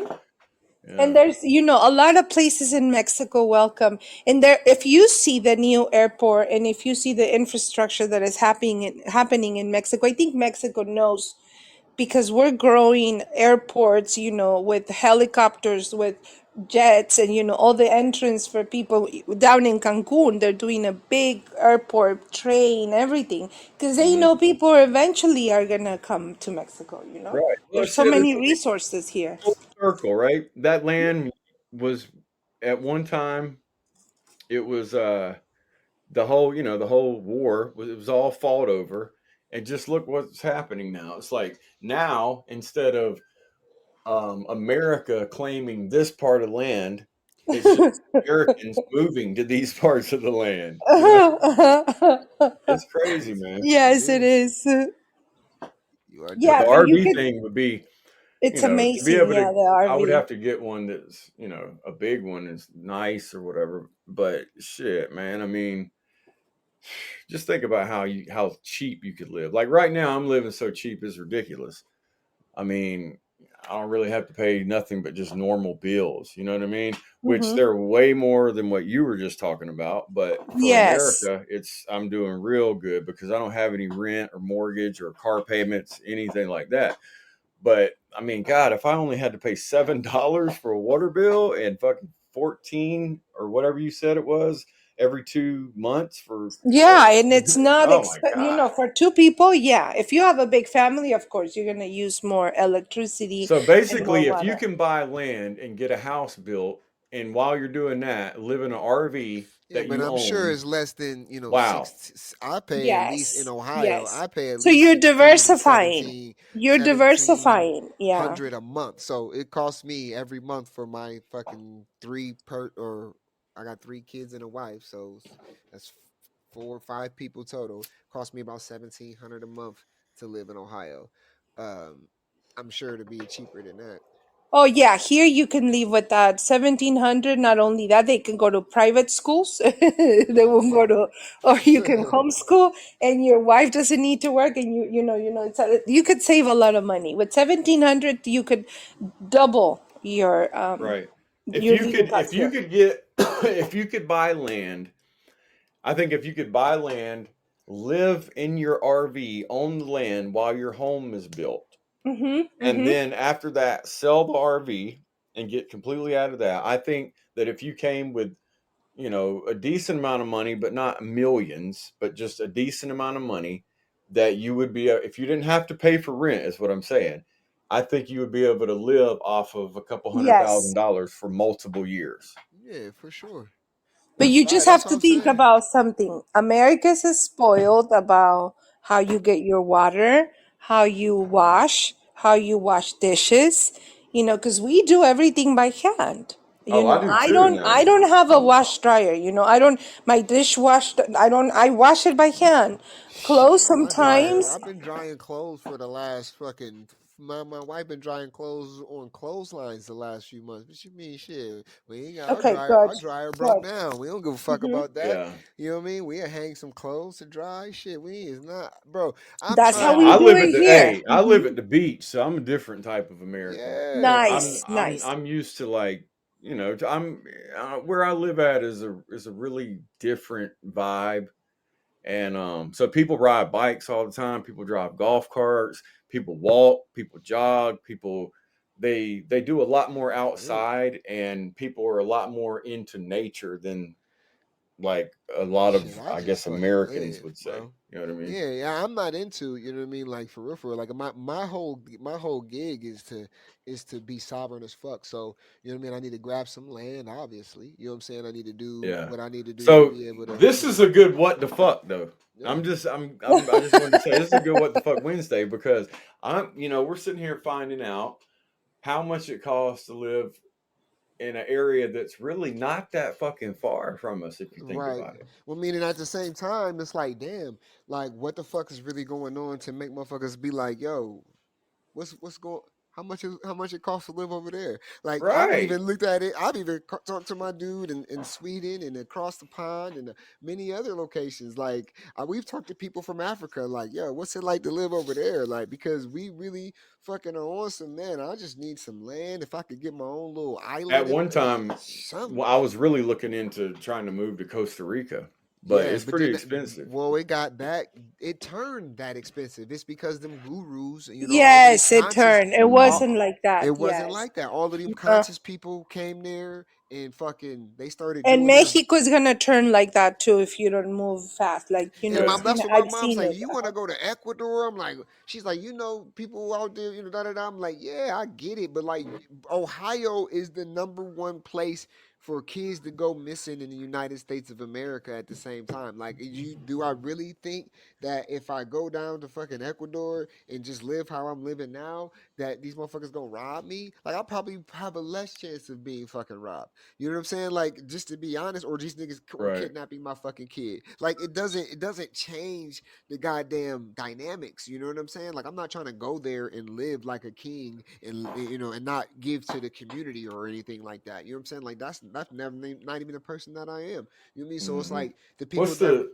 And Yeah. there's, a lot of places in Mexico welcome. And there, if you see the new airport and if you see the infrastructure that is happening in Mexico, I think Mexico knows because we're growing airports, with helicopters, with jets, and all the entrance for people down in Cancun. They're doing a big airport, train, everything, because they Mhm. know people eventually are gonna come to Mexico. Right. Well, There's so shit. many It's resources here. full circle, right? That land was at one time. It was the whole war was it was all fought over, and just look what's happening now. It's like now instead of America claiming this part of land, it's just Americans moving to these parts of the land. It's crazy, man. It Yes, it is. is. You are But the Yeah, but definitely you RV could. right. thing would be, It's to be amazing. able Yeah, to, the I would RV. have to get one that's, a big one that's nice or whatever. But shit, man, I mean, just think about how cheap you could live. Like right now, I'm living so cheap it's ridiculous. I mean, I don't really have to pay nothing but just normal bills. You know what I mean? Which Hmm. they're way more than what you were just talking about. But for Yes. America, I'm doing real good because I don't have any rent or mortgage or car payments, anything like that. But I mean, God, if I only had to pay $7 for a water bill and fucking 14 or whatever you said it was every 2 months for, Yeah, and it's not oh my God. for two people. Yeah, if you have a big family, of course, you're gonna use more electricity So and more basically, if you water. can buy land and get a house built, and while you're doing that, live in an RV Yeah, that but you I'm sure own, it's less than wow. I pay at least in Yes, Ohio. yes. I pay at So least you're 16 to diversifying. 17, You're 17 diversifying. Yeah. hundred a month. So it costs me every month for my fucking I got 3 kids and a wife, so that's 4 or 5 people total. Cost me about 1700 a month to live in Ohio. Um, I'm sure it'll be cheaper than that. Oh yeah, here you can live with that 1700. Not only that, they can go to private schools. They won't go to, or you can homeschool, and your wife doesn't need to work, and you could save a lot of money with 1700. You could double Right. If your you living could, if costs you here. could get, if you could buy land, I think if you could buy land, live in your RV on the land while your home is built, Mm-hmm. and Mm-hmm. then after that, sell the RV and get completely out of that. I think that if you came with a decent amount of money, but not millions, but just a decent amount of money, that you would be, if you didn't have to pay for rent, is what I'm saying. I think you would be able to live off of a couple hundred thousand Yes. dollars for multiple years. Yeah, for sure. But you Right, just that's have what to I'm think saying. about something. America's is spoiled about how you get your water, how you wash dishes, because we do everything by hand. Oh, I do I too don't I now. don't have a I'm wash dryer, I don't my dishwash I wash it by hand. Clothes Shit, my dryer. sometimes. I've been drying clothes for the last fucking. My wife been drying clothes on clotheslines the last few months. What you mean, shit? We ain't got our Okay, dryer. good. Our dryer broke Good. down. We don't give a fuck Hmm. about that. yeah. You know what I mean? We hang some clothes to dry. Shit, we is not, bro. I'm That's how trying we I to. do live at it the here. hey, I live Hmm. at the beach, so I'm a different type of American. Yeah, Nice, nice. I'm used to like I'm where I live at is a really different vibe, and so people ride bikes all the time. People drive golf carts. People walk. People jog. People they do a lot more yeah. outside, and people are a lot more into nature than like a lot of Shit, I I just guess fucking Americans live, would say. bro. You know what I mean? Yeah, yeah, I'm not into, you know what I mean, like for real. Like my whole gig is to be sovereign as fuck. So, you know what I mean? I need to grab some land, obviously. You know what I'm saying? I need to do Yeah. what I need to do to So be able to, this is a good what the fuck though. yeah. I just wanted to say this is a good what the fuck Wednesday because we're sitting here finding out how much it costs to live in an area that's really not that fucking far from us if you think Right. about it. Well, meaning at the same time, it's like, damn, like what the fuck is really going on to make motherfuckers be like, yo, what's going? How much it costs to live over there? Like I've Right. even looked at it. I've even talked to my dude in Sweden and across the pond and many other locations. Like we've talked to people from Africa. Like, yo, what's it like to live over there? Like because we really fucking are on some man. I just need some land. If I could get my own little At island one and time, something. well, I was really looking into trying to move to Costa Rica, but Yeah, it's but pretty then, expensive. well, it got that. It turned that expensive. It's because them gurus, all of these Yes, it conscious, turned. It Mhm. wasn't all, like that. it wasn't Yes. like that. All of them Uh, conscious people came there and fucking they started and doing their. Mexico is gonna turn like that too if you don't move fast. Like, And Yeah. that's what my I've mom's seen like. it. You want to go to Ecuador? I'm like, she's like, people out there, da da da. I'm like, yeah, I get it, but like, Ohio is the number one place for kids to go missing in the United States of America at the same time. Like, do I really think that if I go down to fucking Ecuador and just live how I'm living now, that these motherfuckers gonna rob me? Like, I'll probably have a less chance of being fucking robbed. You know what I'm saying? Like, just to be honest, or these niggas or Right. kidnapping my fucking kid. Like, it doesn't change the goddamn dynamics. You know what I'm saying? Like, I'm not trying to go there and live like a king and and not give to the community or anything like that. You know what I'm saying? Like, that's never not even the person that I am. You know what I mean? So it's hmm like the people What's that the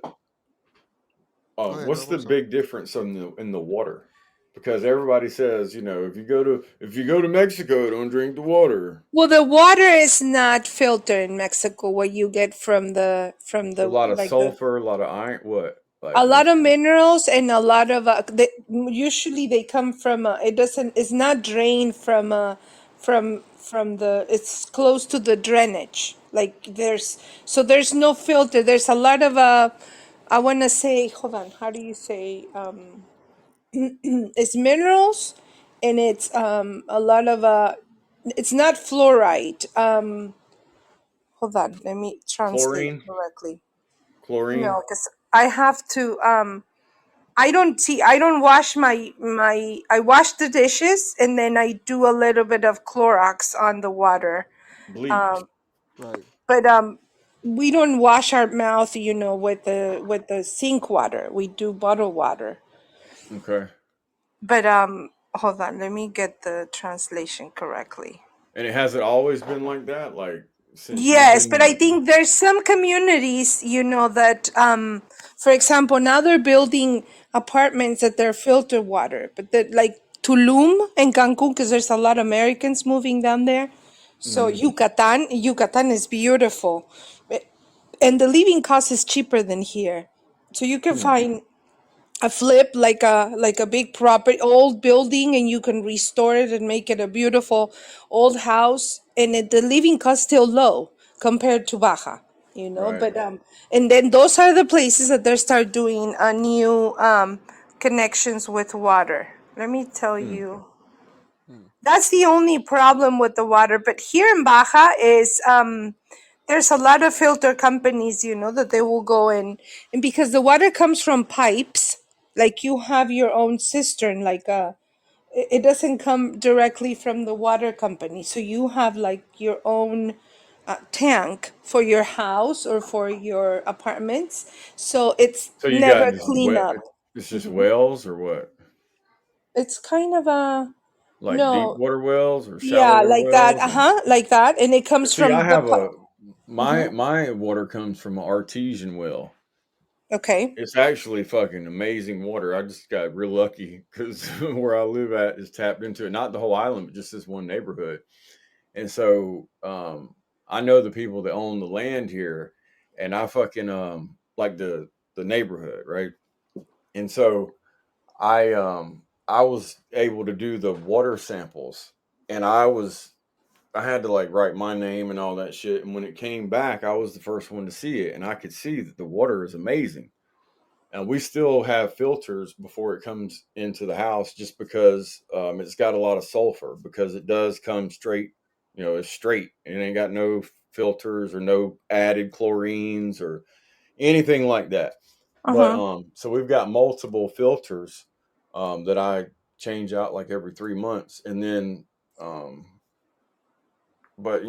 go ahead, what's Dom. the I'm sorry. big difference in the water? Because everybody says, if you go to Mexico, don't drink the water. Well, the water is not filtered in Mexico. What you get from A the lot of like the sulfur, a lot of iron. What? a Like lot what's of minerals and a lot of usually they come from it doesn't it's not drained from the it's close to the drainage. Like there's no filter. There's a lot of I want to say, hold on, how do you say, it's minerals, and it's a lot of it's not fluoride. Hold on, let me translate chlorine? correctly. Chlorine, No, because I have to I don't wash I wash the dishes and then I do a little bit of Clorox on the water. bleach. Right. But we don't wash our mouth, with the sink water. We do bottled water. Okay. But hold on, let me get the translation correctly. And it has it always been like that, like since you've Yes, but I been. think there's some communities, that, for example, now they're building apartments that they're filtered water, but that like Tulum and Cancun, because there's a lot of Americans moving down there. So Mhm. Yucatan is beautiful, and the living cost is cheaper than here. So you can Hmm. find a flip like a big property old building, and you can restore it and make it a beautiful old house, and the living cost still low compared to Baja, Right. but and then those are the places that they start doing a new connections with water. Let me tell Hmm. you. That's the only problem with the water. But here in Baja is there's a lot of filter companies, that they will go in, and because the water comes from pipes, like you have your own cistern, like it doesn't come directly from the water company, so you have like your own tank for your house or for your apartments, so it's So you got never just clean wet. up. It's just wells or what? It's kind of a Like deep no. water wells or Yeah, shallower like that. wells? Or Like that, and it comes see, I from the have a hmm my water comes from an artesian well. Okay. It's actually fucking amazing water. I just got real lucky because where I live at is tapped into it. Not the whole island, but just this one neighborhood. And so I know the people that own the land here, and I fucking like the neighborhood, right? And so I was able to do the water samples, and I had to like write my name and all that shit. And when it came back, I was the first one to see it, and I could see that the water is amazing. And we still have filters before it comes into the house, just because it's got a lot of sulfur, because it does come straight. It's straight. It ain't got no filters or no added chlorines or anything like that. But Uh-huh. so we've got multiple filters that I change out like every 3 months, and then um, but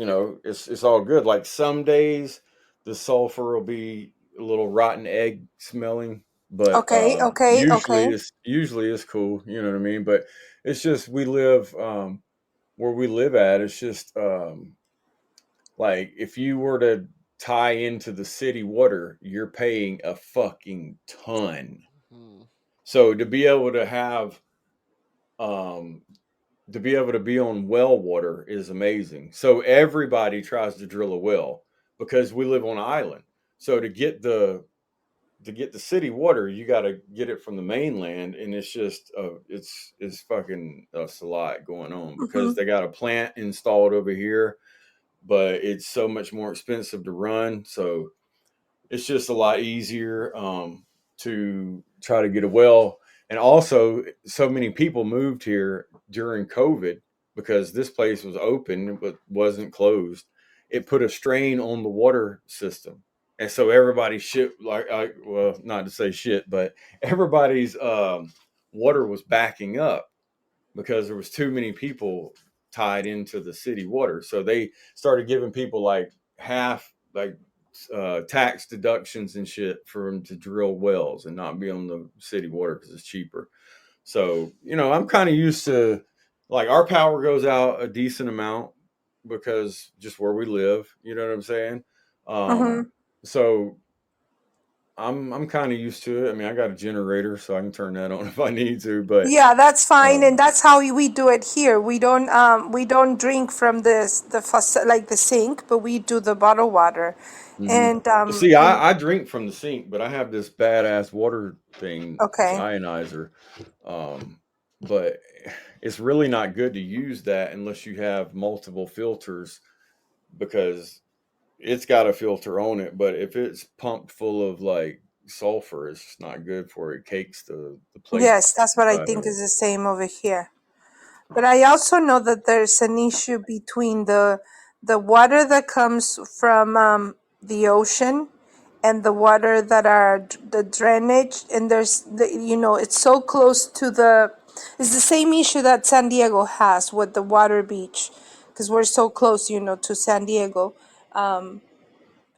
it's all good. Like some days the sulfur will be a little rotten egg smelling, but Okay, okay, usually okay. it's cool. You know what I mean? But it's just we live where we live at. It's just like if you were to tie into the city water, you're paying a fucking ton. So um to be able to be on well water is amazing. So everybody tries to drill a well because we live on an island. So to get the city water, you got to get it from the mainland, and it's just it's fucking a lot going on because Mm-hmm. they got a plant installed over here, but it's so much more expensive to run. So it's just a lot easier to try to get a well. And also, so many people moved here during COVID because this place was open but wasn't closed. It put a strain on the water system. And so everybody shit well, not to say shit, but everybody's water was backing up because there was too many people tied into the city water. So they started giving people like half like tax deductions and shit for them to drill wells and not be on the city water because it's cheaper. So I'm kind of used to like our power goes out a decent amount because just where we live. You know what I'm saying? Um, Mm-hmm. so I'm kind of used to it. I mean, I got a generator, so I can turn that on if I need to. But Yeah, that's fine, um, and that's how we do it here. We don't drink from like the sink, but we do the bottled water, mhm. and See, I drink from the sink, but I have this badass water thing, this okay. ionizer. Um, but it's really not good to use that unless you have multiple filters because it's got a filter on it. But if it's pumped full of like sulfur, it's just not good for it. It cakes the plate Yes, that's what I inside of think it. is the same over here. But I also know that there's an issue between the water that comes from the ocean and the water that are the drainage, and it's so close to it's the same issue that San Diego has with the water beach, because we're so close, to San Diego,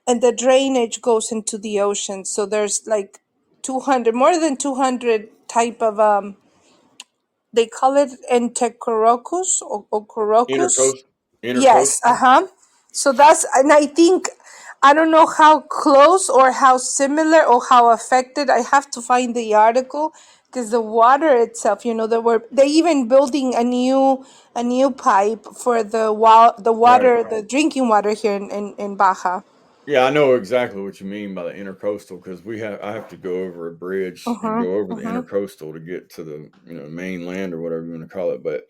and the drainage goes into the ocean. So there's like 200, more than 200 type of they call it enterococcus or corocus. Intercoast, Yes, intercoastal. uh-huh. So and I think, I don't know how close or how similar or how affected. I have to find the article, because the water itself, they even building a new pipe for the Right. water, the drinking water here in Baja. Yeah, I know exactly what you mean by the intercoastal because I have to go over a bridge and Uh-huh. go over the Uh-huh. intercoastal to get to the mainland or whatever you want to call it. But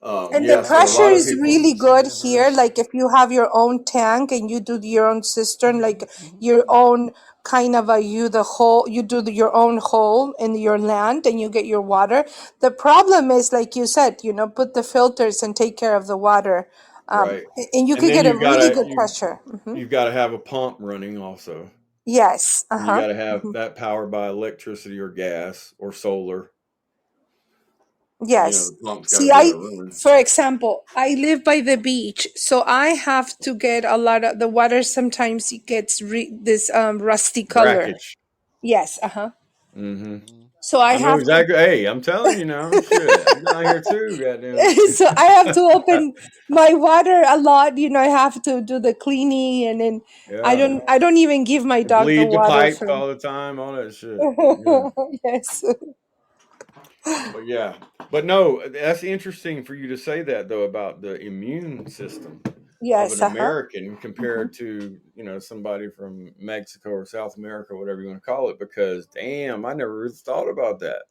And the Yeah, so a pressure lot of is people. really good here. Universe. Like if you have your own tank and you do your own cistern, like Mhm. your own kind of a you do your own hole in your land and you get your water. The problem is, like you said, put the filters and take care of the water. Right. And you And could then get a really good pressure. you've got to have a pump running also. Yes. And you Uh-huh. got to have that powered by electricity or gas or solar. Yes. The pump's got to See, be able to run. for example, I live by the beach, so I have to get a lot of the water. Sometimes it gets this rusty color. Brackish. Yes. Uh-huh. Mm-hmm. Mhm. So I I know have to. exactly. Hey, I'm telling you now. Shit, I'm down here too. Goddamn So I have to it. open my water a lot. I have to do the cleaning, and then I Yeah. don't. I don't even give my dog the Bleed the water pipes from. all the time. All that shit. Yeah. Yes. But yeah. But no, that's interesting for you to say that though about the immune system of an Yes. Uh-huh. American compared to somebody from Mexico or South America, whatever you want to call it. Because damn, I never really thought about that.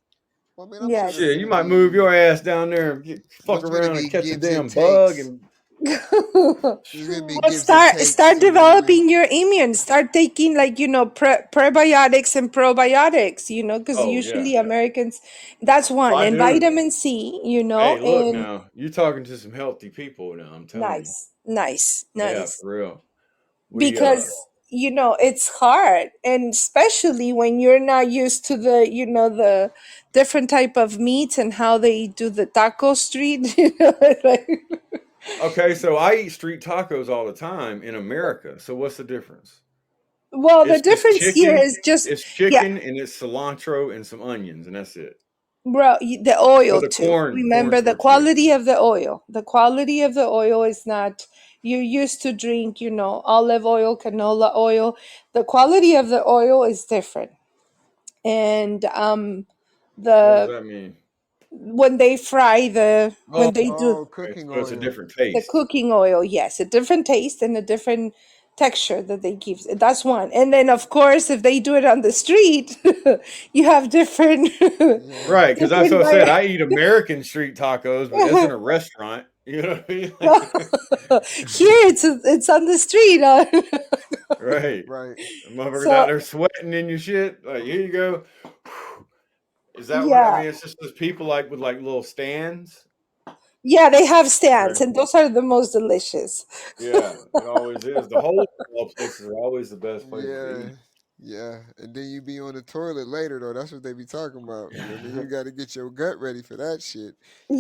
Well, I mean, I'm sure there's Yes. Shit, you gonna might move be your ass down there and fuck there's gonna around and be catch a gives and damn bug takes. and There's gonna be Well, gives and takes start to it. developing your immune. Start taking, like, prebiotics and probiotics. Because oh yeah. usually Americans, that's Well, one, I and do. vitamin C. Hey, look And now, you're talking to some healthy people now. I'm telling you. nice, nice, Yeah, nice. for real. We Because it's hard, and especially when you're not used to the different type of meats and how they do the taco street. Like, okay, so I eat street tacos all the time in America. So what's the difference? well, the It's just difference here chicken. is just, It's yeah. chicken and it's cilantro and some onions and that's it. Bro, the Oh, oil the too. corn Remember the tortilla. quality of the oil. The quality of the oil is not, you used to drink, olive oil, canola oil. The quality of the oil is different. And What does the that mean? when they fry Oh, when they do Oh, okay, cooking so it's a oil. different the taste. cooking oil, yes, a different taste and a different texture that they give. That's one. And then of course, if they do it on the street, you have different Yeah. Right, because that's different what I said. I eat American street tacos, but that's in a restaurant. You know what I mean? Here it's on the street. Right. Right. The motherfuckers out So there sweating in your shit. Like, here you go. Is that what I yeah, mean? It's just those people like with like little stands. yeah, they have stands, Okay. and those are the most delicious. Yeah, it always is. The whole places are always the best places to Yeah. eat. Yeah. And then you be on the toilet later though. That's what they be talking about. And then you gotta get your gut ready for that shit.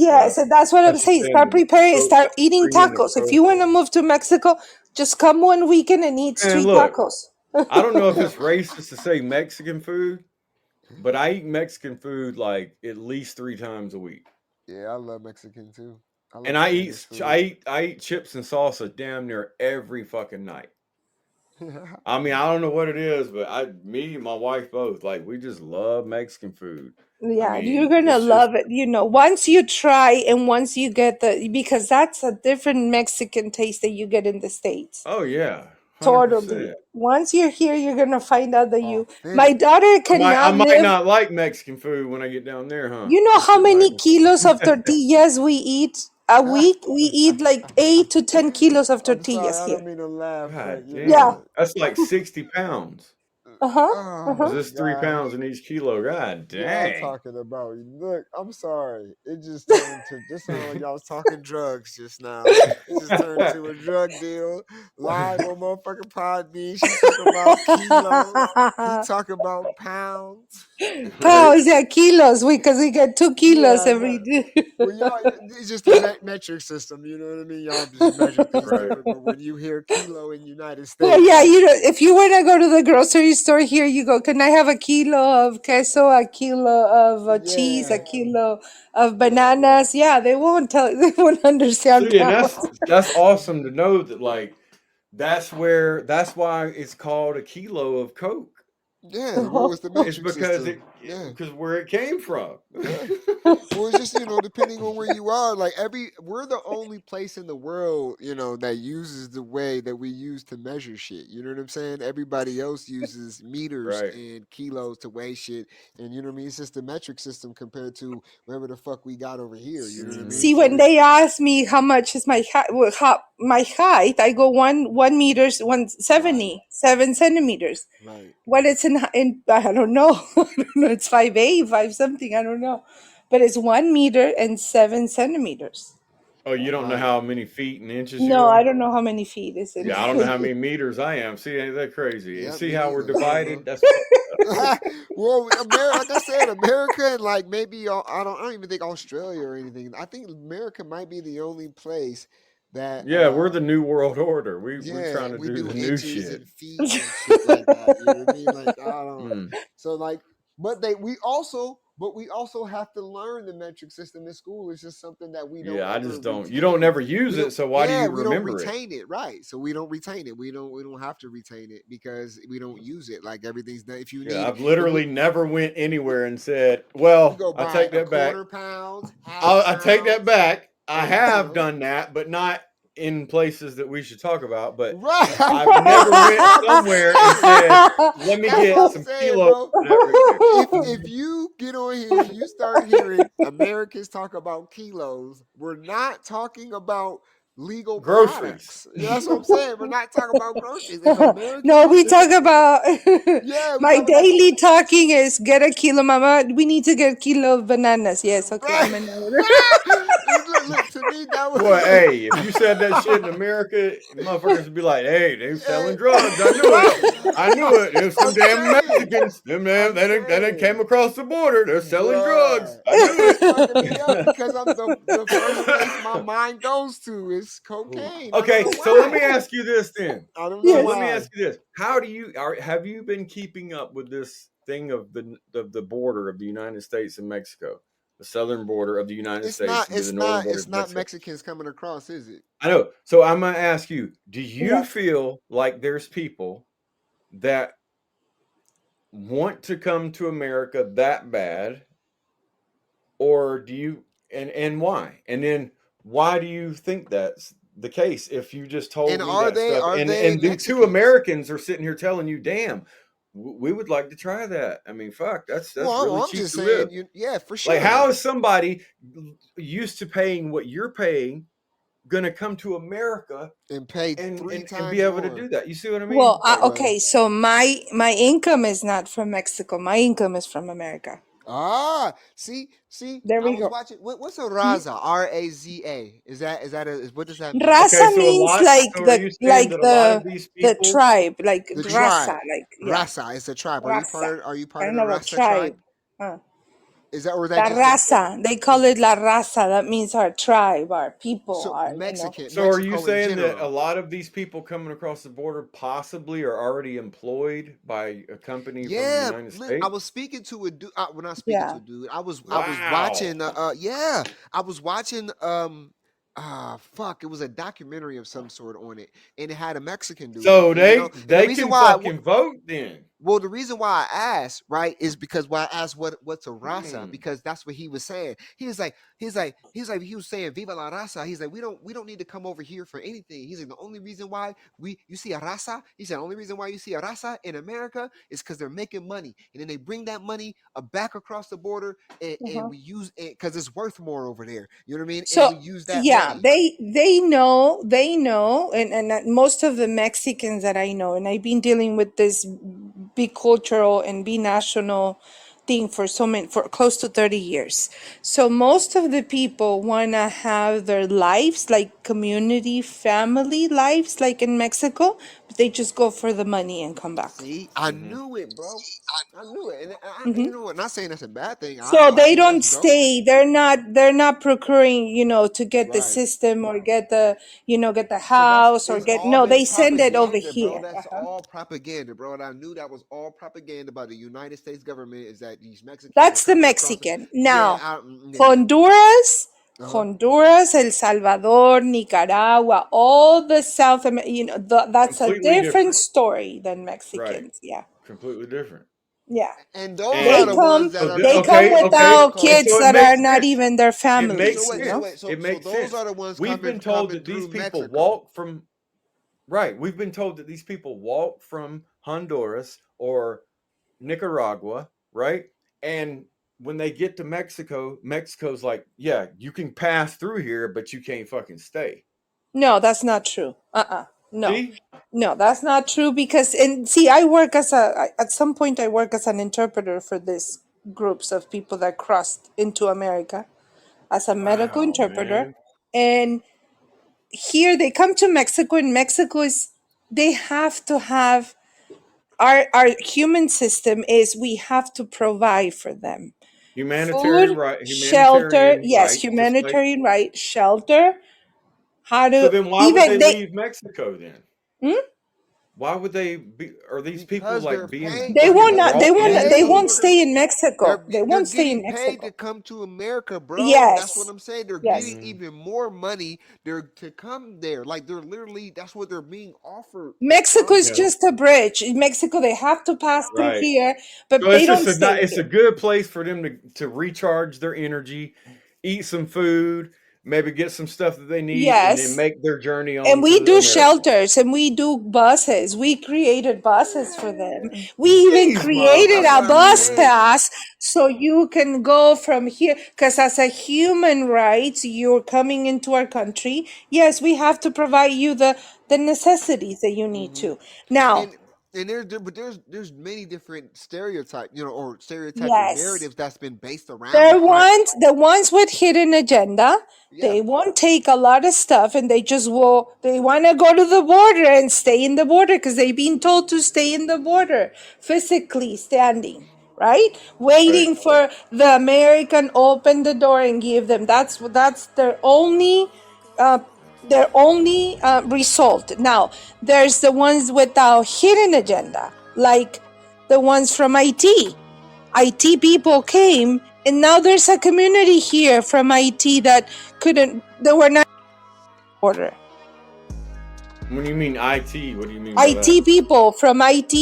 Yeah. Yes, and that's what I'm Especially saying. then Start preparing, the start eating pre and the tacos. If you post. want to move to Mexico, just come one weekend and eat And street look, tacos. I don't know if it's racist to say Mexican food, but I eat Mexican food like at least 3 times a week. Yeah, I love Mexican too. I And love Spanish food. I eat chips and salsa damn near every fucking night. I mean, I don't know what it is, but me and my wife both like we just love Mexican food. I Yeah, you're mean, gonna it's just love it. Once you try and once you get because that's a different Mexican taste that you get in the States. oh yeah, Totally. 100%. Once you're here, you're gonna find out that my Authentic. daughter I cannot might live. not like Mexican food when I get down there, huh? You know That how shit might. many kilos of tortillas we eat a week? We eat like 8 to 10 kilos of I'm sorry, tortillas I here. don't mean to laugh, God but Yeah. damn, that's like 60 pounds. Uh-huh. oh Is Uh-huh. my this three god. pounds in each kilo? God Y'all dang. talking about look, I'm sorry. It just turned to just sounded like y'all was talking drugs just now. It just turned to a drug deal. Live on motherfucking Podbean. She talking about kilos. He talking about pounds. Right, Pounds, yeah, kilos. Because we get 2 kilos Yeah, I every know. day. Well, y'all, it's just a metric system. You know what I mean? Y'all just measure things right. different. But when you hear kilo in United Well, States, yeah, that's if you want to go to the grocery store here, you go, can I have a kilo of queso, a kilo of cheese, a yeah, kilo of yeah. bananas? Yeah, they won't they won't understand See, and pounds. that's awesome to know that like that's why it's called a kilo of Coke. Yeah, what was the It's metric because system? Yeah. because where it came from. Yeah. Well, it's just depending on where you are. Like we're the only place in the world that uses the way that we use to measure shit. You know what I'm saying? Everybody else uses meters Right. and kilos to weigh shit, and you know what I mean. It's just the metric system compared to whatever the fuck we got over here. You know what I mean? Hmm. See, So when it's they ask me how much is my height, my height, I go 1 meters, right, 177 centimeters. right, What it's in I don't know. I don't know. It's 5'8", 5 something. I don't know, but it's 1 meter and 7 centimeters. Oh, you don't know right. how many feet and inches you No, I are? don't know how many feet is it. Yeah, I don't know how many meters I am. See, ain't that crazy? And Yep, see me how we're neither. I don't know. divided? That's fucked up. Well, America, like I said, America and like maybe I don't even think Australia or anything. I think America might be the only place that Yeah, we're the new world order. We're yeah, trying to we do do the new inches shit. and feet and shit like that. You know what I mean? Like I don't. Mm. So like, but we also have to learn the metric system in school. It's just something that we don't Yeah, I ever just don't. You don't retain. ever We use don't. it, so why do Yeah, you we don't remember it? retain it. Right. So we don't retain it. We don't have to retain it because we don't use it. Like everything's done. If you Yeah, need, I've if we literally never went anywhere and said, we "Well, go I by take a that back. quarter pounds, half I take that pounds, back. I and have done that, but not in places that we should talk about. But right. I've never went somewhere and said, "Let me That's what get I'm some saying, kilos bro. for that right there." If you get on here and you start hearing Americans talk about kilos, we're not talking about legal Groceries. products. Yeah, that's what I'm saying. We're not talking about groceries. If No, Americans, we talk about yeah, we my talk about daily talking is get a kilo, mama. We need to get a kilo of bananas. Yes, okay, right. I'm in order. Look, to me that was Boy, hey, if you said that shit in America, motherfuckers would be like, "Hey, they eh, selling drugs. I knew it. right. I knew it. It was some I'm damn saying. Mexicans. Them damn, I'm they done came saying. across the border. They're selling drugs. Bruh, I knew it's fucking me up it." because I'm the first place my mind goes to is Ooh. cocaine. I don't Okay, know so let me why. ask you this then. I don't know So Yes. let me why. ask you this: How do you have you been keeping up with this thing of the border of the United States and Mexico, the southern border of the United It's States not. and to the It's northern not. border It's of not Mexico? Mexicans coming across, is it? I know. So I'm gonna ask you: Do you Yes. feel like there's people that want to come to America that bad, or do you and why? And then why do you think that's the case if you just And told me are that they? stuff Are they and the two Mexicans? Americans are sitting here telling you, "Damn, we would like to try that." I mean, fuck, Well, that's really I'm cheap just to live. saying. Yeah, for Like, sure. how is somebody used to paying what you're paying gonna come to America And pay three and be times able to more. do that? You see what I Well, mean? Well, okay. So my income is not from Mexico. My income is from America. see. There I we was go. watching. What's a Ye- raza? RAZA. What does that mean? Okay, Raza so a means lot. like So are you saying that a lot of these the people? tribe, like The raza, tribe. like yeah, Rasa. It's a tribe. raza, Are you part of kind the of a Rasta tribe? tribe. Huh. Is that or is that La just a raza. They call is it la raza. That means our tribe, our people, so our. Mexican So are you Mexico in saying that a general? lot of these people coming across the border possibly are already employed by a company from the Yeah, United I States? was speaking to a dude. We're not speaking to Yeah. a dude. I was Wow. watching. Yeah, I was watching. Fuck, it was a documentary of some sort on it, and it had a Mexican dude in So it. And and the they reason can why, fucking vote then. well, the reason why I asked, right, is because why I asked what's a raza, Hmm. because that's what he was saying. He was saying Viva la raza. He's like, we don't need to come over here for anything. He's like, the only reason why you see a raza, he said, the only reason why you see a raza in America is because they're making money. And then they bring that money back across the border and Uh-huh. we use it because it's worth more over there. You know what I mean? And So we use that yeah, money. they know, and most of the Mexicans that I know, and I've been dealing with this bicultural and binational thing for for close to 30 years. So most of the people wanna have their lives like community, family lives like in Mexico, but they just go for the money and come back. See, I Hmm. knew it, bro. I knew it, and you know what? Not saying that's a bad thing. So I they think that's don't dope. stay. They're not procuring, to get the Right. system or get the So that's house or it's get all no, been they send it over propaganda, bro. here. That's Uh-huh. all propaganda, bro. And I knew that was all propaganda by the United States government. Is that these Mexicans are That's the coming across? Mexican. Yeah, Now, yeah. Honduras, Uh huh. Honduras, El Salvador, Nicaragua, all the South America, that's a Completely different different. story than Right. Mexicans. Yeah. Completely different. Yeah. And those They are And the come ones so that are they coming come to without Mexico. and kids so it that are makes not sense. even their It families, makes So you wait, so know? sense. wait, so It so makes those sense. are the ones We've coming been told coming that these through people Mexico. walk from right. We've been told that these people walk from Honduras or Nicaragua, right? And when they get to Mexico, Mexico's like, yeah, you can pass through here, but you can't fucking stay. No, that's not true. No. See? No, that's not true because and see, I work as at some point I work as an interpreter for these groups of people that crossed into America as a medical Wow, interpreter. man. And here they come to Mexico, and Mexico is they have to have our human system is we have to provide for them Humanitarian food, right, shelter, humanitarian yes, right, just like. humanitarian right, shelter, how So to then, why would even they they leave Mexico then? hmm? Why would they be? Are these people Because they're like being paying, They they're won't fucking not getting they brought won't they into? won't paid. stay in Mexico. They They're won't stay in getting paid to Mexico. come to America, bro. That's what Yes. I'm saying. They're Yes. getting Mm, even more money. They're to come there. Like they're literally that's what they're being offered Mexico from is yeah, there. just a bridge. In Mexico they have to pass through right. here, So but they it's just don't a stay it's a here. good place for them to recharge their energy, eat some food, maybe get some stuff that they need, and then Yes. make their journey And on we to do America. shelters and we do buses. We created buses for them. We even These created That's a what motherfuckers, I'm bus man. saying. pass so you can go from here. Because as a human rights, you're coming into our country. Yes, we have to provide you the necessities that you need hmm to. Now, And but there's many different stereotypes, or stereotypes or yes. narratives that's been based around that, right? The ones with hidden agenda, Yeah. they won't take a lot of stuff and they just will, they want to go to the border and stay in the border because they've been told to stay in the border, physically standing, right? Right. Waiting for the American open the door and give them. That's uh, their only result. Now, there's the ones without hidden agenda, like the ones from IT people came, and now there's a community here from IT that were not order. When you mean IT, what do you mean by that? IT people from IT,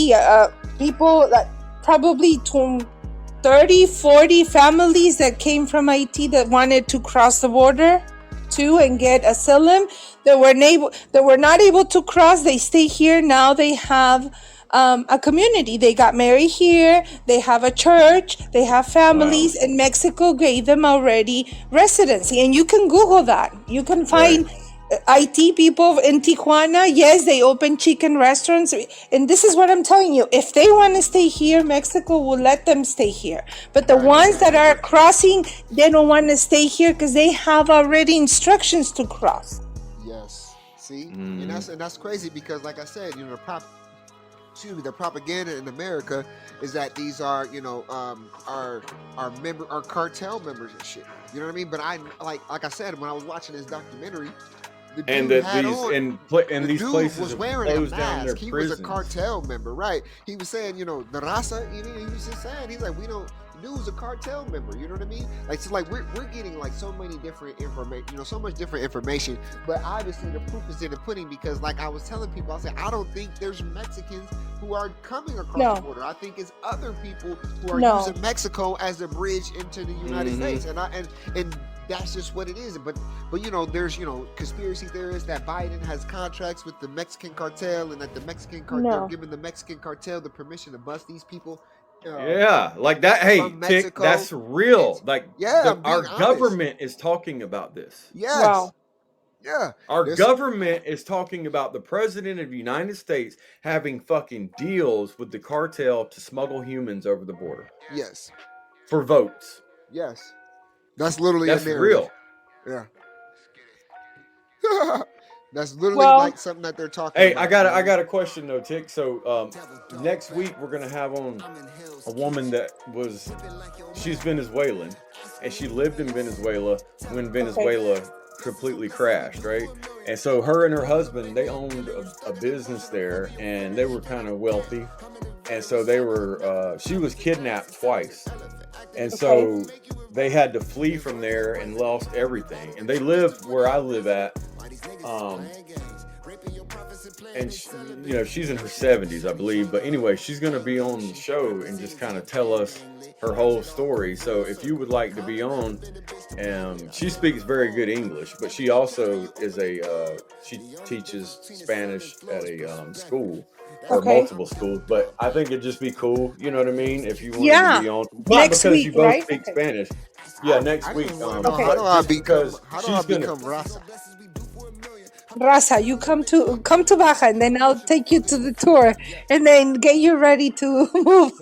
people that probably 30, 40 families that came from IT that wanted to cross the border too and get asylum. That were not able to cross. They stay here now. They have a community. They got married here. They have a church. They have Wow. families, and Mexico gave them already residency. And you can Google that. You can Right. find IT people in Tijuana. Yes, they open chicken restaurants. And this is what I'm telling you. If they want to stay here, Mexico will let them stay here. But the Right. ones that are crossing, they don't want to stay here because they have already instructions to cross. Yes. See, and Mm. that's crazy because, like I said, the propaganda in America is that these are, our cartel members and shit. You know what I mean? But like I said, when I was watching this documentary, the And dude that had these on. and The these dude places was have wearing a closed down their mask. He was a prisons. cartel member, right? He was saying, the raza. He was just saying, he's like, we don't. The dude's a cartel member. You know what I mean? Like, so, like we're getting like so many different information. So much different information. But obviously, the proof is in the pudding because, like I was telling people, I said, I don't think there's Mexicans who are coming across the No, border. I think it's other people who are no, using Mexico as a bridge into the United Hmm. States, and that's just what it is. But there's conspiracy theorists that Biden has contracts with the Mexican cartel, and that they're no. giving the Mexican cartel the permission to bust these people uh, Yeah, like that. Hey, from Tick, Mexico. that's real. It's Like Yeah, I'm our being honest. government is talking about this. Yes, Wow. yeah. Our There's government is talking about the president of the United States having fucking deals with the cartel to smuggle humans over the border Yes, for votes. yes. That's literally a That's narrative. real. Yeah. That's literally Well, like something that they're talking Hey, about. I got a question though, Tick. So next week we're gonna have on a woman that she's Venezuelan, and she lived in Venezuela when okay. Venezuela completely crashed, right? And so her and her husband, they owned a business there, and they were kind of wealthy, and so she was kidnapped twice, and Okay. so they had to flee from there and lost everything, and they lived where I live at, um, and she's in her 70s, I believe. But anyway, she's going to be on the show and just kind of tell us her whole story. So if you would like to be on, she speaks very good English, but she also is she teaches Spanish at a school or Okay. multiple schools. But I think it'd just be cool, you know what I mean, if you wanted to Yeah. be on, not Next because week, you both right? speak Okay. Spanish. Yeah, next I week. just want to know Okay. But just because how do I she's gonna, become Rasa? Raza, you come to Baja, and then I'll take you to the tour, and then get you ready to move.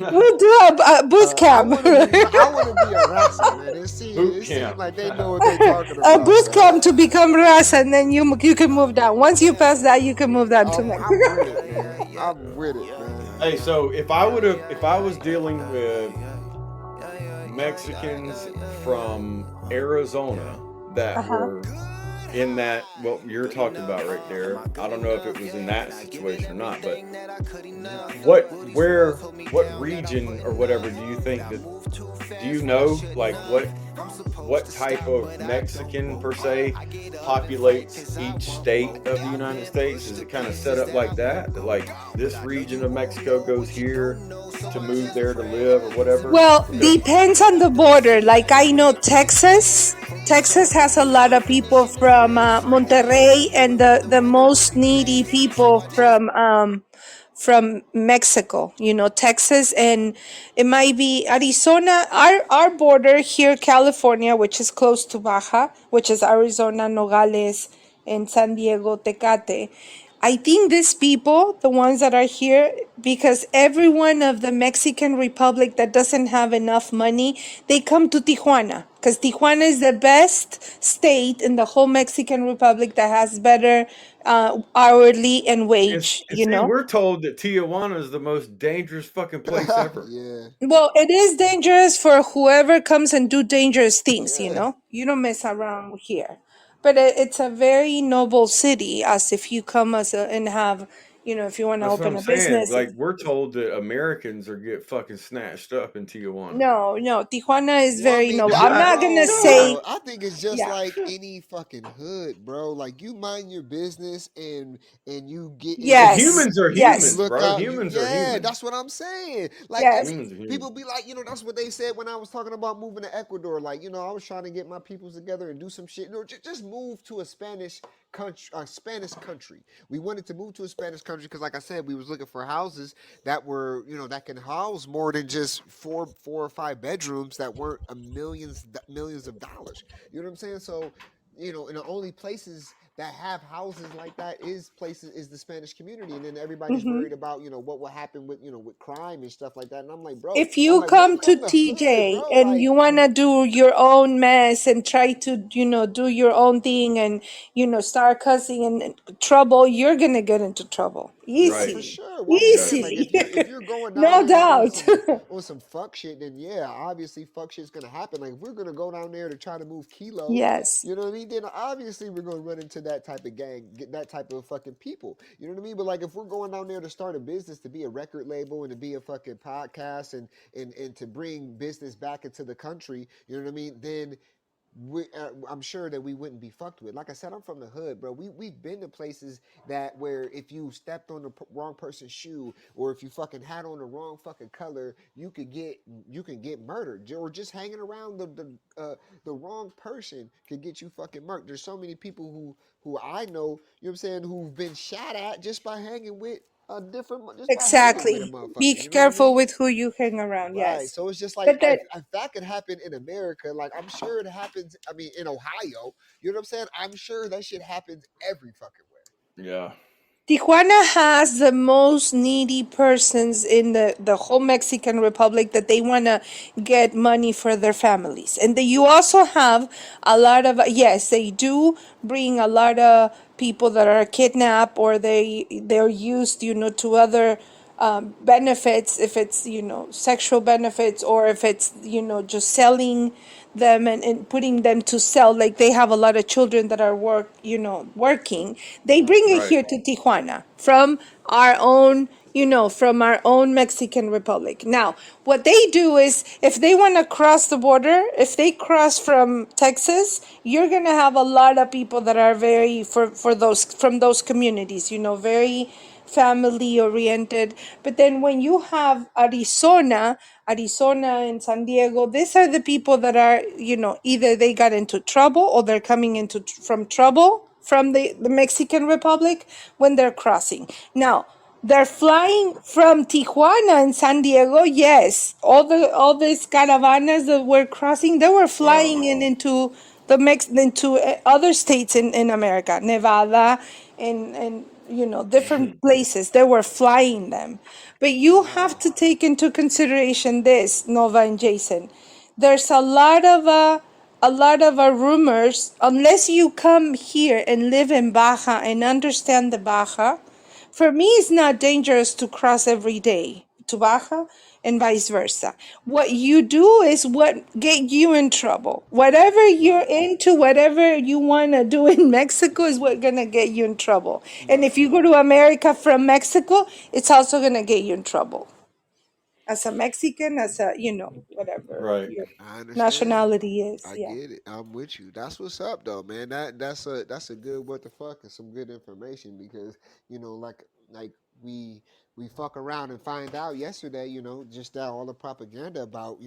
We'll do a boot I camp. want to be I want to be a Rasa, man. boot It seems camp. like they know what they're talking A about, boot man. camp to become Raza, and then you can move down. Once you pass that, you can move down to I'm Mexico. with it, man. I'm with it, man. Hey, so if I was dealing with Mexicans from Arizona Uh that huh. were in that what you're talking about right there. I don't know if it was in that situation or not, but what where what region or whatever do you think that do you know like what type of Mexican per se populates each state of the United States? Is it kind of set up like that? That like this region of Mexico goes here to move there to live or whatever? Well, Because depends on the border. Like I know Texas. Texas has a lot of people from Monterrey, and the most needy people from Mexico. You know, Texas, and it might be Arizona. Our border here, California, which is close to Baja, which is Arizona, Nogales, and San Diego, Tecate. I think these people, the ones that are here, because everyone of the Mexican Republic that doesn't have enough money, they come to Tijuana because Tijuana is the best state in the whole Mexican Republic that has better hourly and wage, and see, we're told that Tijuana is the most dangerous fucking place ever. Yeah, Well, it is dangerous for whoever comes and do dangerous things, you yeah. know? You don't mess around here. But it's a very noble city, as if you come and have, if you want to That's what open I'm a saying. business. Like we're told that Americans are get fucking snatched up in Tijuana. No, no, Tijuana is Well, I very mean, noble. I'm not going to bro, say, I think it's just yeah. like any fucking hood, bro. Like you mind your business and you get And Yes, humans are you yes, humans, look bro. out. Humans are Yeah, humans. that's what I'm saying. Like, and yes. Humans are people humans. be like, that's what they said when I was talking about moving to Ecuador. Like, I was trying to get my peoples together and do some shit. Just move to a Spanish country, We wanted to move to a Spanish country because, like I said, we was looking for houses that were, that can house more than just four or five bedrooms that weren't millions of dollars. You know what I'm saying? So, and the only places that have houses like that is the Spanish community, and then everybody's Hmm. worried about what will happen with crime and stuff like that. And I'm like, bro, If you come we're to from the hood, TJ bro. and Like, you want to do your own mess and try to, do your own thing and, start cussing and trouble, you're going to get into trouble. yeah, Right. for Easily. sure. Well, I'm saying like Easily. if you're going down No there on doubt. some fuck shit, then yeah, obviously fuck shit's gonna happen. Like if we're gonna go down there to try to move kilos, Yes. you know what I mean? Then obviously we're gonna run into that type of gang, get that type of fucking people. You know what I mean? But like if we're going down there to start a business, to be a record label and to be a fucking podcast and to bring business back into the country, you know what I mean? Then I'm sure that we wouldn't be fucked with. Like I said, I'm from the hood, bro. We've been to places that where if you stepped on the wrong person's shoe or if you fucking had on the wrong fucking color, you can get murdered. Or just hanging around the wrong person could get you fucking murdered. There's so many people who I know, you know what I'm saying, who've been shot at just by hanging with a different, just by hanging with a Exactly. Be motherfucker. You know what I careful mean? with who you hang around. Right. Yes. So it's just like But that if that could happen in America, like I'm sure it happens. I mean, in Ohio, you know what I'm saying? I'm sure that shit happens every fucking where. Yeah. Tijuana has the most needy persons in the whole Mexican Republic that they want to get money for their families. And you also have a lot of, yes, they do bring a lot of people that are kidnapped or they're used, to other benefits, if it's, sexual benefits or if it's, just selling them and putting them to sell. Like they have a lot of children that are working. They bring it Right. here to Tijuana from our own, from our own Mexican Republic. Now, what they do is if they want to cross the border, if they cross from Texas, you're going to have a lot of people that are very for those from those communities, very family oriented. But then when you have Arizona and San Diego, these are the people that are, either they got into trouble or they're coming into from trouble from the Mexican Republic when they're crossing. Now, they're flying from Tijuana and San Diego. Yes, all these caravanas that were crossing, they were flying into into other states in America, Nevada, and different places. They were flying them, but you have Wow. to take into consideration this, Nova and Jason. There's a lot of rumors. Unless you come here and live in Baja and understand the Baja, for me, it's not dangerous to cross every day to Baja and vice versa. What you do is what get you in trouble. Whatever you're Right. into, whatever you want to do in Mexico is what gonna get you in trouble. And if Right. you go to America from Mexico, it's also gonna get you in trouble. As a Mexican, as a, whatever Right. your I understand. nationality is. I Yeah. get it. I'm with you. That's what's up though, man. That's a good what the fuck and some good information because, like we we fuck around and find out yesterday, just that all the propaganda about,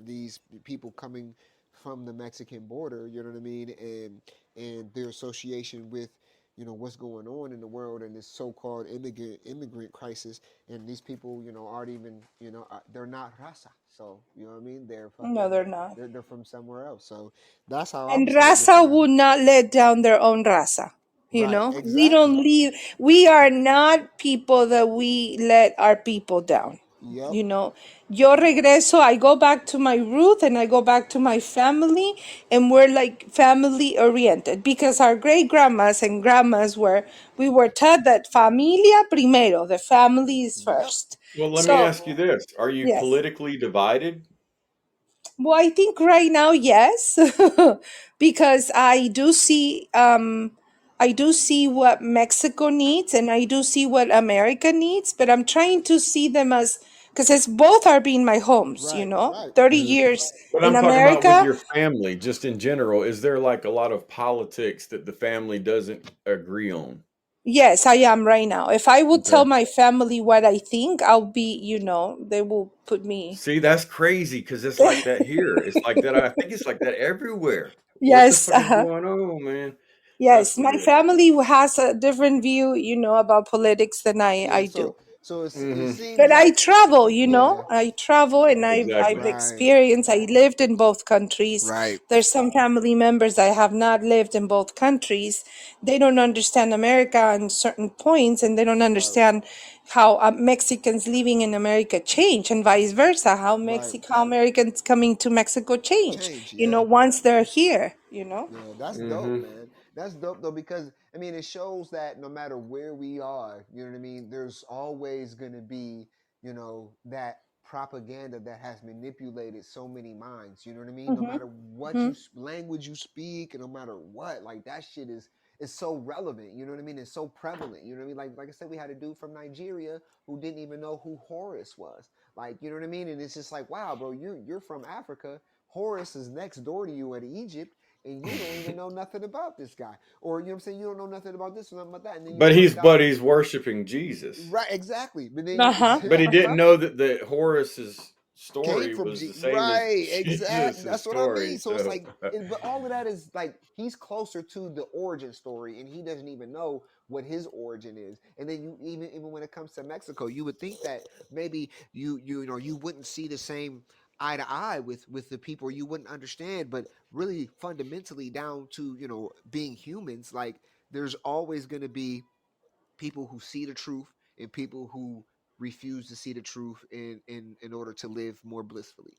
these people coming from the Mexican border, you know what I mean, and their association with what's going on in the world and this so-called immigrant crisis, and these people aren't even they're not raza, so you know what I mean, they're No, fucking they're not. they're from somewhere else. So that's how I'm And looking raza at would it. not let down their own raza. Right, We don't exactly. leave. We are not people that we let our people down. Yep. You know, yo regreso, I go back to my root and I go back to my family, and we're like family oriented because our great grandmas and grandmas we were taught that familia primero, the family is Yep. first. Well, let me So, ask you this: are you yes. politically divided? Well, I think right now, yes, because I do see what Mexico needs and I do see what America needs, but I'm trying to see them as because it's both are being my homes, Right, right. 30 Mhm. years But in I'm talking about with America. your family, just in general. Is there like a lot of politics that the family doesn't agree on? Yes, I am right now. If I would tell Okay. my family what I think, I'll be, they will put me. See, that's crazy because it's like that here. It's like that. I think it's like that everywhere. What the Yes, fuck is going on, man? yes, That's my yeah. family has a different view, about politics than I Yeah, do. so it Hmm. seems But I like, travel, yeah. I travel and I've Exactly. Right, experienced, I lived in both countries. right, There's some family members I have not lived in both countries. They don't understand America on certain points, and they don't right, understand how Mexicans living in America change, and vice versa, right. How Americans coming to Mexico change, Change, yeah. once they're here. Yeah, that's dope, Hmm. man. That's dope though because I mean it shows that no matter where we are, you know what I mean, there's always gonna be, that propaganda that has manipulated so many minds. You know what I mean? No matter what language you speak, and no matter what, like that shit is so relevant. You know what I mean? It's so prevalent. You know what I mean? Like I said, we had a dude from Nigeria who didn't even know who Horus was. Like, you know what I mean? And it's just like, wow, bro, you're from Africa. Horus is next door to you in Egypt, and you don't even know nothing about this guy. Or you know what I'm saying? You don't know nothing about this or nothing about that. And then you But he's find out. but he's worshiping Jesus. Right, exactly. But then you Uh-huh. But he didn't know that Horus's came story from was the same as right, exactly. Jesus' That's what I story. mean. So it's So like, but all of that is like he's closer to the origin story, and he doesn't even know what his origin is. And then you even when it comes to Mexico, you would think that maybe you wouldn't see the same eye to eye with the people, you wouldn't understand, but really fundamentally down to being humans, like there's always going to be people who see the truth and people who refuse to see the truth in order to live more blissfully.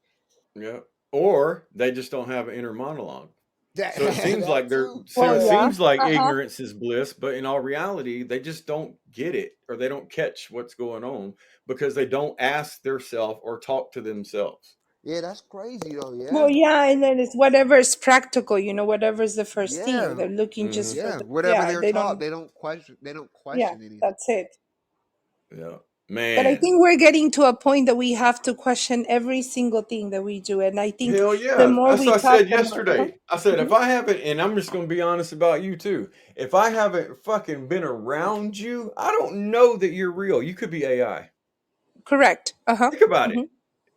yeah. Or they just don't have an inner monologue. That So it seems that like too. so Well, it Yeah. yeah. seems like Uh-huh. ignorance is bliss, but in all reality, they just don't get it or they don't catch what's going on because they don't ask themselves or talk to themselves. Yeah, that's crazy though. Well, Yeah. yeah, and then it's whatever is practical, whatever is the first thing. Yeah. They're looking just Hmm. for Yeah. Whatever they're they taught, don't, they don't question yeah, anything. that's it. Yeah. But I Man. think we're getting to a point that we have to question every single thing that we do. And I think Hell the yeah. more That's what we I talk said about, yesterday. I said, if Mhm. I haven't, and I'm just going to be honest about you too, if I haven't fucking been around you, I don't know that you're real. You could be AI. Correct. Uh-huh. Think about it. Hmm.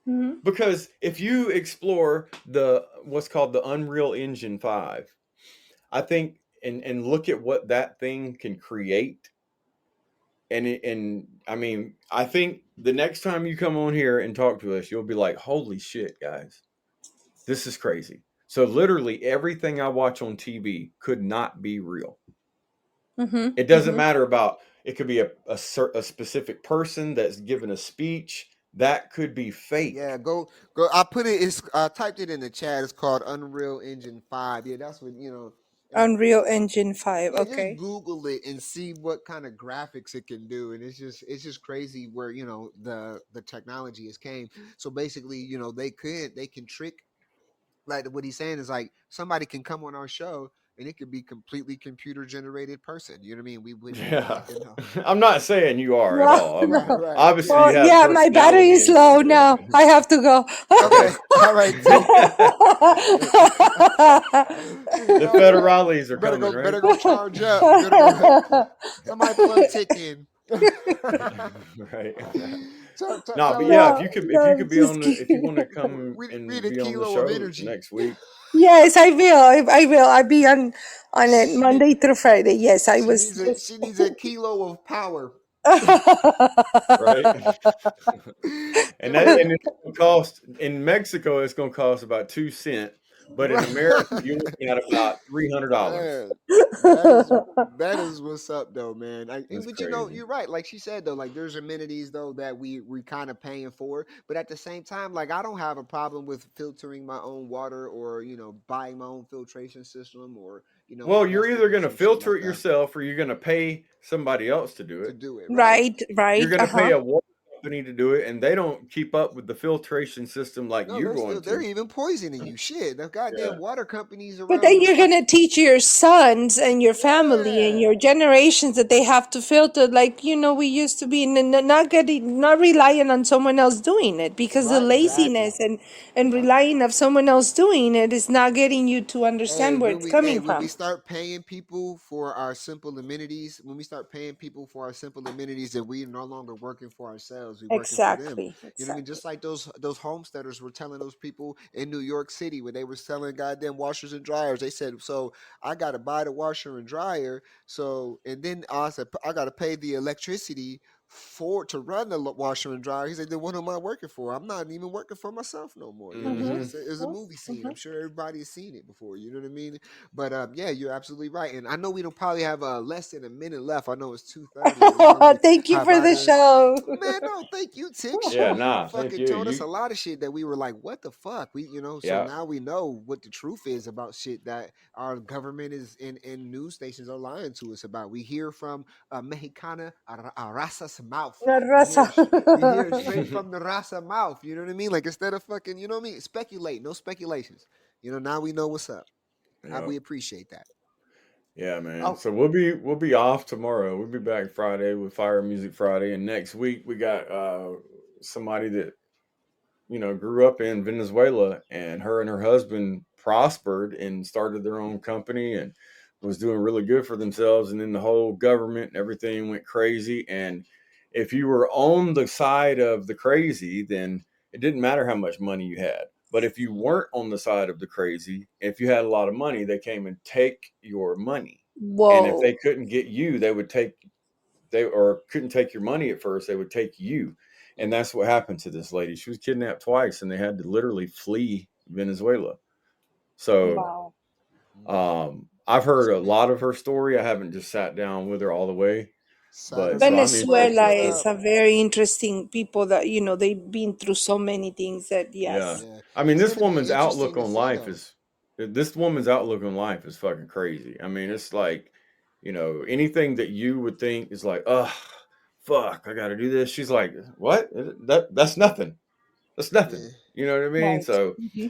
Hmm. Because if you explore the what's called the Unreal Engine 5, I think and look at what that thing can create. And I mean, I think the next time you come on here and talk to us, you'll be like, holy shit, guys. This is crazy. So literally everything I watch on TV could not be real. Hmm. It doesn't Hmm. matter about it could be a specific person that's given a speech that could be Yeah, fake. go. I put it. It's I typed it in the chat. It's called Unreal Engine 5. Yeah, that's what And Unreal Engine 5. yeah, just Okay. Google it and see what kind of graphics it can do, and it's just crazy where the technology has came. So basically, they can trick, like what he's saying is like somebody can come on our show and it could be completely computer generated person. You know what I mean? We wouldn't even Yeah. fucking know. I'm not saying you are at No, all. Right, no. right. Obviously Well, you have yeah, my battery personality is and low now. I have to go. Okay, okay. all right, Tick. The All right. federales are Better coming, go. right? Better go charge up. Better go. Somebody plug Tick in. Right. No, but Tell him yeah, No, if you no, could be just on the if you want to kidding. come we and need a be on the kilo of show energy. next week. Yes, I will. I will. I'll be on it She need, Monday through Friday. Yes, I she was needs a just. she needs a kilo of power. Right? Right. And it's gonna cost in Mexico it's gonna cost about 2 cents, but in America you're looking at about $300. Man, that is that is what's up though, man. That's But crazy. you're right. Like she said though, like there's amenities though that we kind of paying for, but at the same time, like I don't have a problem with filtering my own water or buying my own filtration system or Well, you're investing either in gonna some shit filter like it that yourself or you're gonna pay somebody else to do to it. do it right. Right, You're right. gonna pay Uh-huh. a water company to do it, and they don't keep up with the filtration system like No, you're going they're to. even poisoning you. Shit, the goddamn Yeah. water companies But around then the you're going fuck. to teach your sons and your family and Yeah, your generations that they have to filter like we used to be not getting not relying on someone else doing it because the right, exactly. laziness and Yep. relying of someone else doing it is not getting you to Hey, understand where it's coming when we from. start paying people for our simple amenities, when we start paying people for our simple amenities, that we are no longer working for ourselves, we're working for them. Exactly. You know what I mean? Exactly. Just like those homesteaders were telling those people in New York City when they were selling goddamn washers and dryers. They said, "So I got to buy the washer and dryer, so and then I said I got to pay the electricity." To run the washer and dryer, he said, "Then what am I working for? I'm not even working for myself no more." You know what I mean? Mm-hmm. Hmm. It's a movie scene. I'm sure everybody's seen it before. You know what I mean? But yeah, you're absolutely right. And I know we don't probably have less than a minute left. I know it's 2:30. I was gonna Thank you hop for out the of. show. Man, no, thank you, Tick. Yeah, Shit, you nah, thank fucking you. told us You a lot of shit that we were like, what the fuck? So yeah. now we know what the truth is about shit that our government is in news stations are lying to us about. We hear from Mexicana Arasa's mouth. La We raza. hear we hear it straight from the Rasa mouth. You know what I mean? Like instead of fucking, you know what I mean? Speculate, no speculations. Now we know what's up. Yeah. We appreciate that. Yeah, man. Oh, So we'll be off tomorrow. We'll be back Friday with Fire Music Friday, and next week we got somebody that grew up in Venezuela, and her husband prospered and started their own company and was doing really good for themselves. And then the whole government and everything went crazy. And if you were on the side of the crazy, then it didn't matter how much money you had. But if you weren't on the side of the crazy, if you had a lot of money, they came and take your money. And if Whoa. they couldn't get you, they or couldn't take your money at first, they would take you. And that's what happened to this lady. She was kidnapped twice and they had to literally flee Venezuela. So Wow. I've heard a man, lot of her story. I haven't just sat down with her all the way. sign But us so up I'm for Fire. Venezuela interested. is a very interesting people that they've been through so many things that Yeah. yes. Yeah, I mean, it's going to be interesting to see though. this woman's outlook on life is fucking crazy. I mean, it's like, anything that you would think is like, oh, fuck, I got to do this. She's like, what? That's nothing. That's Yeah, nothing. You know what I mean? Right. So Hmm.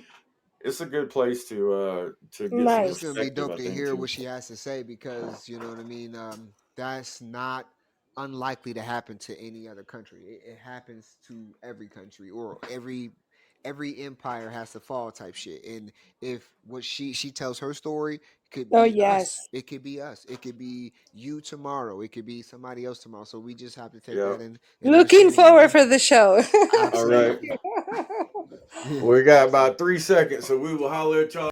it's a good place to get some it's Nice. going to be perspective, dope I to think, hear too. what she has to say because you know what I mean. That's not. unlikely to happen to any other country. It happens to every country, or every empire has to fall type shit. And if what she tells her story could Oh be us, yes. it could be us, it could be you tomorrow, it could be somebody else tomorrow. So we just have to take Yeah. that in Looking understanding, you forward know. for the show. All right. Absolutely. We got about 3 seconds, so we will holler at y'all.